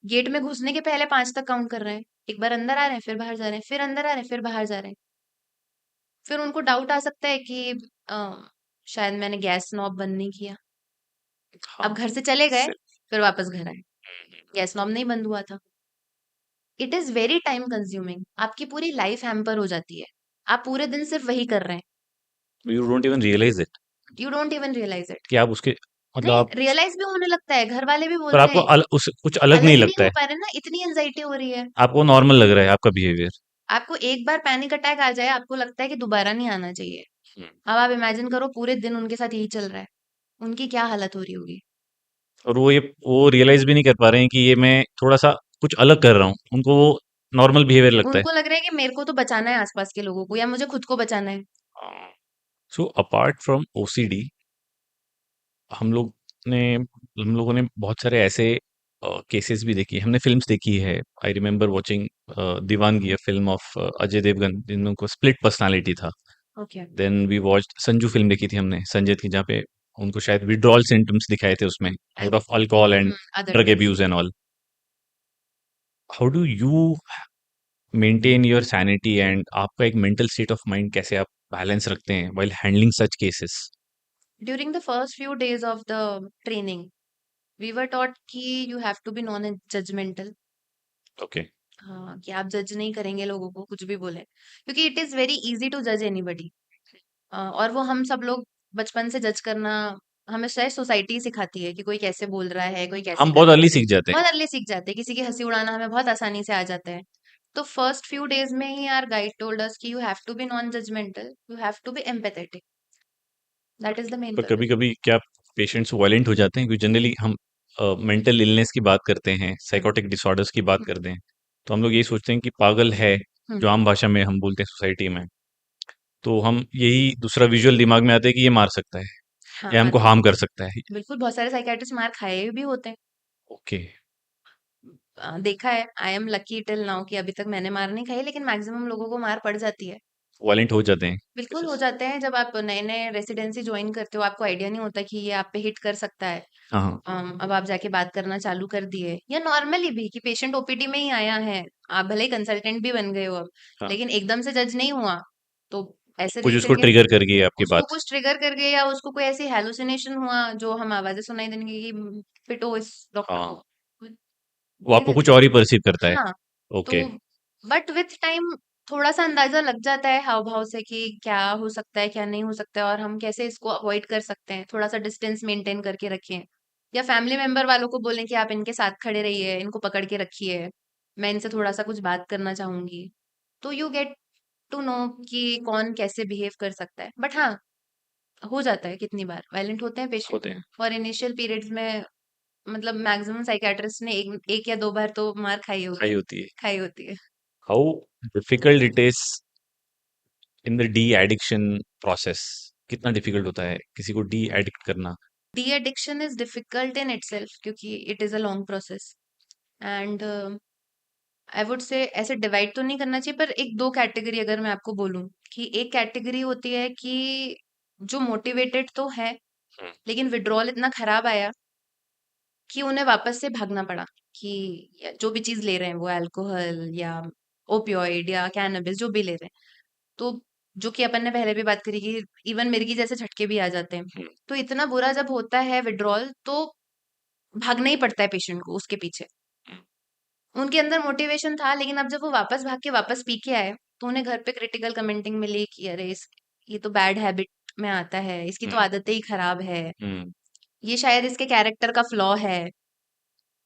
गेट में घुसने के पहले 5 तक काउंट कर रहे हैं, एक बार अंदर आ रहे हैं फिर बाहर जा रहे हैं, फिर अंदर आ रहे हैं फिर बाहर जा रहे हैं। फिर उनको डाउट आ सकता है कि शायद मैंने गैस नॉब बंद नहीं किया। हाँ, अब घर से चले गए, से- फिर वापस घर आए, गैस नॉब नहीं बंद हुआ था। It is very time consuming, आपकी पूरी लाइफ हैम्पर हो जाती है। आप पूरे दिन सिर्फ वही कर रहे हैं, you don't even realise it you don't even realise it. कि आप उसके, मतलब नहीं, आप, रियलाइज भी होने लगता है, घर वाले भी पर बोलते आपको हैं। उस कुछ अलग नहीं अलग नहीं लगता हो है, पा रहे ना, इतनी एंजाइटी हो रही है। आपको नॉर्मल लग रहा है आपका बिहेवियर। आपको एक बार पैनिक अटैक आ जाए, आपको लगता है कि दोबारा नहीं आना चाहिए। हम्म। अब आप इमेजिन करो पूरे दिन उनके साथ यही चल रहा है, उनकी क्या हालत हो रही होगी। और वो रियलाइज भी नहीं कर पा रहे हैं कि ये मैं थोड़ा सा कुछ अलग कर रहा हूँ, उनको वो नॉर्मल बिहेवियर लगता है। उनको लग रहा है कि मेरे को तो बचाना है आसपास के लोगों को, या मुझे खुद को बचाना है। सो अपार्ट फ्रॉम ओसीडी, हम लोग हम लोगों ने बहुत सारे ऐसे केसेस भी देखी, हमने फिल्म्स देखी है। I remember watching Deewangee, film of Ajay Devgn, जिनमें उनको स्प्लिट पर्सनालिटी था। Okay. Then we watched Sanju, film देखी थी हमने संजय की, जहाँ पे उनको शायद विड्रॉल सिम्टम्स दिखाए थे उसमें, out of alcohol and other drug drugs. Abuse and all. How do you maintain your sanity and आपका एक मेंटल स्टेट ऑफ माइंड कैसे आप बैलेंस रखते हैं while handling such cases? During the first few days of the training we were taught कि you have to be non judgemental. Okay. हाँ, कि आप जज नहीं करेंगे लोगों को कुछ भी बोले, क्योंकि it is very easy to जज एनीबडी। और वो हम सब लोग बचपन से जज करना हमें शायद सोसाइटी सिखाती है कि कोई कैसे बोल रहा है, कोई कैसे हम कर बहुत रहा है। अर्ली सीख जाते हैं। बहुत अर्ली सीख जाते हैं, किसी की हंसी उड़ाना हमें बहुत आसानी से आ जाता है। तो फर्स्ट फ्यू डेज में ही आवर गाइड टोल्ड अस कि you have to be non judgemental, you have to be empathetic. That is the main पर पर्पस। कभी कभी क्या पेशेंट्स वायलेंट हो जाते हैं? क्योंकि जनरली हम मेंटल इलनेस की बात करते हैं, हम्म, साइकोटिक डिसऑर्डर्स की बात हम्म, करते हैं, तो हम लोग यही सोचते हैं कि पागल है, जो हम्म, आम भाषा में हम बोलते हैं सोसाइटी में। तो हम यही दूसरा विजुअल दिमाग में आता है कि ये मार सकता है हाँ या हमको आते हैं। हार्म कर सकता है। बिल्कुल, बहुत सारे साइकियाट्रिस्ट मार खाए भी होते हैं। ओके। देखा है, I am lucky till now कि अभी तक मैंने मार नहीं खाई, लेकिन मैक्सिमम लोगों को मार पड़ जाती है। वायलेंट हो जाते हैं बिल्कुल हो केसेस। जाते हैं। जब आप नए नए रेसिडेंसी ज्वाइन करते हो, आपको आइडिया नहीं होता कि ये आप पे हिट कर सकता है। हाँ हाँ। अब आप जाके बात करना चालू कर दिए, या नॉर्मली भी कि पेशेंट ओपीडी में ही आया है, आप भले ही कंसल्टेंट भी बन गए हो अब, हाँ, लेकिन एकदम से जज नहीं हुआ, तो ऐसे कुछ देखते उसको हैं कि ट्रिगर कर गई आपकी उसको बात। कुछ ट्रिगर कर गया, या उसको कोई ऐसी हेलुसिनेशन हुआ जो हम आवाजें सुनाई देंगे कि पिटो इस डॉक्टर हाँ, को। वो आपको धीरे कुछ और ही परसीव करता है। हाँ, तो ओके। बट विथ टाइम थोड़ा-सा अंदाज़ा लग जाता है हाव-भाव से कि क्या हो सकता है, क्या नहीं हो सकता है, और हम कैसे इसको अवॉइड कर सकते हैं। थोड़ा-सा डिस्टेंस मेंटेन करके रखें, या फैमिली मेंबर वालों को बोलें कि आप इनके साथ खड़े रहिए, इनको पकड़ के रखिए, मैं इनसे थोड़ा-सा कुछ बात करना चाहूँगी। तो यू गेट टू नो कि कौन कैसे बिहेव कर सकता है। बट हाँ, हो जाता है कितनी बार, वायलेंट होते हैं पेशेंट। होते हैं। और इनिशियल पीरियड्स में मतलब मैक्सिमम साइकियाट्रिस्ट ने 1 या 2 बार तो मार खाई होगी, सही होती है। खाई होती है। How difficult it is in the de addiction process? कितना डिफिकल्ट होता है किसी को डी एडिक्ट करना? De addiction is difficult in itself, क्योंकि it is a long process. And I would say ऐसे डिवाइड तो नहीं करना चाहिए, पर एक दो कैटेगरी अगर मैं आपको बोलूं, कि एक कैटेगरी होती है कि जो मोटिवेटेड तो है, हम्म। लेकिन विड्रॉल इतना खराब आया कि उन्हें वापस से भागना पड़ा, कि जो भी चीज ले रहे हैं, वो अल्कोहल या ओपियोइड या कैनबिस जो भी ले रहे हैं, तो जो कि अपन ने पहले भी बात करी कि इवन मिर्गी जैसे झटके भी आ जाते हैं। हम्म। तो इतना बुरा जब होता है विड्रॉल, तो भागना ही पड़ता है पेशेंट को उसके पीछे। उनके अंदर मोटिवेशन था, लेकिन अब जब वो वापस भाग के वापस पी के आए, तो उन्हें घर पे क्रिटिकल कमेंटिंग मिली कि अरे ये तो बैड हैबिट में आता है, इसकी तो हम्म। आदतें ही खराब है, हम्म। ये शायद इसके कैरेक्टर का फ्लॉ है।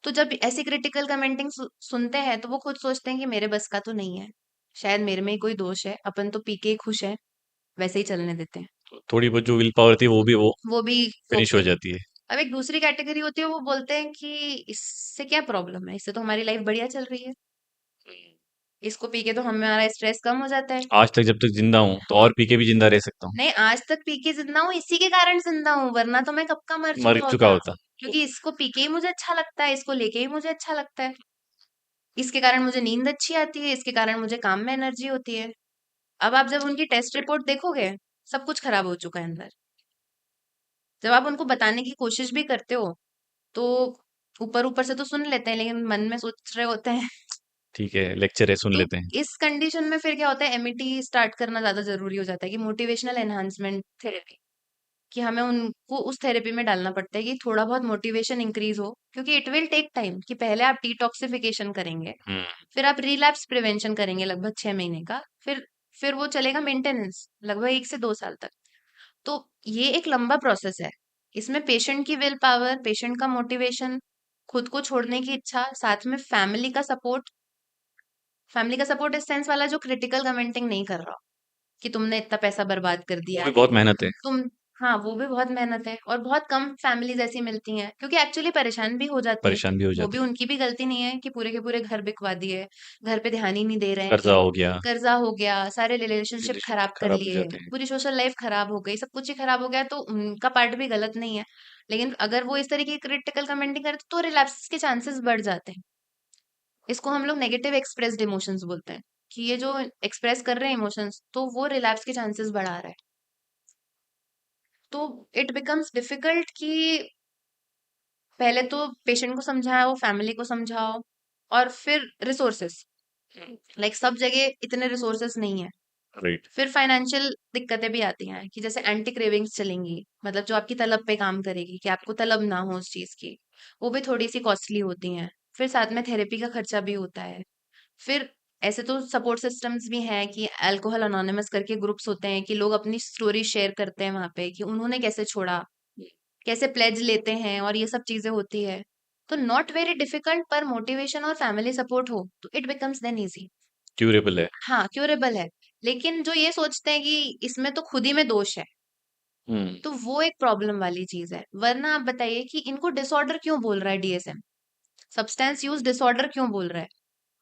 तो जब ऐसी क्रिटिकल कमेंटिंग सुनते हैं, तो वो खुद सोचते हैं कि मेरे बस का तो नहीं है, शायद मेरे में ही कोई दोष है, अपन तो पी के ही खुश है, वैसे ही चलने देते हैं। थोड़ी बहुत जो विल पावर थी वो भी वो वो भी फिनिश हो ओके। जाती है। अब एक दूसरी कैटेगरी होती है, वो बोलते हैं कि इससे क्या प्रॉब्लम है, इससे तो हमारी लाइफ बढ़िया चल रही है, इसको पी के तो हमारा स्ट्रेस कम हो जाता है। आज तक जब तक जिंदा हूं तो हाँ, और पी के भी जिंदा रह सकता हूँ। नहीं, आज तक पी के जिंदा हूँ, इसी के कारण जिंदा हूँ, वरना तो मैं कब का मर मर चुका चुका होता। होता। क्योंकि इसको पी के ही मुझे अच्छा लगता है, इसको लेके ही मुझे अच्छा लगता है, इसके कारण मुझे नींद अच्छी आती है, इसके कारण मुझे काम में एनर्जी होती है। अब आप जब उनकी टेस्ट रिपोर्ट देखोगे, सब कुछ खराब हो चुका है अंदर। जब आप उनको बताने की कोशिश भी करते हो, तो ऊपर ऊपर से तो सुन लेते हैं, लेकिन मन में सोच रहे होते हैं। ठीक है, लेक्चर है, सुन तो लेते हैं। इस कंडीशन में फिर क्या होता है, एमईटी स्टार्ट करना ज्यादा जरूरी हो जाता है, कि मोटिवेशनल एनहांसमेंट थेरेपी, कि हमें उनको उस थेरेपी में डालना पड़ता है कि थोड़ा बहुत मोटिवेशन इंक्रीज हो, क्योंकि इट विल टेक टाइम, कि पहले आप डिटॉक्सिफिकेशन करेंगे, हम्म। फिर आप रिलैप्स प्रिवेंशन करेंगे लगभग 6 महीने का, फिर वो चलेगा मेंटेनेंस लगभग 1 से 2 साल तक। तो ये एक लंबा प्रोसेस है। इसमें पेशेंट की विल पावर, पेशेंट का मोटिवेशन, खुद को छोड़ने की इच्छा, साथ में फैमिली का सपोर्ट, फैमिली का सपोर्ट इस सेंस वाला जो क्रिटिकल कमेंटिंग नहीं कर रहा हो कि तुमने इतना पैसा बर्बाद कर वो दिया भी है, बहुत मेहनत है। तुम हाँ, वो भी बहुत मेहनत है और बहुत कम फैमिलीज़ ऐसी मिलती हैं क्योंकि एक्चुअली परेशान भी हो जाते हैं। परेशान भी हो वो जाते भी हैं। उनकी भी गलती नहीं है कि पूरे के पूरे घर बिकवा दिए, घर पे ध्यान ही नहीं दे रहे कर्जा हैं, हो गया, कर्जा हो गया, सारे रिलेशनशिप खराब रिलेशनशिप कर खराब हो लिए, जाते हैं। पूरी सोशल लाइफ खराब हो गई, सब कुछ ही खराब हो गया तो उनका पार्ट भी गलत नहीं है। लेकिन अगर वो इस तरीके की क्रिटिकल कमेंटिंग करते तो रिलैप्स के चांसेस बढ़ जाते हैं। इसको हम लोग नेगेटिव एक्सप्रेस्ड इमोशंस बोलते हैं कि ये जो एक्सप्रेस कर रहे हैं इमोशंस तो वो रिलैप्स के चांसेस बढ़ा रहा है। तो इट बिकम्स डिफिकल्ट कि पहले तो पेशेंट को समझाओ, फैमिली को समझाओ और फिर रिसोर्सेस लाइक सब जगह इतने रिसोर्सेस नहीं है। राइट। फिर फाइनेंशियल दिक्कतें भी आती हैं कि जैसे एंटी क्रेविंग्स चलेंगी, मतलब जो आपकी तलब पे काम करेगी कि आपको तलब ना हो उस चीज की, वो भी थोड़ी सी कॉस्टली होती हैं। फिर साथ में थेरेपी का खर्चा भी होता है। फिर ऐसे तो सपोर्ट सिस्टम्स भी हैं कि अल्कोहल अनोनिमस करके ग्रुप्स होते हैं कि लोग अपनी स्टोरी शेयर करते हैं वहां पे कि उन्होंने कैसे छोड़ा, कैसे प्लेज लेते हैं और ये सब चीजें होती है। तो नॉट वेरी डिफिकल्ट, पर मोटिवेशन और फैमिली सपोर्ट हो तो it becomes then easy. Curable है। हाँ, क्यूरेबल है। लेकिन जो ये सोचते हैं कि इसमें तो खुद ही में दोष है, हुँ। तो वो एक प्रॉब्लम वाली चीज है। वरना आप बताइए कि इनको डिसऑर्डर क्यों बोल रहा है डीएसएम, सब्सटेंस यूज डिसऑर्डर क्यों बोल रहा है?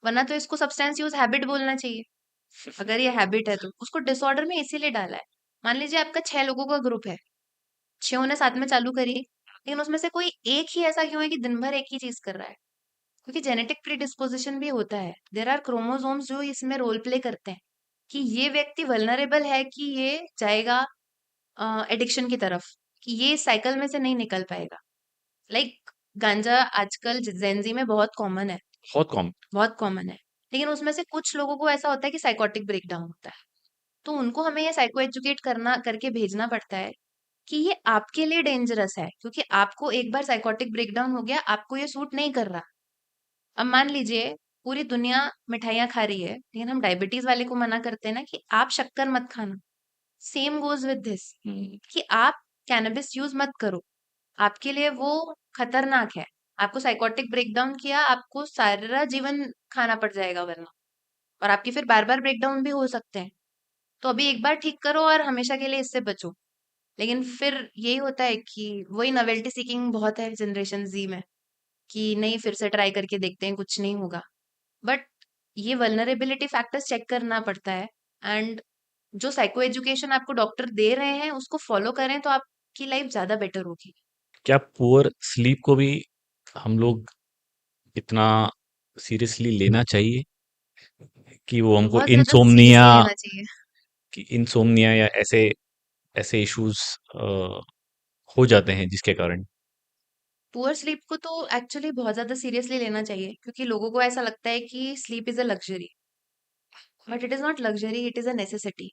वरना तो इसको सब्सटेंस यूज हैबिट बोलना चाहिए। अगर ये हैबिट है तो उसको डिसऑर्डर में इसीलिए डाला है। मान लीजिए आपका 6 लोगों का ग्रुप है, 6 ने साथ में चालू करी, लेकिन उसमें से कोई एक ही ऐसा क्यों है कि दिन भर एक ही चीज कर रहा है? क्योंकि जेनेटिक प्रीडिस्पोजिशन भी होता है। देयर आर क्रोमोसोम्स जो इसमें रोल प्ले करते हैं कि ये व्यक्ति वल्नरेबल है कि ये जाएगा एडिक्शन की तरफ, कि ये साइकिल में से नहीं निकल पाएगा। लाइक गांजा आजकल जेंजी में बहुत कॉमन है, बहुत कॉमन। बहुत कॉमन है। लेकिन उसमें से कुछ लोगों को ऐसा होता है कि साइकोटिक ब्रेकडाउन होता है, तो उनको हमें ये साइको एजुकेट करना करके भेजना पड़ता है कि ये आपके लिए डेंजरस है क्योंकि आपको एक बार साइकोटिक ब्रेकडाउन हो गया, आपको ये सूट नहीं कर रहा। अब मान लीजिए पूरी दुनिया मिठाइयाँ खा रही है, लेकिन हम डायबिटीज वाले को मना करते हैं ना कि आप शक्कर मत खाना। सेम गोज विद दिस हुँ। कि आप कैनबिस यूज मत करो, आपके लिए वो खतरनाक है। आपको साइकोटिक ब्रेकडाउन किया, आपको सारा जीवन खाना पड़ जाएगा वरना, और आपकी फिर बार बार ब्रेकडाउन भी हो सकते हैं। तो अभी एक बार ठीक करो और हमेशा के लिए इससे बचो। लेकिन फिर यही होता है कि वही नोवेल्टी सीकिंग बहुत है जनरेशन जी में कि नहीं, फिर से ट्राई करके देखते हैं, कुछ नहीं होगा। बट ये वल्नरेबिलिटी फैक्टर्स चेक करना पड़ता है। एंड जो साइको एजुकेशन आपको डॉक्टर दे रहे हैं उसको फॉलो करें तो आपकी लाइफ ज्यादा बेटर होगी। क्या पुअर स्लीप को भी हम लोग इतना सीरियसली लेना चाहिए कि वो हमको बहुत ज्यादा इनसोम्निया सीरियसली लेना चाहिए। या ऐसे ऐसे इश्यूज़ हो जाते हैं जिसके कारण? पुअर स्लीप को तो एक्चुअली बहुत ज्यादा सीरियसली लेना चाहिए क्योंकि लोगों को ऐसा लगता है कि sleep is a luxury, but it is not luxury, it is a necessity.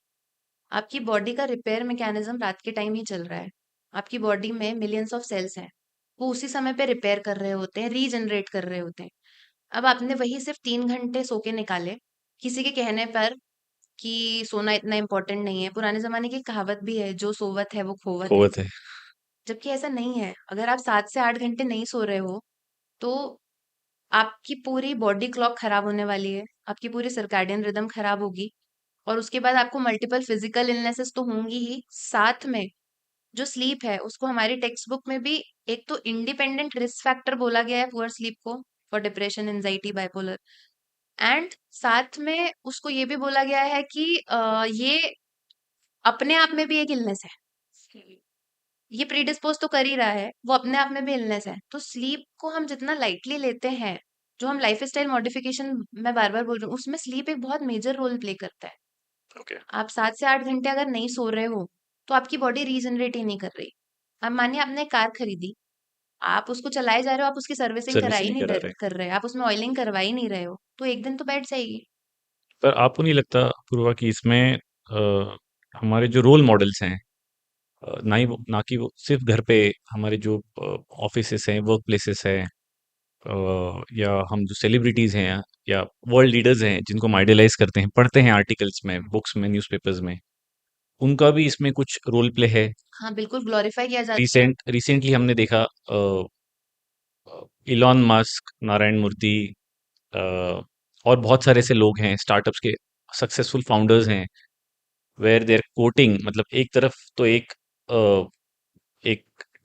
आपकी बॉडी का रिपेयर मैकेनिज्म रात के टाइम ही चल रहा है। आपकी बॉडी में मिलियंस ऑफ सेल्स हैं, वो उसी समय पे रिपेयर कर रहे होते हैं, रीजनरेट कर रहे होते हैं। अब आपने वही सिर्फ 3 घंटे सो के निकाले किसी के कहने पर कि सोना इतना इम्पोर्टेंट नहीं है। पुराने जमाने की कहावत भी है, जो सोवत है वो खोवत है। होत है। जबकि ऐसा नहीं है। अगर आप 7 से 8 घंटे नहीं सो रहे हो तो आपकी पूरी बॉडी क्लॉक खराब होने वाली है, आपकी पूरी सर्कैडियन रिदम खराब होगी और उसके बाद आपको मल्टीपल फिजिकल इलनेसेस तो होंगी ही, साथ में जो स्लीप है उसको हमारी टेक्स्ट बुक में भी एक तो इंडिपेंडेंट रिस्क फैक्टर बोला गया है पुअर स्लीप को, for depression, anxiety, bipolar. And साथ में उसको ये भी बोला गया है कि ये अपने आप में भी एक इलनेस है। ये प्रीडिस्पोज तो कर ही रहा है, वो अपने आप में भी इलनेस है। तो स्लीप को हम जितना लाइटली लेते हैं, जो हम लाइफ स्टाइल मॉडिफिकेशन, मैं बार बार बोल रही हूँ, उसमें स्लीप एक बहुत मेजर रोल प्ले करता है। ओके। आप 7 से 8 घंटे अगर नहीं सो रहे हो तो आपकी बॉडी रीजनरेट ही नहीं कर रही। अब मानिए आपने एक कार खरीदी, आप उसको चलाए जा रहे हो, आप उसकी सर्विसिंग करा सर्विस ही नहीं नहीं करा रहे। कर रहे, आप उसमें ऑयलिंग करवा ही नहीं रहे हो, तो एक दिन तो बैठ जाएगी। पर आपको नहीं लगता पूर्वा कि इसमें हमारे जो रोल मॉडल्स हैं, ना कि वो सिर्फ़ घर पे, हमारे जो ऑफ़िसेस हैं, वर्क प्लेसेस हैं, या हम जो सेलिब्रिटीज़ हैं या वर्ल्ड लीडर्स हैं जिनको हम आइडलाइज़ करते हैं, पढ़ते हैं आर्टिकल्स में, बुक्स में, न्यूज़पेपर्स में, उनका भी इसमें कुछ रोल प्ले है। हाँ, बिल्कुल ग्लोरीफाई किया जाता है। रिसेंटली हमने देखा इलॉन मस्क, नारायण मूर्ति, और बहुत सारे ऐसे लोग हैं स्टार्टअप्स के सक्सेसफुल फाउंडर्स हैं वेयर देयर कोटिंग, मतलब एक तरफ तो एक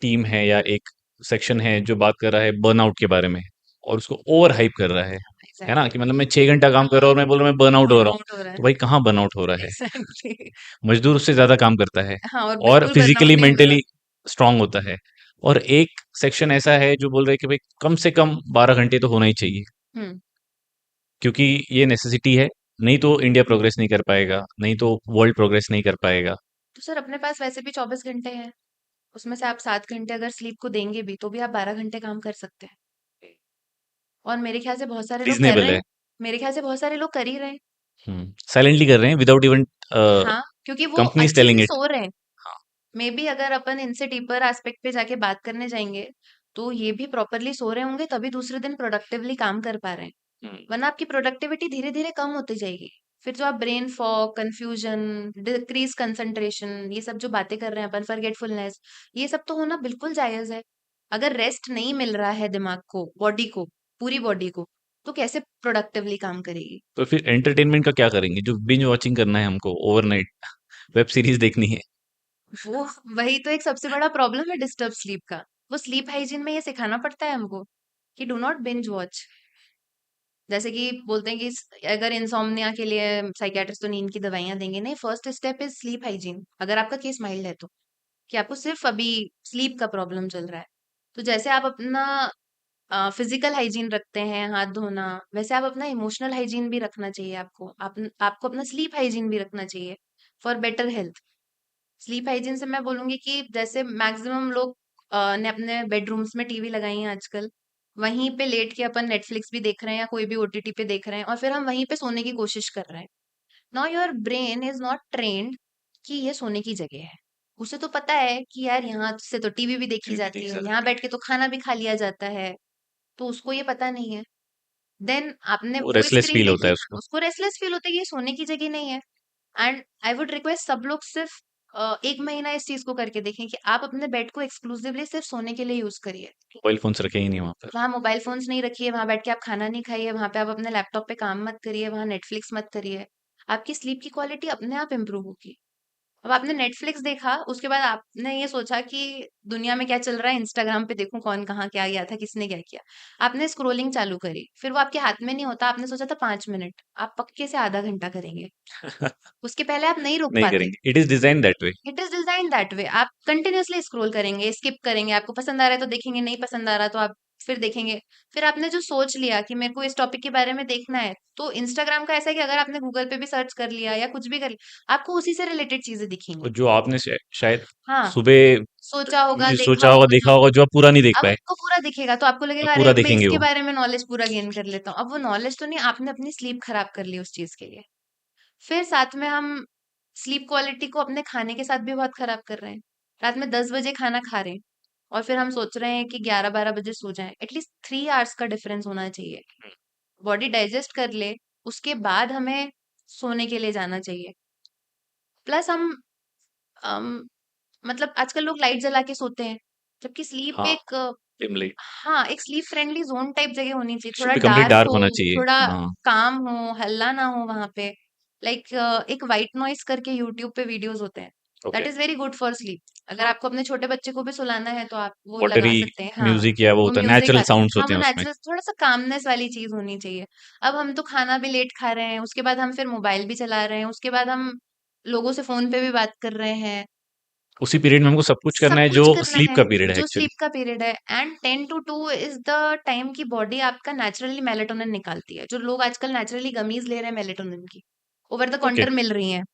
टीम है या एक सेक्शन है जो बात कर रहा है बर्नआउट के बारे में और उसको ओवर हाइप कर रहा है ना, एग्जैक्टली। कि मतलब मैं 6 घंटा काम कर रहा हूँ और मैं बोल रहा हूँ मैं बर्नआउट हो रहा हूँ। बर्नआउट हो रहा है। तो भाई कहाँ बर्नआउट हो रहा है? एग्जैक्टली। मजदूर उससे ज्यादा काम करता है हाँ, और और बिल्कुल बर्नआउट फिजिकली नहीं हो रहा। मेंटली स्ट्रांग होता है। और एक सेक्शन ऐसा है जो बोल रहे हैं कि भाई कम से कम 12 घंटे तो होना ही चाहिए, हम्म। क्योंकि ये नेसेसिटी है, नहीं तो इंडिया प्रोग्रेस नहीं कर पाएगा, नहीं तो वर्ल्ड प्रोग्रेस नहीं कर पाएगा। तो सर अपने पास वैसे भी 24 घंटे हैं, उसमें से आप 7 घंटे अगर स्लीप को देंगे भी तो भी आप 12 घंटे काम कर सकते हैं। और मेरे ख्याल से बहुत सारे लोग कर रीजनेबल रहे है। हैं। मेरे ख्याल से बहुत सारे लोग कर ही रहे हैं। साइलेंटली कर रहे हैं विदाउट इवन हाँ, क्योंकि वो कंपनीज अच्छे टेलिंग से इट। सो रहे हैं। मे बी अगर अपन इनसे डीपर एस्पेक्ट पे जाके बात करने जाएंगे तो ये भी प्रॉपरली सो रहे होंगे तभी दूसरे दिन प्रोडक्टिवली काम कर पा रहे हैं, वरना आपकी प्रोडक्टिविटी धीरे धीरे कम होती जाएगी। फिर जो आप brain fog, confusion, decrease concentration, ये सब जो बातें कर रहे हैं अपन, फॉरगेटफुलनेस, ये सब तो होना बिल्कुल जायज है। अगर रेस्ट नहीं मिल रहा है दिमाग को, बॉडी को, पूरी बॉडी को, तो कैसे प्रोडक्टिवली काम करेगी? तो फिर एंटरटेनमेंट का क्या करेंगे? जो बिंज वॉचिंग करना है हमको ओवरनाइट, वेब सीरीज देखनी है। वो वही तो एक सबसे बड़ा प्रॉब्लम है डिस्टर्ब स्लीप का। वो स्लीप हाइजीन में ये सिखाना पड़ता है हमको कि डू नॉट बिंज वॉच। जैसे कि बोलते हैं कि अगर इंसोम्निया के लिए साइकियाट्रिस्ट तो नींद की दवाइयां देंगे नहीं, first step is sleep hygiene, अगर आपका केस माइल्ड है तो, कि आपको सिर्फ अभी स्लीप का प्रॉब्लम चल रहा है। तो जैसे आप अपना फिजिकल हाइजीन रखते हैं, हाथ धोना, वैसे आप अपना इमोशनल हाइजीन भी रखना चाहिए आपको। आपको अपना स्लीप हाइजीन भी रखना चाहिए for better health. Sleep hygiene से मैं बोलूंगी कि जैसे मैक्सिमम लोग ने अपने बेडरूम्स में टीवी लगाई है आजकल, वहीं पे लेट के अपन नेटफ्लिक्स भी देख रहे हैं या कोई भी ओटीटी पे देख रहे हैं और फिर हम वहीं पे सोने की कोशिश कर रहे हैं। Now your brain is not trained कि ये सोने की जगह है। उसे तो पता है कि यार यहाँ से तो टीवी भी देखी टीवी जाती देख है, यहाँ सकते बैठ के तो खाना भी खा लिया जाता है, तो उसको ये पता नहीं है। देन आपने हैं। वो वो रेस्टलेस स्क्रीन फील होता देखी, है हाँ, उसको। उसको रेस्टलेस फील होता है कि ये सोने की जगह नहीं है। एंड आई वुड रिक्वेस्ट सब लोग सिर्फ 1 महीना इस चीज को करके देखें कि आप अपने बेड को एक्सक्लूसिवली सिर्फ सोने के लिए यूज करिए। मोबाइल फोन्स रखे ही नहीं वहां पर। वहां मोबाइल फोन्स नहीं रखिए, वहां बैठ के आप खाना नहीं खाइए, वहां पे आप अपने लैपटॉप पे काम मत करिए, वहां नेटफ्लिक्स मत करिए। आपकी स्लीप की क्वालिटी अपने आप इंप्रूव होगी। अब आपने नेटफ्लिक्स देखा, उसके बाद आपने ये सोचा कि दुनिया में क्या चल रहा है, इंस्टाग्राम पे देखूं कौन कहाँ क्या गया था, किसने क्या किया। आपने स्क्रोलिंग चालू करी, फिर वो आपके हाथ में नहीं होता, आपने सोचा था 5 मिनट, आप पक्के से आधा घंटा करेंगे। उसके पहले आप नहीं रुक नहीं पाते। करेंगे, it is design that way. It is design that way. आप कंटिन्यूअसली स्क्रॉल करेंगे, स्किप करेंगे, आपको पसंद आ रहा है तो देखेंगे, नहीं पसंद आ रहा तो आप फिर देखेंगे। फिर आपने जो सोच लिया कि मेरे को इस टॉपिक के बारे में देखना है, तो इंस्टाग्राम का ऐसा है कि अगर आपने गूगल पे भी सर्च कर लिया या कुछ भी कर लिया, आपको उसी से रिलेटेड चीजें और दिखेंगी। जो आपने शायद हाँ, सुबह सोचा होगा, देखा सोचा होगा, होगा, देखा हाँ। होगा, जो आप पूरा नहीं देख अब पाए, आपको पूरा दिखेगा तो आपको अब लगेगा अरे पूरा मैं देखेंगे इसके वो। बारे में नॉलेज पूरा गेन कर लेता हूँ। अब वो नॉलेज तो नहीं, आपने अपनी स्लीप खराब कर ली उस चीज के लिए। फिर साथ में हम स्लीप क्वालिटी को अपने खाने के साथ भी बहुत खराब कर रहे हैं। रात में 10 बजे खाना खा रहे हैं और फिर हम सोच रहे हैं कि 11-12 बजे सो जाएं। एटलीस्ट 3 आवर्स का डिफरेंस होना चाहिए, बॉडी डाइजेस्ट कर ले, उसके बाद हमें सोने के लिए जाना चाहिए। प्लस हम अम, मतलब आजकल लोग लाइट जला के सोते हैं, जबकि स्लीप हाँ, एक डिम लाइट हाँ, एक स्लीप फ्रेंडली जोन टाइप जगह होनी चाहिए, शुड थोड़ा बी कंप्लीट डार्क डार्क हो, होना चाहिए। थोड़ा हाँ, काम हो, हल्ला ना हो वहां पे। लाइक एक वाइट नॉइस करके यूट्यूब पे वीडियोस होते हैं, that okay. Is very good for sleep. अगर आपको अपने छोटे बच्चे को भी सुलाना है तो आप वो लगा वाटरी सकते हैं, हाँ। म्यूजिक या वो वो होता है, म्यूजिक नेचुरल आते हैं, साउंड्स हाँ, होते वो हैं उसमें। नेचुरल थोड़ा सा कामनेस वाली चीज होनी चाहिए। अब हम तो खाना भी लेट खा रहे हैं, उसके बाद हम फिर मोबाइल भी चला रहे हैं, उसके बाद हम लोगों से फोन पे भी बात कर रहे हैं। उसी पीरियड में हमको सब कुछ सब करना है जो कुछ करना स्लीप है, का पीरियड है जो एक्चुअली। स्लीप का पीरियड है। And 10 to 2 is the time की बॉडी आपका नेचुरली मेलेटोनिन निकालती है। जो लोग आजकल नेचुरली गमीज ले रहे हैं मेलेटोनिन की, ओवर द ओके, काउंटर मिल रही हैं,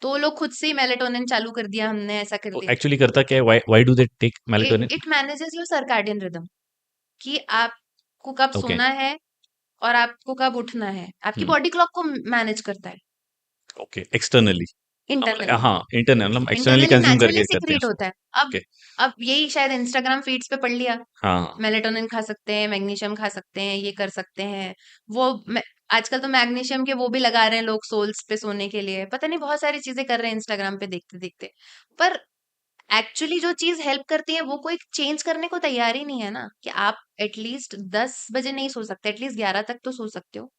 तो वो लोग खुद से ही मेलेटोनिन चालू कर दिया, हमने ऐसा कर तो दिया। एक्चुअली करता क्या है? Why do they take melatonin? It manages your circadian rhythm, कि आपको कब ओके। सोना है और आपको कब उठना है। आपकी हम्म। बॉडी क्लॉक को मैनेज करता है ओके, एक्सटर्नली। इंटरनली। हाँ, इंटरनल हम एक्सटर्नली इंटरनली कंज्यूम नेचुरली करके करते हैं सिक्रीट उसको। होता है। अब ओके। अब यही शायद इंस्टाग्राम फीड्स पे पढ़ लिया, हाँ। मेलेटोनिन खा सकते हैं, मैग्नीशियम खा सकते हैं, ये कर सकते हैं। वो आजकल तो मैग्नीशियम के वो भी लगा रहे हैं लोग सोल्स पे सोने के लिए, पता नहीं बहुत सारी चीजें कर रहे हैं इंस्टाग्राम पे देखते देखते। पर एक्चुअली जो चीज हेल्प करती है वो कोई चेंज करने को तैयार ही नहीं है ना, कि आप एटलीस्ट 10 बजे नहीं सो सकते, एटलीस्ट 11 तक तो सो सकते हो।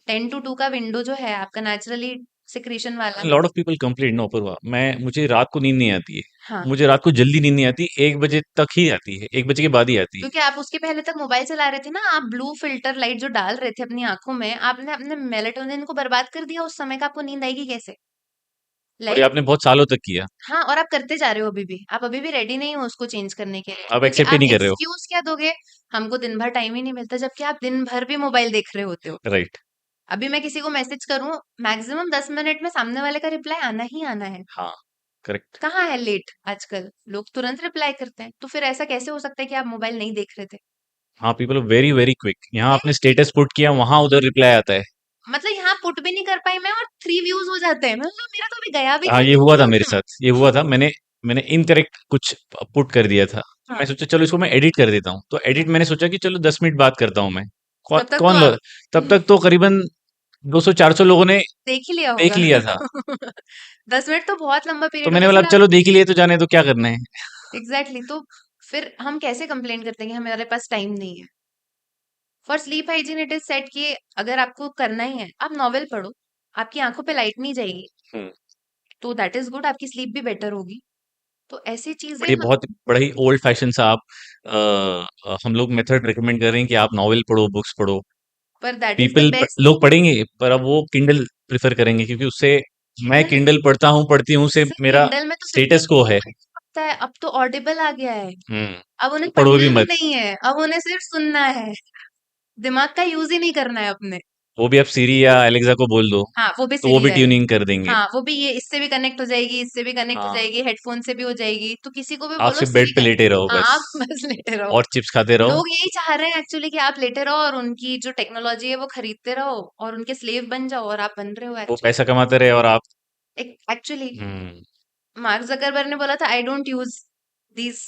10 to 2 का विंडो जो है आपका नेचुरली सिक्रीशन वाला। Lot of people complain no Apoorva, मुझे रात को नींद नहीं आती है। हाँ, मुझे रात को जल्दी नींद नहीं आती, 1 बजे तक ही आती है, 1 बजे के बाद ही आती है। क्योंकि आप उसके पहले तक मोबाइल चला रहे थे ना, आप ब्लू फिल्टर लाइट जो डाल रहे थे अपनी आंखों में, आपने अपने मेलेटोनिन को बर्बाद कर दिया उस समय का, आपको नींद आएगी कैसे? और ये लाइक आपने बहुत सालों तक किया, हाँ, और आप करते जा रहे हो अभी भी, आप अभी भी रेडी नहीं हो उसको चेंज करने के लिए, आप क्योंकि एक्सेप्ट ही आप नहीं कर रहे हो। एक्सक्यूज क्या दोगे? हमको दिन भर टाइम ही नहीं मिलता, जबकि आप दिन भर भी मोबाइल देख रहे होते हो। राइट। अभी मैं किसी को मैसेज करूं, मैक्सिमम 10 मिनट में सामने वाले का रिप्लाई आना ही आना है। हाँ, करेक्ट। कहाँ है लेट? आजकल लोग तुरंत रिप्लाई करते हैं, तो फिर ऐसा कैसे हो सकता है कि आप मोबाइल नहीं देख रहे थे? हाँ, people are very very quick. यहाँ आपने वेरी स्टेटस पुट किया, वहां उधर रिप्लाई आता है। मतलब यहाँ पुट भी नहीं कर पाई मैं और 3 व्यूज हो जाते हैं, मतलब मेरा तो अभी गया भी हाँ, नहीं। ये हुआ था मेरे साथ, ये हुआ था। मैंने इनकरेक्ट कुछ पुट कर दिया था। हाँ, मैं सोचा चलो इसको मैं एडिट कर देता हूँ, तो एडिट मैंने सोचा कि चलो 10 मिनट बात करता हूँ मैं। तब तक तो कौन आप लोग, तब तक तो करीबन 200-400 लोगों ने देख ही लिया देख होगा। लिया था। 10 मिनट तो बहुत लंबा तो पीरियड मैंने होता है, बोला अब फिर आप चलो देख ही लिए तो जाने, तो क्या करना है। एग्जैक्टली तो फिर हम कैसे कंप्लेन करते हैं कि हमारे पास टाइम नहीं है? For sleep hygiene it is set कि अगर आपको करना ही है, आप नॉवेल पढ़ो, आपकी आंखों पे लाइट नहीं जाएगी, हम्म। तो दैट इज गुड, आपकी स्लीप भी बेटर होगी। तो ऐसी चीजें बट ये बहुत बड़ा ही ओल्ड फैशन सा आप हम लोग मेथड रिकमेंड कर रहे हैं कि आप नॉवेल पढ़ो, बुक्स पढ़ो। पर that is the people best. लोग पढ़ेंगे, पर अब वो किंडल प्रेफर करेंगे, क्योंकि उससे मैं किंडल किंडल पढ़ता हूँ, पढ़ती हूँ, से सिर्फ मेरा किंडल में तो फिर भी स्टेटस को है। लगता है, अब तो ऑडिबल आ गया है, हम्म। अब उन्हें तो पढ़ो भी पढ़ना भी मत। नहीं है, अब उन्हें सिर्फ सुनना है, दिमाग का यूज ही नहीं करना है अपने। वो भी आप सीरी या एलेक्सा को बोल दो, हाँ, वो भी तो वो सिरी भी है। ट्यूनिंग कर देंगे। हाँ, वो भी ये इससे भी कनेक्ट हो जाएगी, इससे भी कनेक्ट हो हाँ, जाएगी, हेडफोन से भी हो जाएगी, तो किसी को भी आप बोलो सिर्फ सिरी बेड पे है। लेटे रहो हाँ, बस, आप बस लेटे रहो। और चिप्स खाते रहो। लोग यही चाह रहे हैं एक्चुअली कि आप लेटे रहो और उनकी जो टेक्नोलॉजी है वो खरीदते रहो और उनके स्लेव बन जाओ, और आप बन रहे हो वो एक्चुअली। पैसा कमाते रहे और आप। एक्चुअली हम्म। मार्क जकरबर्ग ने बोला था, I don't use these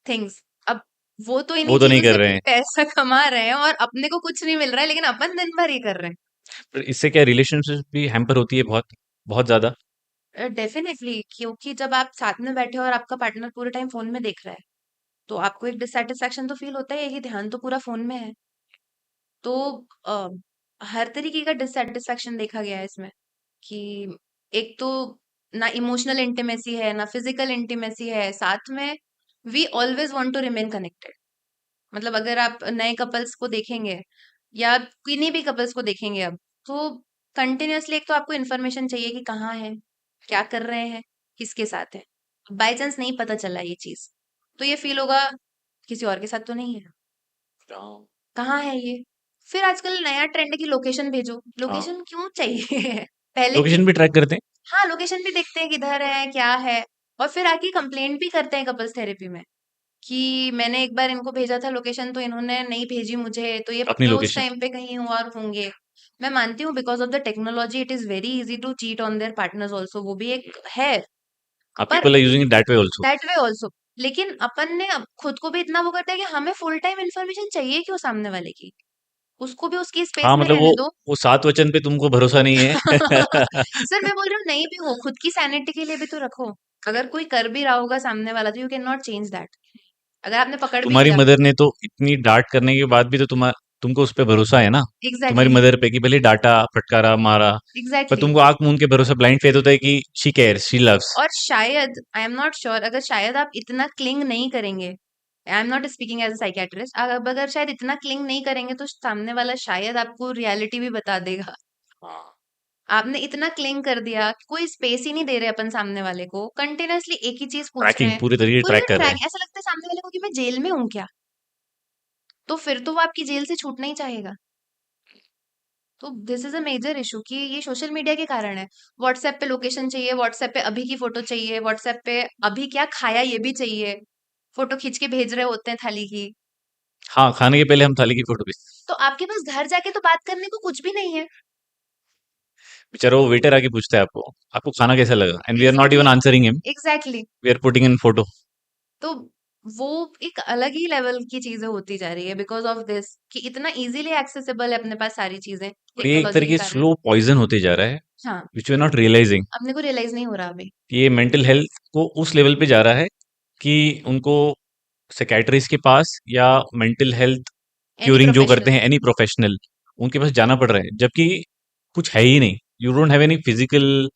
things. अब वो तो वो इन्हीं तो नहीं चीजों कर से रहे हैं। पैसा कमा रहे हैं और अपने को कुछ नहीं मिल रहा है, लेकिन अपन दिन भर ये कर रहे पर इससे क्या रिलेशनशिप भी हैम्पर होती है बहुत, बहुत ज्यादा। हैं। डेफिनेटली, क्योंकि जब आप साथ में बैठे हो और आपका पार्टनर पूरे टाइम फोन में देख रहा है, तो आपको एक डिससेटिस्फैक्शन तो फील होता है कि ध्यान तो पूरा फोन में है। तो अ, हर तरीके का डिससेटिस्फैक्शन देखा गया है इसमें, कि एक तो ना इमोशनल इंटीमेसी है, ना फिजिकल इंटीमेसी है, साथ में we always want to remain connected. मतलब अगर आप नए कपल्स को देखेंगे या किन्हीं भी कपल्स को देखेंगे अब, तो कंटिन्यूअसली एक तो आपको इन्फॉर्मेशन चाहिए कि कहाँ है, क्या कर रहे हैं, किसके साथ है। बाय चांस नहीं पता चला ये चीज, तो ये फील होगा किसी और के साथ तो नहीं है, हाँ। कहाँ है ये। फिर आजकल नया ट्रेंड है कि लोकेशन भेजो। हाँ, लोकेशन क्यों चाहिए? पहले की लोकेशन भी ट्रैक करते हैं। हाँ, लोकेशन भी देखते हैं किधर है, क्या है, और फिर आके कंप्लेंट भी करते हैं कपल्स थेरेपी में कि मैंने एक बार इनको भेजा था लोकेशन, तो इन्होंने नहीं भेजी मुझे, तो ये अपनी पक्का उस लोकेशन। टाइम पे कहीं और होंगे। मैं मानती हूँ because of the technology it is very easy to cheat on their partners also, वो भी एक है, हाँ, पर people are using it that way also. That way also. लेकिन अपन ने अब खुद को भी इतना वो करता है कि हमें फुल टाइम इन्फॉर्मेशन चाहिए क्यों सामने वाले की, उसको भी उसकी स्पेस हाँ, में मतलब रहने दो। वो 7 वचन पे तुमको भरोसा नहीं है। सर मैं बोल रही हूँ नहीं भी हो, खुद की सैनिटी के लिए भी तो रखो। अगर कोई कर भी रहा होगा सामने वाला, तो you can not change that. अगर आपने पकड़ भी तुम्हारी लिया, मदर ने तो इतनी डांट करने के बाद भी तो तुमको उस पे भरोसा है ना। तुम्हारी एग्जैक्टली मदर पे कि भले डांटा, फटकारा, मारा, पर एग्जैक्टली। तुमको आंख मूंद के भरोसा, ब्लाइंड फेथ होता है कि शी केयर्स, शी लव्स। और शायद आई एम नॉट श्योर, अगर शायद आप इतना क्लिंग नहीं करेंगे, I am not speaking as a psychiatrist, अब अगर शायद इतना क्लिंग नहीं करेंगे तो सामने वाला शायद आपको रियलिटी भी बता देगा। आपने इतना क्लिंग कर दिया, कोई स्पेस ही नहीं दे रहे अपन सामने वाले को, कंटिन्यूअसली एक ही चीज पूछ रहे ट्रैकिंग हैं, पूरे तरीके पूरे ट्रैक कर रहे हैं। ट्रैक, ऐसा लगता है सामने वाले को कि मैं जेल में हूँ क्या, तो फिर तो वो आपकी जेल से छूटना ही चाहेगा। तो this is a major issue कि ये सोशल मीडिया के कारण है। व्हाट्सएप पे लोकेशन चाहिए, व्हाट्सएप पे अभी की फोटो चाहिए, व्हाट्सएप पे अभी क्या खाया ये भी चाहिए, फोटो खींच के भेज रहे होते हैं थाली की। हाँ, खाने के पहले हम थाली की फोटो भेजते तो आपके पास घर जाके तो बात करने को कुछ भी नहीं है। हैं। बेचारा वो वेटर आके पूछता है आपको, आपको खाना कैसा लगा, and we are not even exactly answering him, exactly. We are putting in photo. तो वो एक अलग ही लेवल की चीजें होती जा रही है बिकॉज ऑफ दिस, कि इतना इजीली एक्सेसिबल है अपने पास सारी चीजें और ये एक टेक्नोलॉजी के तरीके कारण। स्लो पॉइजन होते जा रहा है, हाँ, which we are not realising. अपने को रियलाइज नहीं हो रहा अभी। ये मेंटल हेल्थ को उस लेवल पे जा रहा है कि उनको साइकियाट्रिस्ट के पास या मेंटल हेल्थ एनी क्यूरिंग जो करते प्रोफेशनल। हैं, एनी प्रोफेशनल, उनके पास जाना पड़ रहा है, जबकि कुछ है ही नहीं। You don't have any physical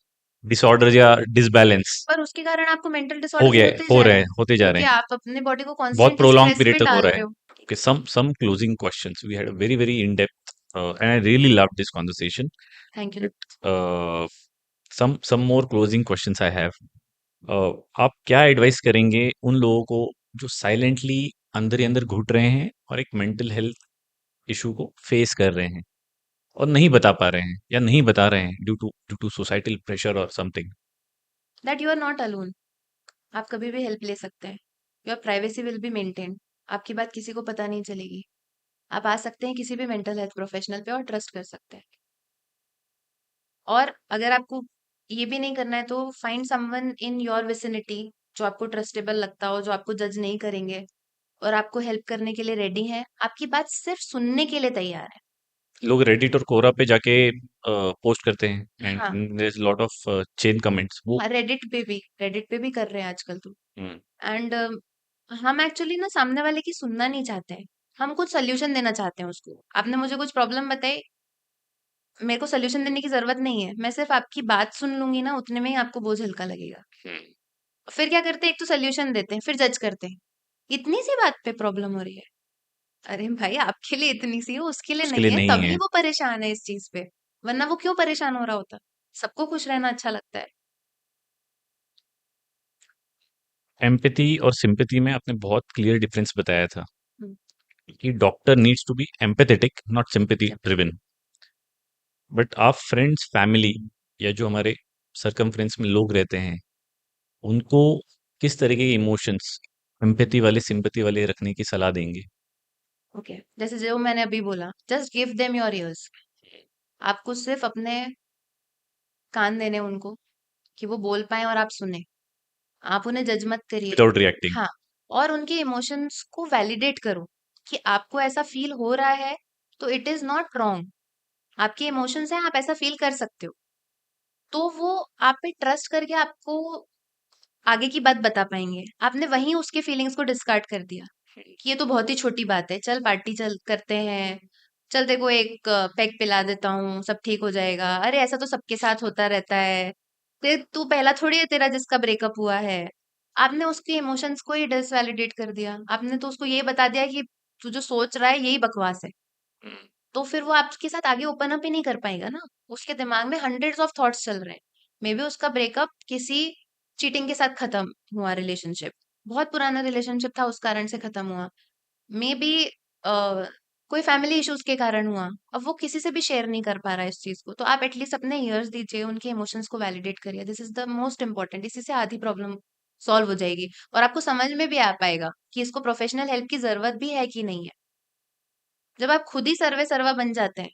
disorder या डिसबैलेंस। पर उसके कारण आपको मेंटल हो डिसऑर्डर्स गया है, होते हो जा रहे रहे हैं, हैं, होते जा रहे क्योंकि हैं। आप अपने बॉडी को बहुत कॉन्स्टेंटली प्रोलॉन्ग स्ट्रेस पीरियड पे तक हो डाल रहा रहे है। हो। Okay, some closing questions. We had a very very in depth, and I really loved this conversation. Thank you. Uh, some more closing questions I have. आप क्या एडवाइस करेंगे उन लोगों को जो साइलेंटली अंदर ही अंदर घुट रहे हैं और एक मेंटल हेल्थ इशू को फेस कर रहे हैं और नहीं बता पा रहे हैं या नहीं बता रहे हैं ड्यू टू सोसाइटल प्रेशर और something? That you are not alone. आप कभी भी हेल्प ले सकते हैं। Your privacy will be maintained. आपकी बात किसी को पता नहीं चलेगी। आप आ सकते हैं किसी भी मेंटल हेल्थ प्रोफेशनल पे और ट्रस्ट कर सकते हैं। और अगर आपको ये भी नहीं करना है तो find someone in your vicinity जो आपको ट्रस्टेबल लगता हो, जो आपको जज नहीं करेंगे और आपको हेल्प करने के लिए रेडी हैं, आपकी बात सिर्फ सुनने के लिए तैयार है। लोग रेडिट और कोरा पे जाके पोस्ट करते हैं एंड हाँ, there is lot of chain comments वो। हाँ, रेडिट पे भी कर रहे हैं आजकल तो। हम्म, एंड हम एक्चुअली ना सामने वाले की सुनना नहीं चाहते हैं। हम कुछ सोल्यूशन देना चाहते हैं उसको। आपने मुझे कुछ प्रॉब्लम बताई, मेरे को सोल्यूशन देने की ज़रूरत नहीं है। मैं सिर्फ़ आपकी बात सुन लूँगी ना, उतने में ही आपको बोझ हल्का लगेगा। हम्म, फिर क्या करते हैं, एक तो सोल्यूशन देते हैं, फिर जज करते हैं। इतनी सी बात पे प्रॉब्लम हो रही है। अरे भाई, आपके लिए इतनी सी है, उसके लिए उसके लिए नहीं है, नहीं तभी है। वो परेशान है इस चीज़ पे। वरना वो क्यों परेशान हो रहा होता? सबको खुश रहना अच्छा लगता है। एम्पैथी और सिंपैथी में आपने बहुत क्लियर डिफरेंस बताया था हुँ, कि doctor needs to be empathetic not sympathy या ड्रिवन। बट आप फ्रेंड्स, फैमिली या जो हमारे सरकमफ्रेंस में लोग रहते हैं, उनको किस तरीके के इमोशंस एम्पैथी वाले, सिंपैथी वाले रखने की सलाह देंगे? ओके। जैसे जो मैंने अभी बोला, just give them your ears. आपको सिर्फ़ अपने कान देने हैं उनको कि वो बोल पाएँ और आप सुनें। आप उन्हें जज मत करिए। Without reacting. हाँ, और उनके इमोशंस को वैलिडेट करो कि आपको ऐसा फ़ील हो रहा है, तो इट इज़ नॉट रॉन्ग। आपके इमोशंस हैं, आप ऐसा फ़ील कर सकते हो। तो वो आप पे ट्रस्ट करके आपको आगे की बात बता पाएँगे। आपने वहीं उसके फीलिंग्स को डिस्कार्ड कर दिया कि ये तो बहुत ही छोटी बात है, चल पार्टी चल करते हैं, चल तेरे को एक पेग पिला देता हूँ, सब ठीक हो जाएगा। अरे ऐसा तो सबके साथ होता रहता है। तू पहला थोड़ी है तेरा जिसका ब्रेकअप हुआ है। आपने उसके इमोशंस को ही डिसवैलिडेट कर दिया। आपने तो उसको ये बता दिया कि तू जो सोच रहा है यही बकवास है। तो फिर वो आपके साथ आगे ओपन अप ही नहीं कर पाएगा ना। उसके दिमाग में हंड्रेड्स ऑफ थॉट्स चल रहे हैं। मे बी उसका ब्रेकअप किसी चीटिंग के साथ खत्म हुआ रिलेशनशिप। बहुत पुराना रिलेशनशिप था, उस कारण से खत्म हुआ। मे बी कोई फैमिली इश्यूज के कारण हुआ। अब वो किसी से भी शेयर नहीं कर पा रहा है इस चीज को, तो आप एटलीस्ट अपने ईयर्स दीजिए, उनके इमोशंस को वैलिडेट करिए। This is the most important. इसी से आधी प्रॉब्लम सॉल्व हो जाएगी और आपको समझ में भी आ पाएगा कि इसको प्रोफेशनल हेल्प की जरूरत भी है कि नहीं है। जब आप खुद ही सर्वे सर्वा बन जाते हैं,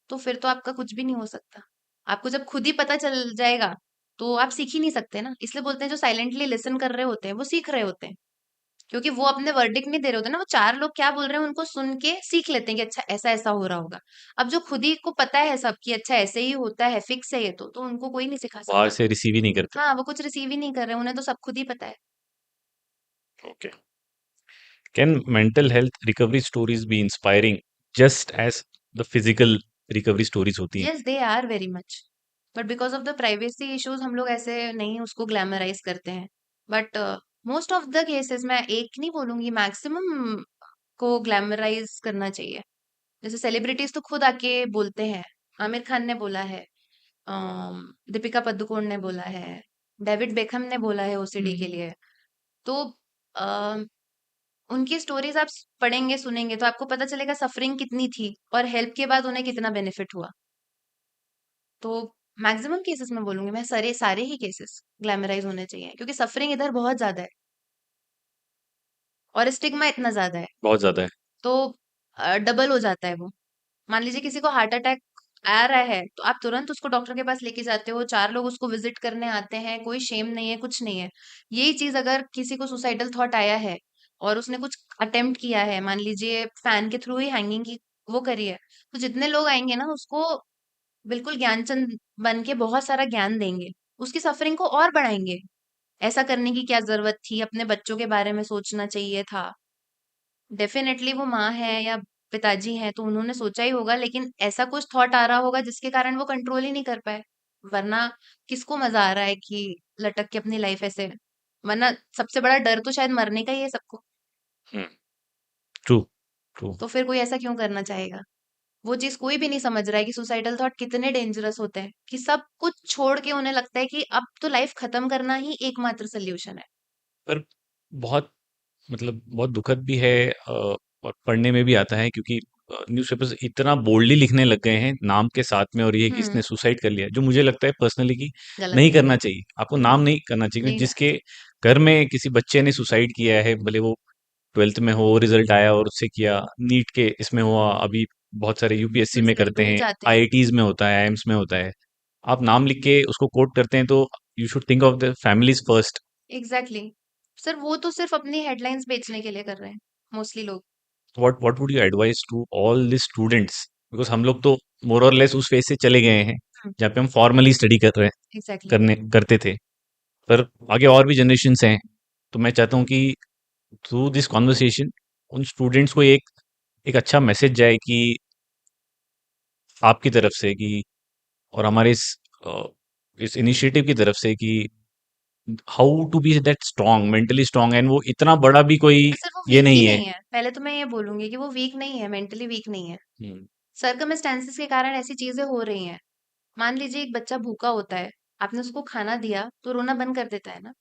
तो फिर तो आपका कुछ भी नहीं हो सकता। आपको जब खुद ही पता चल जाएगा, तो आप सीख ही नहीं सकते ना। इसलिए बोलते हैं जो साइलेंटली लिसन कर रहे होते हैं, वो सीख रहे होते हैं। क्योंकि वो अपने वर्डिक्ट नहीं दे रहे होते ना, वो 4 लोग क्या बोल रहे हैं उनको सुन के सीख लेते हैं कि अच्छा ऐसा-ऐसा हो रहा होगा। अब जो खुद ही को पता है सब कि अच्छा ऐसे ही होता है, फिक्स है ये तो उनको कोई नहीं सिखा बाहर सकता। से रिसीव ही नहीं करते। हाँ, वो कुछ रिसीव ही नहीं कर रहे, उन्हें तो सब खुद ही पता है। Okay. Can mental health recovery stories be inspiring just as the physical recovery stories होती हैं? Yes, they are very much. But because of the privacy issues हम लोग ऐसे नहीं उसको ग्लैमराइज़ करते हैं। But most of the cases, मैं एक नहीं बोलूँगी, मैक्सिमम को ग्लैमराइज़ करना चाहिए। जैसे सेलिब्रिटीज़ तो खुद आके बोलते हैं। आमिर खान ने बोला है, दीपिका पादुकोण ने बोला है, डेविड बेकहम ने बोला है ओसीडी के लिए। तो अ, उनकी स्टोरीज़ आप पढ़ेंगे, सुनेंगे तो आपको पता चलेगा सफरिंग कितनी थी और हेल्प के बाद उन्हें कितना बेनिफिट हुआ। तो मैक्सिमम केसेस में बोलूँगी मैं, सारे सारे ही केसेस ग्लैमराइज़ होने चाहिए क्योंकि सफरिंग इधर बहुत ज़्यादा है और स्टिग्मा इतना ज़्यादा है। बहुत ज़्यादा है। तो डबल हो जाता है वो। मान लीजिए किसी को हार्ट अटैक आ रहा है, तो आप तुरंत उसको डॉक्टर के पास लेके जाते हो, 4 लोग उसको विज़िट करने आते हैं, कोई शेम नहीं है, कुछ नहीं है। यही चीज़ अगर किसी को सुसाइडल थॉट आया है और उसने कुछ अटेम्प्ट किया है, मान लीजिए फैन के थ्रू ही हैंगिंग की वो करी है, तो जितने लोग आएँगे ना उसको बिल्कुल ज्ञानचंद बन के बहुत सारा ज्ञान देंगे। उसकी सफरिंग को और बढ़ाएँगे। ऐसा करने की क्या ज़रूरत थी? अपने बच्चों के बारे में सोचना चाहिए था। डेफ़िनेटली वो माँ है या पिताजी हैं तो उन्होंने सोचा ही होगा, लेकिन ऐसा कुछ थॉट आ रहा होगा जिसके कारण वो कंट्रोल ही नहीं कर पाए। वरना किसको मजा आ रहा है कि लटक के अपनी लाइफ ऐसे, वरना सबसे बड़ा डर तो शायद मरने का ही है सबको। ट्रू ट्रू तो फिर कोई ऐसा क्यों करना चाहेगा? वो चीज कोई भी नहीं समझ रहा है कि सुसाइडल थॉट कितने डेंजरस होते हैं, कि सब कुछ छोड़ के उन्हें लगता है कि अब तो लाइफ खत्म करना ही एकमात्र सोल्यूशन है। पर बहुत मतलब बहुत दुखद भी है और पढ़ने में भी आता है क्योंकि न्यूज़पेपर्स इतना बोल्डली लिखने लग गए हैं नाम के साथ में और ये कि इसने हम्म। सुसाइड कर लिया, जो मुझे लगता है पर्सनली कि गलत नहीं है। करना चाहिए। आपको नाम नहीं करना चाहिए क्योंकि नहीं करना जिसके घर में किसी बच्चे ने सुसाइड किया है, भले वो 12th में हो, रिजल्ट आया और उससे किया, नीट के इसमें हुआ, अभी बहुत सारे यूपीएससी में दूसरे करते डूब हैं, जाते हैं। आईआईटीज में होता है, आईएम्स में होता है। आप नाम लिख के उसको कोट करते हैं तो you should think of the families first. Exactly exactly. Sir वो तो सिर्फ अपनी हेडलाइंस बेचने के लिए कर रहे हैं मोस्टली लोग। What would you advice to all the students, because हम लोग तो मोर और लेस उस फेज से चले गए हैं जहाँ पे हम फॉर्मली स्टडी कर रहे हैं, एग्जैक्टली। करने करते थे, पर आगे और भी जनरेशन्स हैं। तो मैं चाहता हूँ कि थ्रू दिस कॉन्वर्सेशन उन स्टूडेंट्स को एक एक अच्छा मैसेज जाए कि आपकी तरफ से कि और हमारे इस इनिशिएटिव की तरफ से कि how to be that strong, mentally strong, and वो इतना बड़ा भी कोई सर वो ये वीक ही नहीं है। नहीं है, पहले तो मैं ये बोलूंगी कि वो वीक नहीं है, मेंटली वीक नहीं है। हम्म, सर्कमस्टेंसेस के कारण ऐसी चीजें हो रही हैं। मान लीजिए एक बच्चा भूखा होता है, आपने उसको खाना दिया तो रोना बंद कर देता है ना।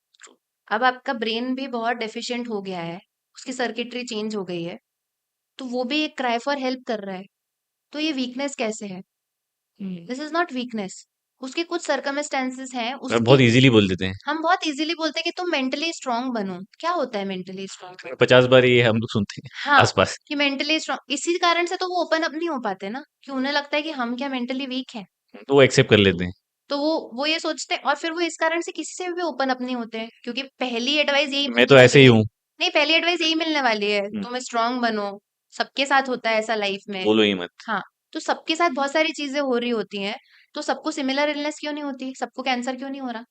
अब आपका ब्रेन भी बहुत डेफिशिएंट हो गया है, उसकी सर्किटरी चेंज हो गई है, तो वो भी एक क्राई फॉर हेल्प कर रहा है। तो ये वीकनेस कैसे है? Hmm. This is not weakness. उसके कुछ सर्कमस्टेंसेस हैं और उसकी। बहुत इजीली बोल देते हैं। हम बहुत इजीली बोलते हैं कि तुम मेंटली स्ट्रांग बनो। क्या होता है मेंटली स्ट्रांग? 50 बार ये हम लोग सुनते हैं हाँ, आसपास। कि मेंटली स्ट्रांग, इसी कारण से तो वो ओपन अप नहीं हो पाते ना, कि उन्हें लगता है कि हम क्या मेंटली वीक हैं। तो वो एक्सेप्ट कर लेते हैं। तो वो ये सोचते हैं, और फिर वो इस कारण से किसी से भी ओपन अप नहीं होते हैं, क्योंकि पहली एडवाइस यही मैं मिलने तो ऐसे वाली ही है। हूँ। नहीं, पहली एडवाइस यही मिलने वाली है, हम्म, तुम स्ट्रांग बनो। सबके साथ होता है ऐसा लाइफ में। बोलो ही मत। हाँ, तो सबके साथ बहुत सारी चीजें हो रही होती हैं। तो सबको सिमिलर इलनेस क्यों नहीं होती? सबको कैंसर क्यों नहीं हो रहा?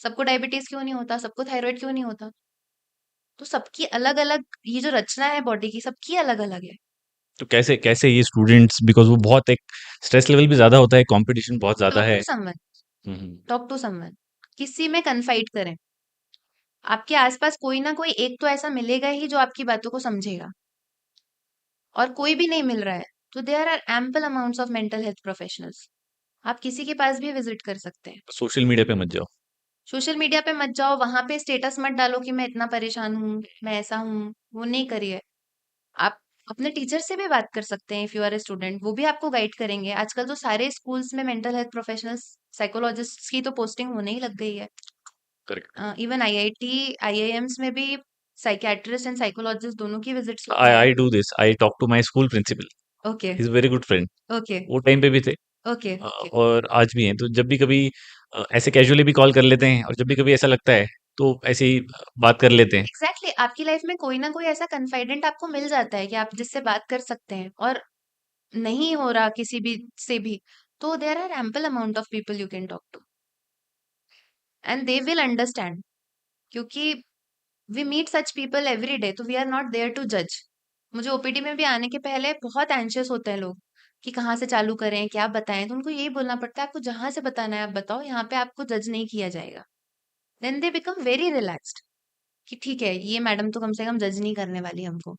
सबको डायबिटीज क्यों नहीं होता? सबको थायराइड क्यों नहीं होता? तो सबकी अलग अलग, ये जो रचना है बॉडी की, सबकी अलग अलग है। तो कैसे कैसे ये स्टूडेंट्स, बिकॉज वो बहुत एक स्ट्रेस लेवल भी ज्यादा होता है, कंपटीशन बहुत ज्यादा टॉक है। To someone. Hmm, talk to someone. किसी में कन्फाइड करें। आपके आसपास कोई ना कोई एक तो ऐसा मिलेगा ही जो आपकी बातों को समझेगा। और कोई भी नहीं मिल रहा है तो there are ample amounts of mental health professionals. आप किसी के पास भी विजिट कर सकते हैं। सोशल मीडिया पे मत जाओ। सोशल मीडिया पे मत जाओ, वहां पे स्टेटस मत डालो कि मैं इतना परेशान हूँ, मैं ऐसा हूँ। वो नहीं करिए। आप अपने टीचर से भी बात कर सकते हैं, if you are a student, वो भी आपको गाइड करेंगे। आजकल तो सारे स्कूल्स में मेंटल हेल्थ प्रोफेशनल्स, साइकोलॉजिस्ट की तो पोस्टिंग होने ही लग गई है। करेक्ट। इवन आईआईटी, आईआईएम्स में भी साइकियाट्रिस्ट एंड साइकोलॉजिस्ट दोनों की विजिट्स आई होती हैं। I do this, I talk to my school principal, okay. Is very good friend. Okay. वो टाइम पे भी थे ओके। ओके। और आज भी हैं। तो जब भी कभी ऐसे कैजुअली भी कॉल कर लेते हैं और जब भी कभी ऐसा लगता है तो ऐसे ही बात कर लेते हैं। एग्जैक्टली exactly, आपकी लाइफ में कोई ना कोई ऐसा कन्फाइडेंट आपको मिल जाता है कि आप जिससे बात कर सकते हैं। और नहीं हो रहा किसी भी से भी, तो there are ample amount of people you can talk to, and they will understand. क्योंकि we meet such people every day, तो we are not there to जज। मुझे ओपीडी में भी आने के पहले बहुत एंशियस होते हैं लोग, कि कहाँ से चालू करें, क्या बताएं। तो उनको यही बोलना पड़ता है, आपको जहां से बताना है आप बताओ, यहाँ पे आपको जज नहीं किया जाएगा। Then they become very relaxed, कि ठीक है, ये मैडम तो कम से कम जज नहीं करने वाली हमको।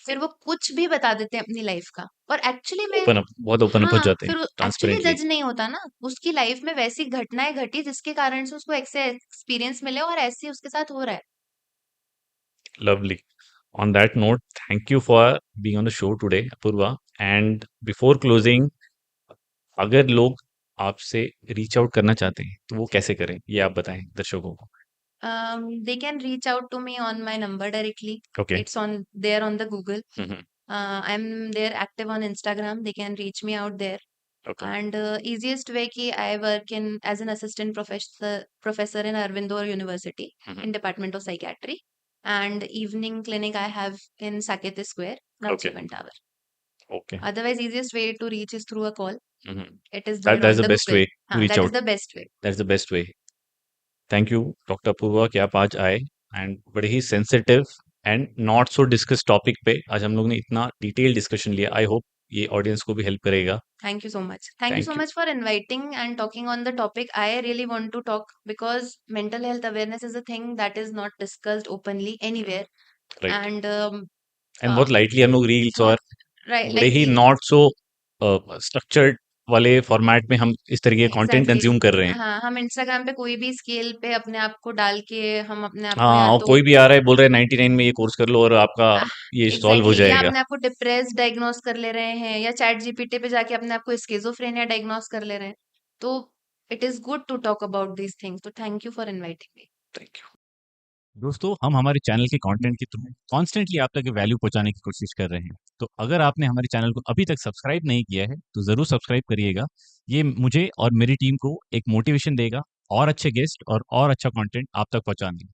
फिर वो कुछ भी बता देते हैं अपनी लाइफ का, और एक्चुअली में। ओपन अप, बहुत ओपन अप हो हाँ, जाते हैं फिर एक्चुअली ट्रांसपेरेंटली। जज नहीं होता ना। उसकी लाइफ में वैसी घटनाएं घटी जिसके कारण से उसको ऐसे एक्सपीरियंस मिले, और ऐसे उसके साथ हो रहा है। Lovely. On that note, thank you for being on the show today, Apurva. And before closing, अगर लोग आपसे रीच आउट करना चाहते हैं तो वो कैसे करें, ये आप बताएं दर्शकों को। They can reach out to me on my number directly. Okay. It's on there on the Google. Hmm. I'm there active on Instagram. They can reach me out there. Okay. And easiest way ki I work in as an assistant professor in Arvindo University hmm. in Department of Psychiatry. And evening clinic I have in Saket Square, okay. Navjeevan Tower. Okay. Otherwise, easiest way to reach is through a call. Hmm. It is that there that's on the the best Google. Way to reach That is out. the best way. That's the best way. Thank you doctor Apurva कि आप आज आए and बड़े ही sensitive and not so discuss topic पे आज हम लोग ने इतना डिटेल डिस्कशन लिया। आई होप ये ऑडियंस को भी हेल्प करेगा। Thank you so much. Thank you thank so you. much for inviting and talking on the topic. I really want to talk because mental health awareness is a thing that is not discussed openly anywhere. Right. And and बहुत lightly हम लोग reels और right, बड़े like he not so structured वाले format में हम इस तरीके का कंटेंट exactly. कंज्यूम कर रहे हैं। हाँ, हम इंस्टाग्राम पे कोई भी स्केल पे अपने आप को डाल के हम अपने आप को हाँ, या और तो कोई भी आ रहा है बोल रहा है 99 में ये कोर्स कर लो और आपका ये सॉल्व हो एग्जैक्टली या जाएगा। अपने आप को डिप्रेस डायग्नोस कर ले रहे हैं या चैट जीपीटी पे जाके अपने आप को स्किज़ोफ्रेनिया डायग्नोस कर ले रहे हैं। तो it is good to talk about these things. तो thank you for inviting me. Thank you. दोस्तों, हम हमारे चैनल के कंटेंट के थ्रू कॉन्स्टेंटली आप तक वैल्यू पहुंचाने की कोशिश कर रहे हैं। तो अगर आपने हमारे चैनल को अभी तक सब्सक्राइब नहीं किया है तो ज़रूर सब्सक्राइब करिएगा। ये मुझे और मेरी टीम को एक मोटिवेशन देगा और अच्छे गेस्ट और अच्छा कंटेंट आप तक पहुंचाने।